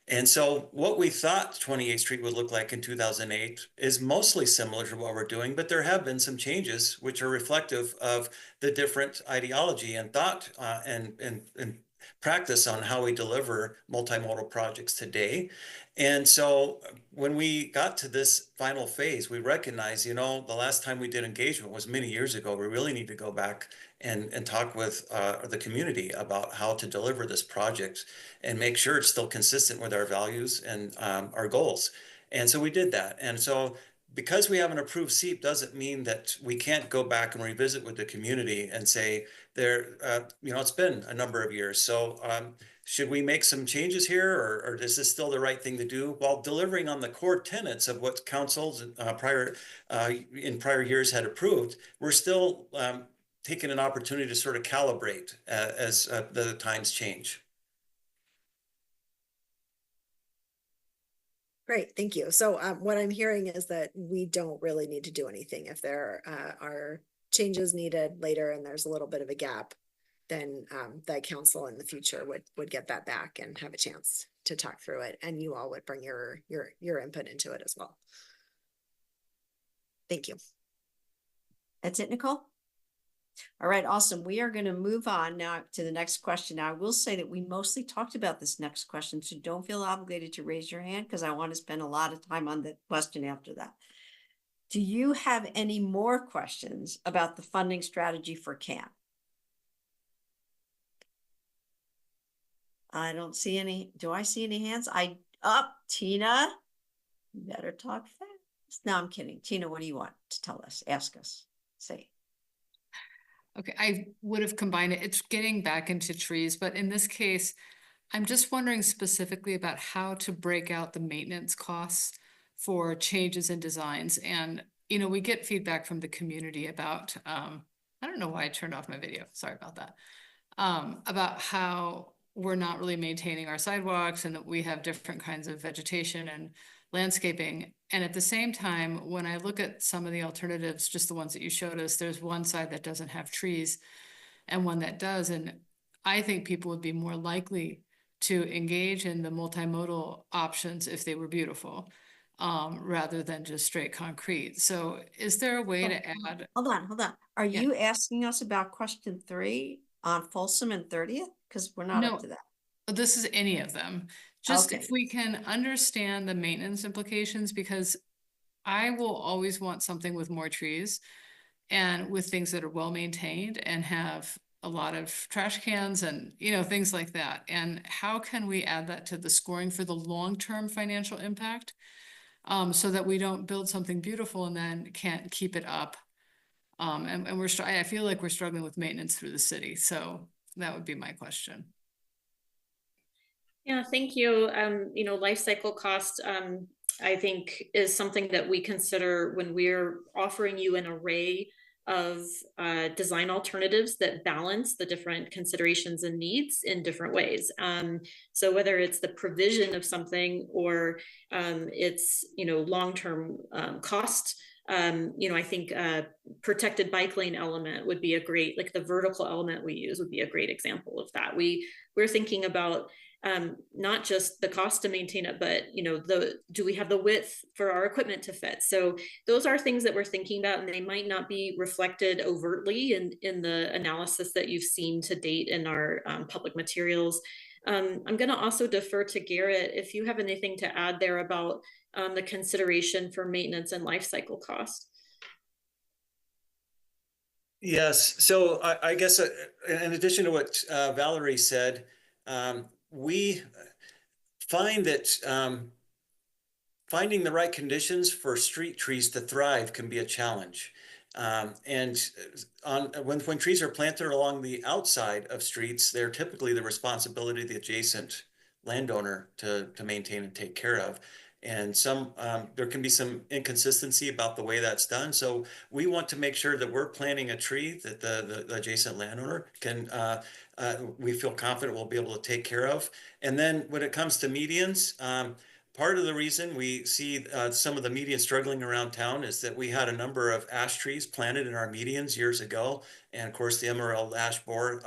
And so what we thought 28th Street would look like in 2008 is mostly similar to what we're doing, but there have been some changes which are reflective of the different ideology and thought and practice on how we deliver multimodal projects today. And so when we got to this final phase, we recognized, the last time we did engagement was many years ago. We really need to go back and talk with the community about how to deliver this project and make sure it's still consistent with our values and our goals. And so we did that. And so because we have an approved SEEP doesn't mean that we can't go back and revisit with the community and say, it's been a number of years. So should we make some changes here, or is this still the right thing to do while delivering on the core tenets of what councils in prior years had approved? We're still taking an opportunity to sort of calibrate as the times change.
Great, thank you. So what I'm hearing is that we don't really need to do anything. If there are changes needed later and there's a little bit of a gap, then the council in the future would get that back and have a chance to talk through it, and you all would bring your input into it as well. Thank you.
That's it, Nicole? All right, awesome. We are going to move on now to the next question. Now, I will say that we mostly talked about this next question, so don't feel obligated to raise your hand because I want to spend a lot of time on the question after that. Do you have any more questions about the funding strategy for CAMP? I don't see any. Do I see any hands? Tina, you better talk fast. No, I'm kidding. Tina, what do you want to tell us? Ask us. Say.
Okay, I would have combined it. It's getting back into trees, but in this case, I'm just wondering specifically about how to break out the maintenance costs for changes in designs. And, you know, we get feedback from the community about, I don't know why I turned off my video. Sorry about that. About how we're not really maintaining our sidewalks and that we have different kinds of vegetation and landscaping. And at the same time, when I look at some of the alternatives, just the ones that you showed us, there's one side that doesn't have trees and one that does. And I think people would be more likely to engage in the multimodal options if they were beautiful, rather than just straight concrete. So is there a way to add?
Hold on. Are you asking us about question 3 on Folsom and 30th? Because we're not up to that.
This is any of them. Just if we can understand the maintenance implications, because I will always want something with more trees and with things that are well maintained and have a lot of trash cans and, you know, things like that. And how can we add that to the scoring for the long-term financial impact, so that we don't build something beautiful and then can't keep it up? And I feel like we're struggling with maintenance through the city. So that would be my question.
Yeah, thank you. You know, life cycle cost, I think, is something that we consider when we're offering you an array of design alternatives that balance the different considerations and needs in different ways. So whether it's the provision of something or it's, you know, long-term cost, you know, I think protected bike lane element would be a great, like the vertical element we use would be a great example of that. We're thinking about not just the cost to maintain it, but, you know, do we have the width for our equipment to fit? So those are things that we're thinking about, and they might not be reflected overtly in the analysis that you've seen to date in our public materials. I'm going to also defer to Garrett if you have anything to add there about the consideration for maintenance and life cycle cost.
Yes, so I guess in addition to what Valerie said, we find that finding the right conditions for street trees to thrive can be a challenge. And when trees are planted along the outside of streets, they're typically the responsibility of the adjacent landowner to maintain and take care of. And there can be some inconsistency about the way that's done. So we want to make sure that we're planting a tree that the adjacent landowner can, we feel confident we'll be able to take care of. And then when it comes to medians, part of the reason we see some of the medians struggling around town is that we had a number of ash trees planted in our medians years ago. And of course, the emerald ash borer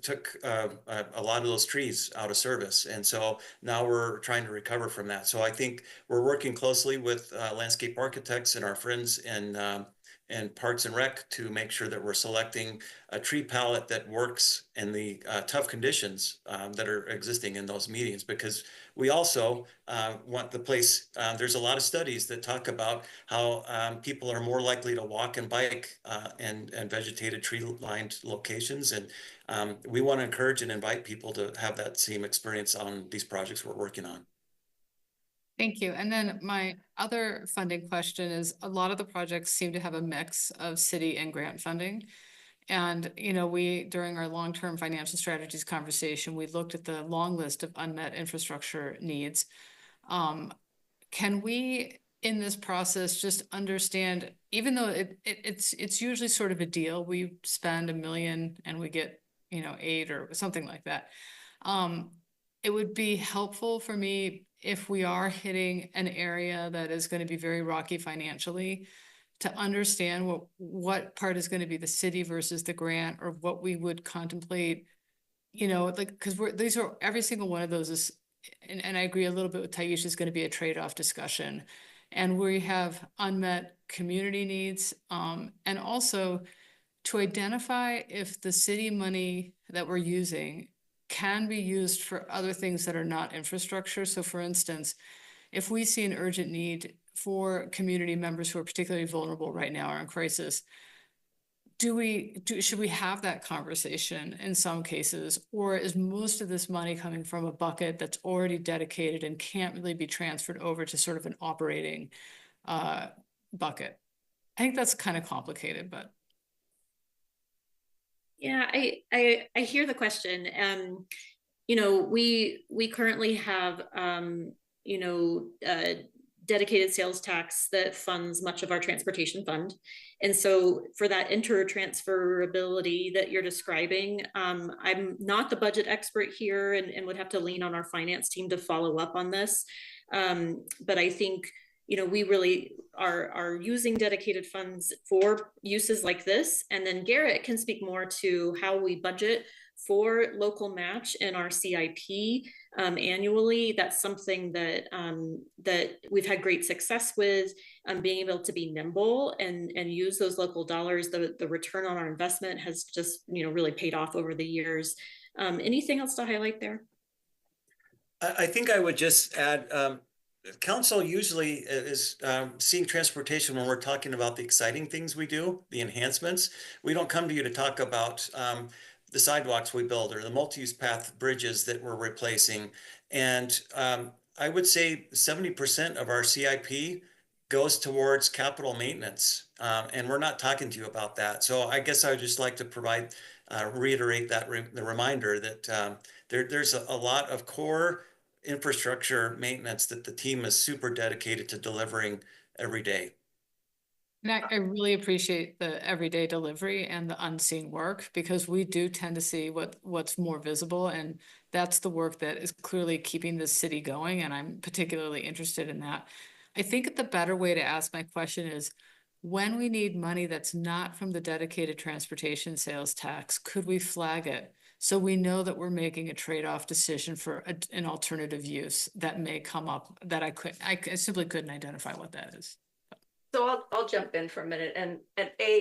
took a lot of those trees out of service. And so now we're trying to recover from that. So I think we're working closely with landscape architects and our friends in Parks and Rec to make sure that we're selecting a tree palette that works in the tough conditions that are existing in those medians, because we also want the place, there's a lot of studies that talk about how people are more likely to walk and bike in vegetated tree-lined locations. And we want to encourage and invite people to have that same experience on these projects we're working on.
Thank you. And then my other funding question is, a lot of the projects seem to have a mix of city and grant funding. And, you know, during our long-term financial strategies conversation, we looked at the long list of unmet infrastructure needs. Can we, in this process, just understand, even though it's usually sort of a deal, we spend $1 million and we get, you know, 8 or something like that. It would be helpful for me if we are hitting an area that is going to be very rocky financially, to understand what part is going to be the city versus the grant, or what we would contemplate, you know, like, because every single one of those is, and I agree a little bit with Taisha, is going to be a trade-off discussion. And we have unmet community needs, and also to identify if the city money that we're using can be used for other things that are not infrastructure. So for instance, if we see an urgent need for community members who are particularly vulnerable right now or in crisis, should we have that conversation in some cases, or is most of this money coming from a bucket that's already dedicated and can't really be transferred over to sort of an operating bucket? I think that's kind of complicated, but.
Yeah, I hear the question. You know, we currently have you know, dedicated sales tax that funds much of our transportation fund. And so for that intertransferability that you're describing, I'm not the budget expert here and would have to lean on our finance team to follow up on this. But I think, you know, we really are using dedicated funds for uses like this. And then Garrett can speak more to how we budget for local match in our CIP annually. That's something that that we've had great success with, being able to be nimble and use those local dollars. The return on our investment has just, you know, really paid off over the years. Anything else to highlight there?
I think I would just add, council usually is seeing transportation when we're talking about the exciting things we do, the enhancements. We don't come to you to talk about the sidewalks we build or the multi-use path bridges that we're replacing. And I would say 70% of our CIP goes towards capital maintenance. And we're not talking to you about that. So I guess I would just like to provide, reiterate that the reminder that there's a lot of core infrastructure maintenance that the team is super dedicated to delivering every day.
And I really appreciate the everyday delivery and the unseen work, because we do tend to see what's more visible, and that's the work that is clearly keeping this city going, and I'm particularly interested in that. I think the better way to ask my question is, when we need money that's not from the dedicated transportation sales tax, could we flag it so we know that we're making a trade-off decision for an alternative use that may come up that I simply couldn't identify what that is.
So I'll jump in for a minute and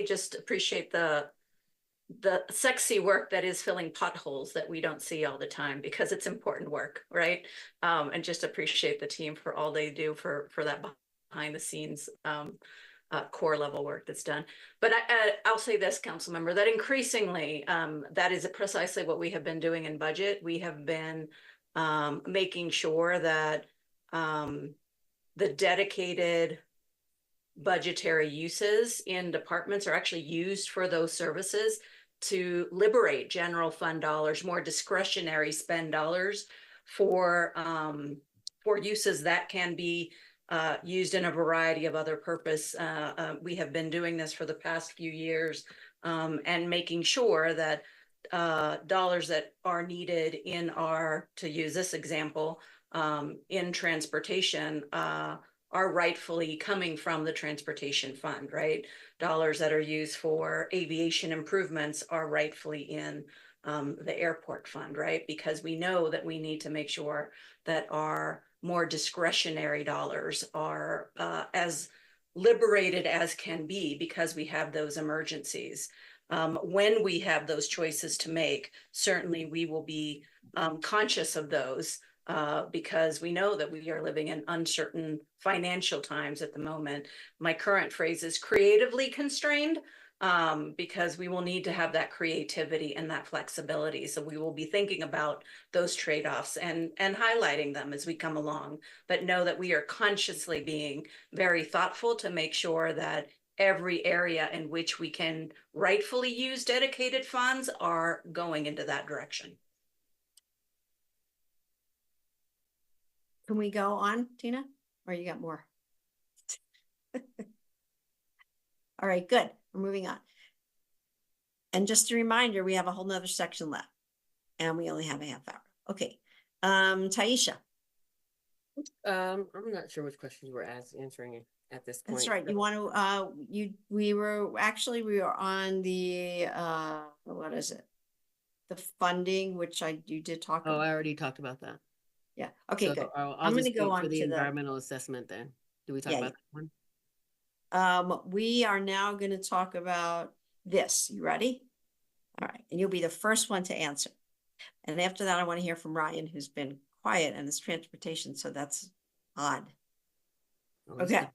just appreciate the sexy work that is filling potholes that we don't see all the time, because it's important work, right? And just appreciate the team for all they do for that behind the scenes core level work that's done. But I'll say this, council member, that increasingly that is precisely what we have been doing in budget. We have been making sure that the dedicated budgetary uses in departments are actually used for those services to liberate general fund dollars, more discretionary spend dollars for uses that can be used in a variety of other purpose. We have been doing this for the past few years and making sure that dollars that are needed in our, to use this example, in transportation are rightfully coming from the transportation fund, right? Dollars that are used for aviation improvements are rightfully in the airport fund, right? Because we know that we need to make sure that our more discretionary dollars are as liberated as can be, because we have those emergencies. When we have those choices to make, certainly we will be conscious of those. Because we know that we are living in uncertain financial times at the moment. My current phrase is creatively constrained, because we will need to have that creativity and that flexibility. So we will be thinking about those trade-offs and highlighting them as we come along, but know that we are consciously being very thoughtful to make sure that every area in which we can rightfully use dedicated funds are going into that direction.
Can we go on, Tina? Or you got more? All right, good. We're moving on. And just a reminder, we have a whole nother section left and we only have a half hour. Okay. Taisha.
I'm not sure which questions we're answering at this point.
That's right. You want to, we were on the, what is it? The funding, which you did talk about.
Oh, I already talked about that.
Yeah. Okay,
so
good.
I'm going to go on to the
environmental
assessment then. Do we talk about that one?
We are now going to talk about this. You ready? All right. And you'll be the first one to answer. And after that, I want to hear from Ryan, who's been quiet on this transportation. So that's odd. Okay.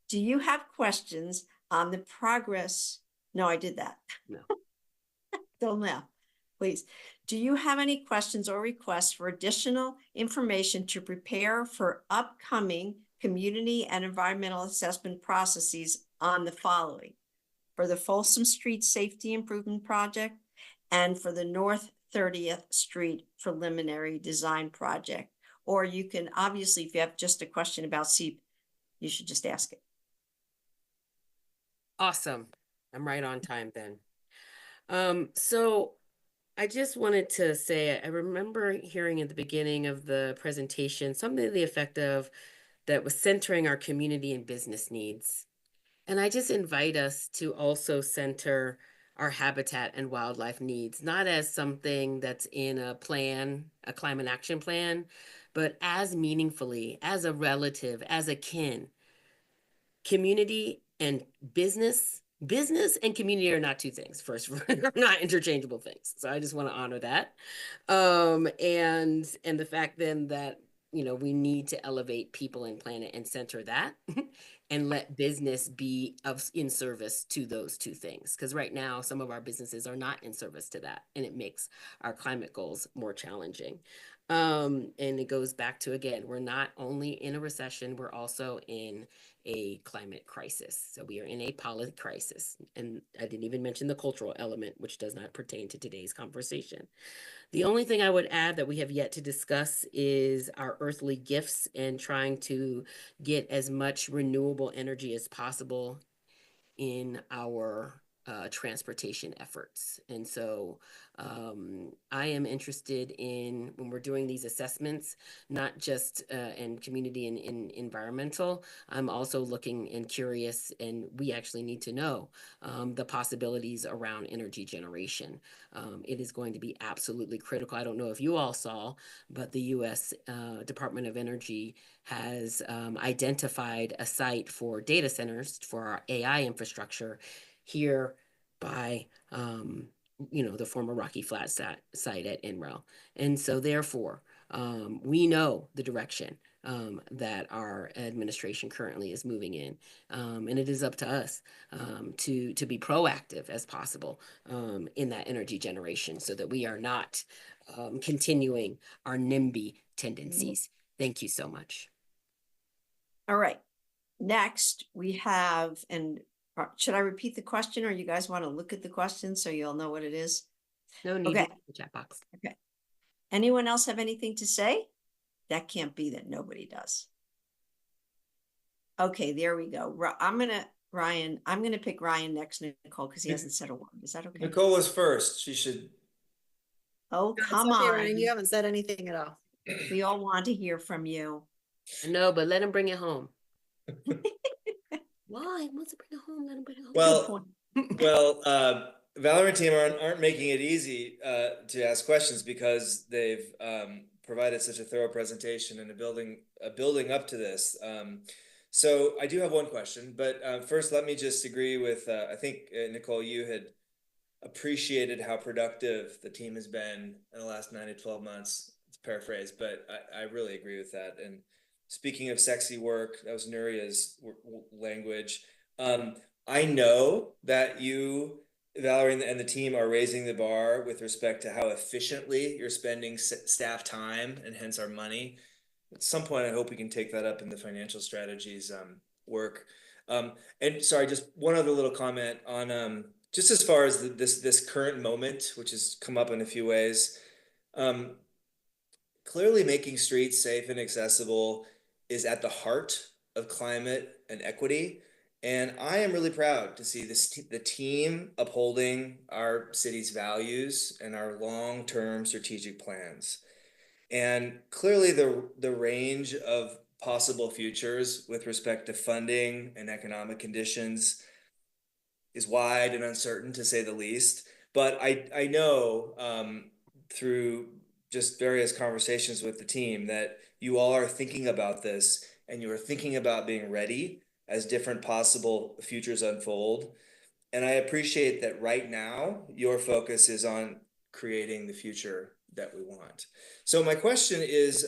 Do you have questions on the progress? No, I did that.
No.
Don't laugh, please. Do you have any questions or requests for additional information to prepare for upcoming community and environmental assessment processes on the following? For the Folsom Street Safety Improvement Project and for the North 30th Street Preliminary Design Project. Or you can, obviously, if you have just a question about SEEP, you should just ask it.
Awesome. I'm right on time then. So I just wanted to say, I remember hearing at the beginning of the presentation, something to the effect of that was centering our community and business needs. And I just invite us to also center our habitat and wildlife needs, not as something that's in a plan, a climate action plan, but as meaningfully, as a relative, as a kin. Community and business and community are not two things. First, are not interchangeable things. So I just want to honor that. And the fact then that, you know, we need to elevate people and planet and center that and let business be in service to those two things. Because right now, some of our businesses are not in service to that, and it makes our climate goals more challenging. And it goes back to, again, we're not only in a recession, we're also in a climate crisis. So we are in a policy crisis. And I didn't even mention the cultural element, which does not pertain to today's conversation. The only thing I would add that we have yet to discuss is our earthly gifts and trying to get as much renewable energy as possible in our transportation efforts. And so I am interested in, when we're doing these assessments, not just in community and in environmental, I'm also looking and curious, and we actually need to know the possibilities around energy generation. It is going to be absolutely critical. I don't know if you all saw, but the U.S. Department of Energy has identified a site for data centers for our AI infrastructure here by, you know, the former Rocky Flat site at NREL. And so therefore, we know the direction that our administration currently is moving in. And it is up to us to be proactive as possible in that energy generation so that we are not continuing our NIMBY tendencies. Thank you so much.
All right. Next, we have, and should I repeat the question, or you guys want to look at the question so you'll know what it is?
No need.
Okay.
The chat box.
Okay. Anyone else have anything to say? That can't be that nobody does. Okay, there we go. I'm going to pick Ryan next, Nicole, because he hasn't said a word. Is that okay?
Nicole was first. She should.
Oh,
No,
come
it's okay,
on.
Ryan. You haven't said anything at all.
We all want to hear from you.
No, but let him bring it home. Why? Wants to bring it home? Let him bring it home.
Well, Valerie and team aren't making it easy to ask questions because they've provided such a thorough presentation and a building up to this. So I do have one question, but first let me just agree with I think Nicole, you had appreciated how productive the team has been in the last 9 to 12 months. It's paraphrased, but I really agree with that. And speaking of sexy work, that was Nuria's language. I know that you, Valerie, and the team are raising the bar with respect to how efficiently you're spending staff time and hence our money. At some point, I hope we can take that up in the financial strategies work. And sorry, just one other little comment on just as far as this current moment, which has come up in a few ways. Clearly, making streets safe and accessible is at the heart of climate and equity. And I am really proud to see the team upholding our city's values and our long-term strategic plans. And clearly the range of possible futures with respect to funding and economic conditions is wide and uncertain, to say the least. But I know through just various conversations with the team that you all are thinking about this and you are thinking about being ready as different possible futures unfold. And I appreciate that right now your focus is on creating the future that we want. So my question is,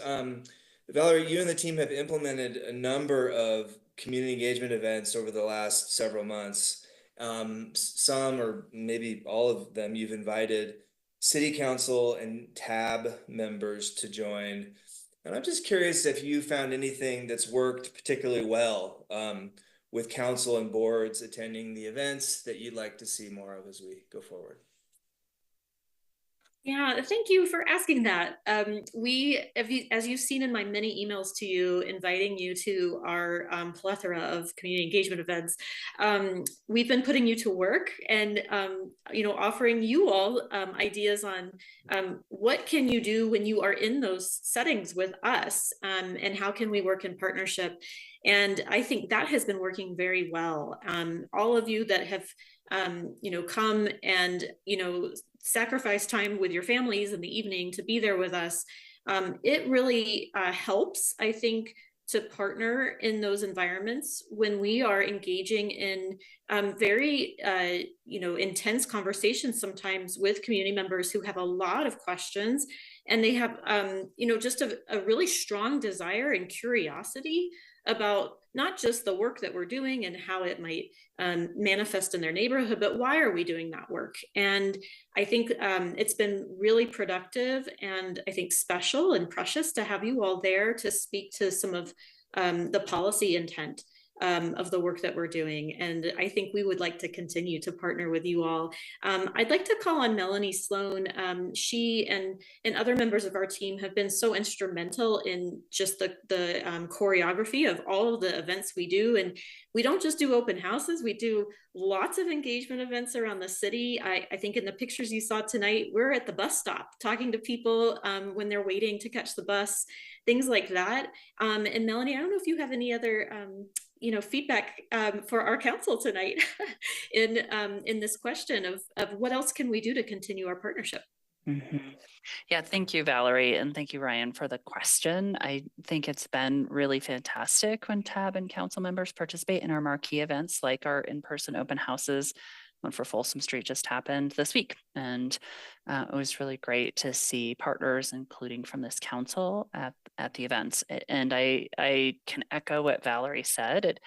Valerie, you and the team have implemented a number of community engagement events over the last several months. Some or maybe all of them, you've invited city council and TAB members to join. And I'm just curious if you found anything that's worked particularly well with council and boards attending the events that you'd like to see more of as we go forward.
Yeah, thank you for asking that. As you've seen in my many emails to you, inviting you to our plethora of community engagement events, we've been putting you to work and, offering you all ideas on what can you do when you are in those settings with us, and how can we work in partnership? And I think that has been working very well. All of you that have come and, sacrifice time with your families in the evening to be there with us. It really helps, I think, to partner in those environments when we are engaging in very, intense conversations sometimes with community members who have a lot of questions, and they have, just a really strong desire and curiosity about not just the work that we're doing and how it might manifest in their neighborhood, but why are we doing that work? And I think it's been really productive and I think special and precious to have you all there to speak to some of the policy intent of the work that we're doing. And I think we would like to continue to partner with you all. I'd like to call on Melanie Sloan. She and other members of our team have been so instrumental in just the choreography of all of the events we do. And we don't just do open houses, we do lots of engagement events around the city. I think in the pictures you saw tonight, we're at the bus stop talking to people when they're waiting to catch the bus, things like that. And Melanie, I don't know if you have any other feedback for our council tonight in this question of what else can we do to continue our partnership?
Mm-hmm. Yeah, thank you, Valerie, and thank you, Ryan, for the question. I think it's been really fantastic when TAB and council members participate in our marquee events like our in-person open houses. One for Folsom Street just happened this week, and it was really great to see partners, including from this council, at the events. And I can echo what Valerie said. It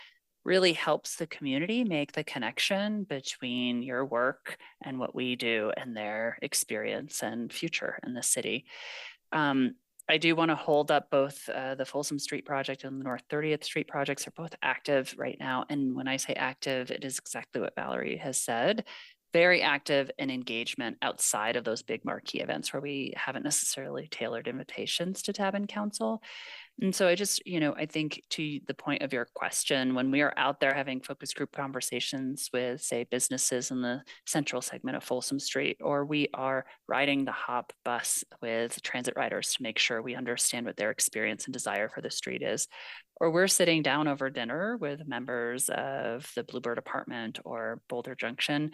really helps the community make the connection between your work and what we do and their experience and future in the city. I do want to hold up both the Folsom Street project and the North 30th Street projects are both active right now. And when I say active, it is exactly what Valerie has said. Very active in engagement outside of those big marquee events where we haven't necessarily tailored invitations to TAB and council. And so I just, I think to the point of your question, when we are out there having focus group conversations with, say, businesses in the central segment of Folsom Street, or we are riding the HOP bus with transit riders to make sure we understand what their experience and desire for the street is, or we're sitting down over dinner with members of the Bluebird Apartment or Boulder Junction,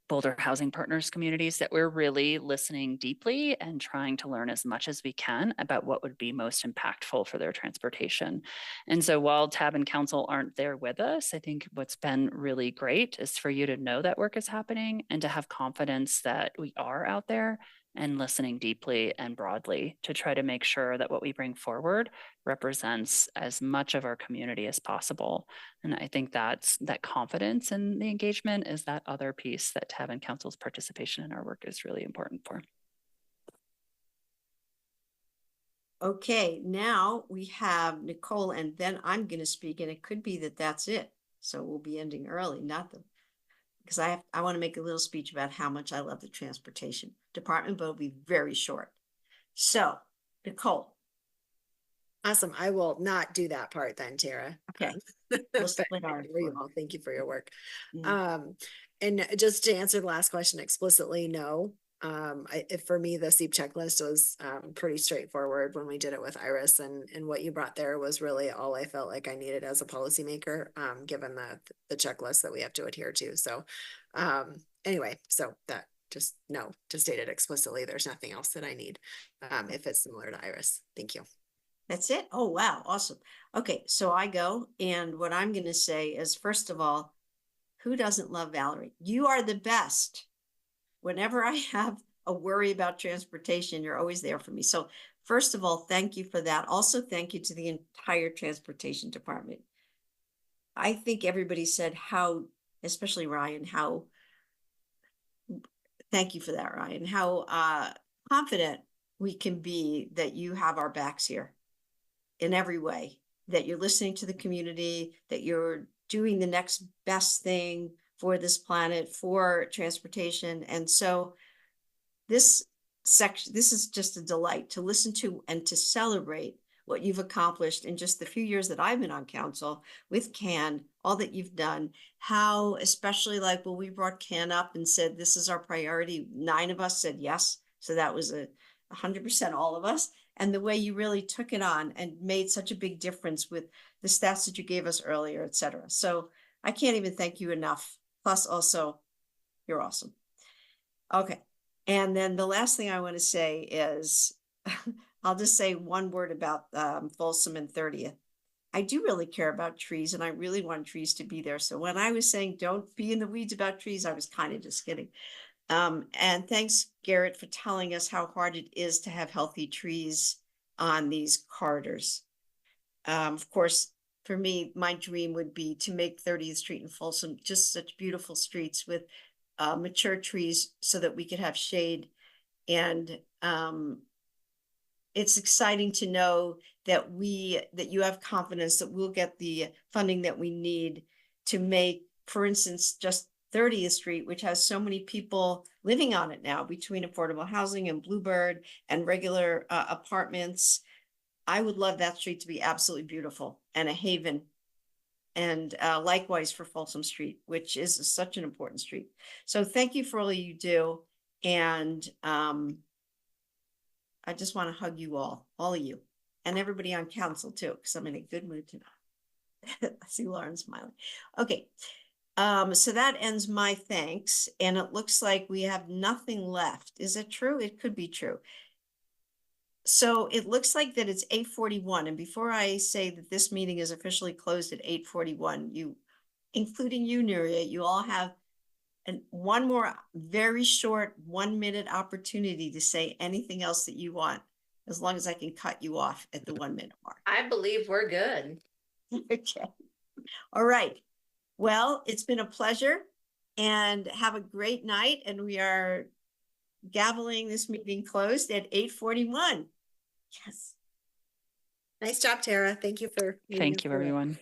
Boulder Housing Partners communities, that we're really listening deeply and trying to learn as much as we can about what would be most impactful for their transportation. And so while TAB and council aren't there with us, I think what's been really great is for you to know that work is happening and to have confidence that we are out there and listening deeply and broadly to try to make sure that what we bring forward represents as much of our community as possible. And I think that confidence in the engagement is that other piece that TAB and council's participation in our work is really important for.
Okay, now we have Nicole, and then I'm going to speak, and it could be that that's it. So we'll be ending early, because I want to make a little speech about how much I love the transportation department, but it'll be very short. So, Nicole.
Awesome. I will not do that part then, Tara.
Okay. We'll split our
Thank you for your work.
Yeah.
And just to answer the last question explicitly, no. For me, the SEEP checklist was pretty straightforward when we did it with Iris, and what you brought there was really all I felt like I needed as a policymaker, given the checklist that we have to adhere to. So anyway, so that just no, to state it explicitly, there's nothing else that I need if it's similar to Iris. Thank you.
That's it? Oh, wow. Awesome. Okay, so I go, and what I'm going to say is, first of all, who doesn't love Valerie? You are the best. Whenever I have a worry about transportation, you're always there for me. So first of all, thank you for that. Also, thank you to the entire transportation department. I think everybody said how, especially Ryan, how, thank you for that, Ryan, how confident we can be that you have our backs here in every way, that you're listening to the community, that you're doing the next best thing for this planet, for transportation. And so this section, this is just a delight to listen to and to celebrate what you've accomplished in just the few years that I've been on council with CAN, all that you've done, how, especially like when we brought CAN up and said, this is our priority, 9 of us said yes. So that was 100% all of us. And the way you really took it on and made such a big difference with the stats that you gave us earlier, et cetera. So I can't even thank you enough. Plus also, you're awesome. Okay. And then the last thing I want to say is, I'll just say one word about Folsom and 30th. I do really care about trees and I really want trees to be there. So when I was saying don't be in the weeds about trees, I was kind of just kidding. And thanks, Garrett, for telling us how hard it is to have healthy trees on these corridors. Of course, for me, my dream would be to make 30th Street and Folsom just such beautiful streets with mature trees so that we could have shade. And it's exciting to know that you have confidence that we'll get the funding that we need to make, for instance, just 30th Street, which has so many people living on it now between affordable housing and Bluebird and regular apartments. I would love that street to be absolutely beautiful and a haven. And likewise for Folsom Street, which is such an important street. So thank you for all you do. And I just want to hug you all of you, and everybody on council too, because I'm in a good mood tonight. I see Lauren smiling. Okay. So that ends my thanks. And it looks like we have nothing left. Is it true? It could be true. So it looks like that it's 8:41. And before I say that this meeting is officially closed at 8:41, you, including you, Nuria, you all have one more very short 1-minute opportunity to say anything else that you want, as long as I can cut you off at the 1-minute mark.
I believe we're good.
Okay. All right. Well, it's been a pleasure and have a great night. And we are gaveling this meeting closed at 8:41. Yes.
Nice job, Tara. Thank you for.
Thank you, everyone.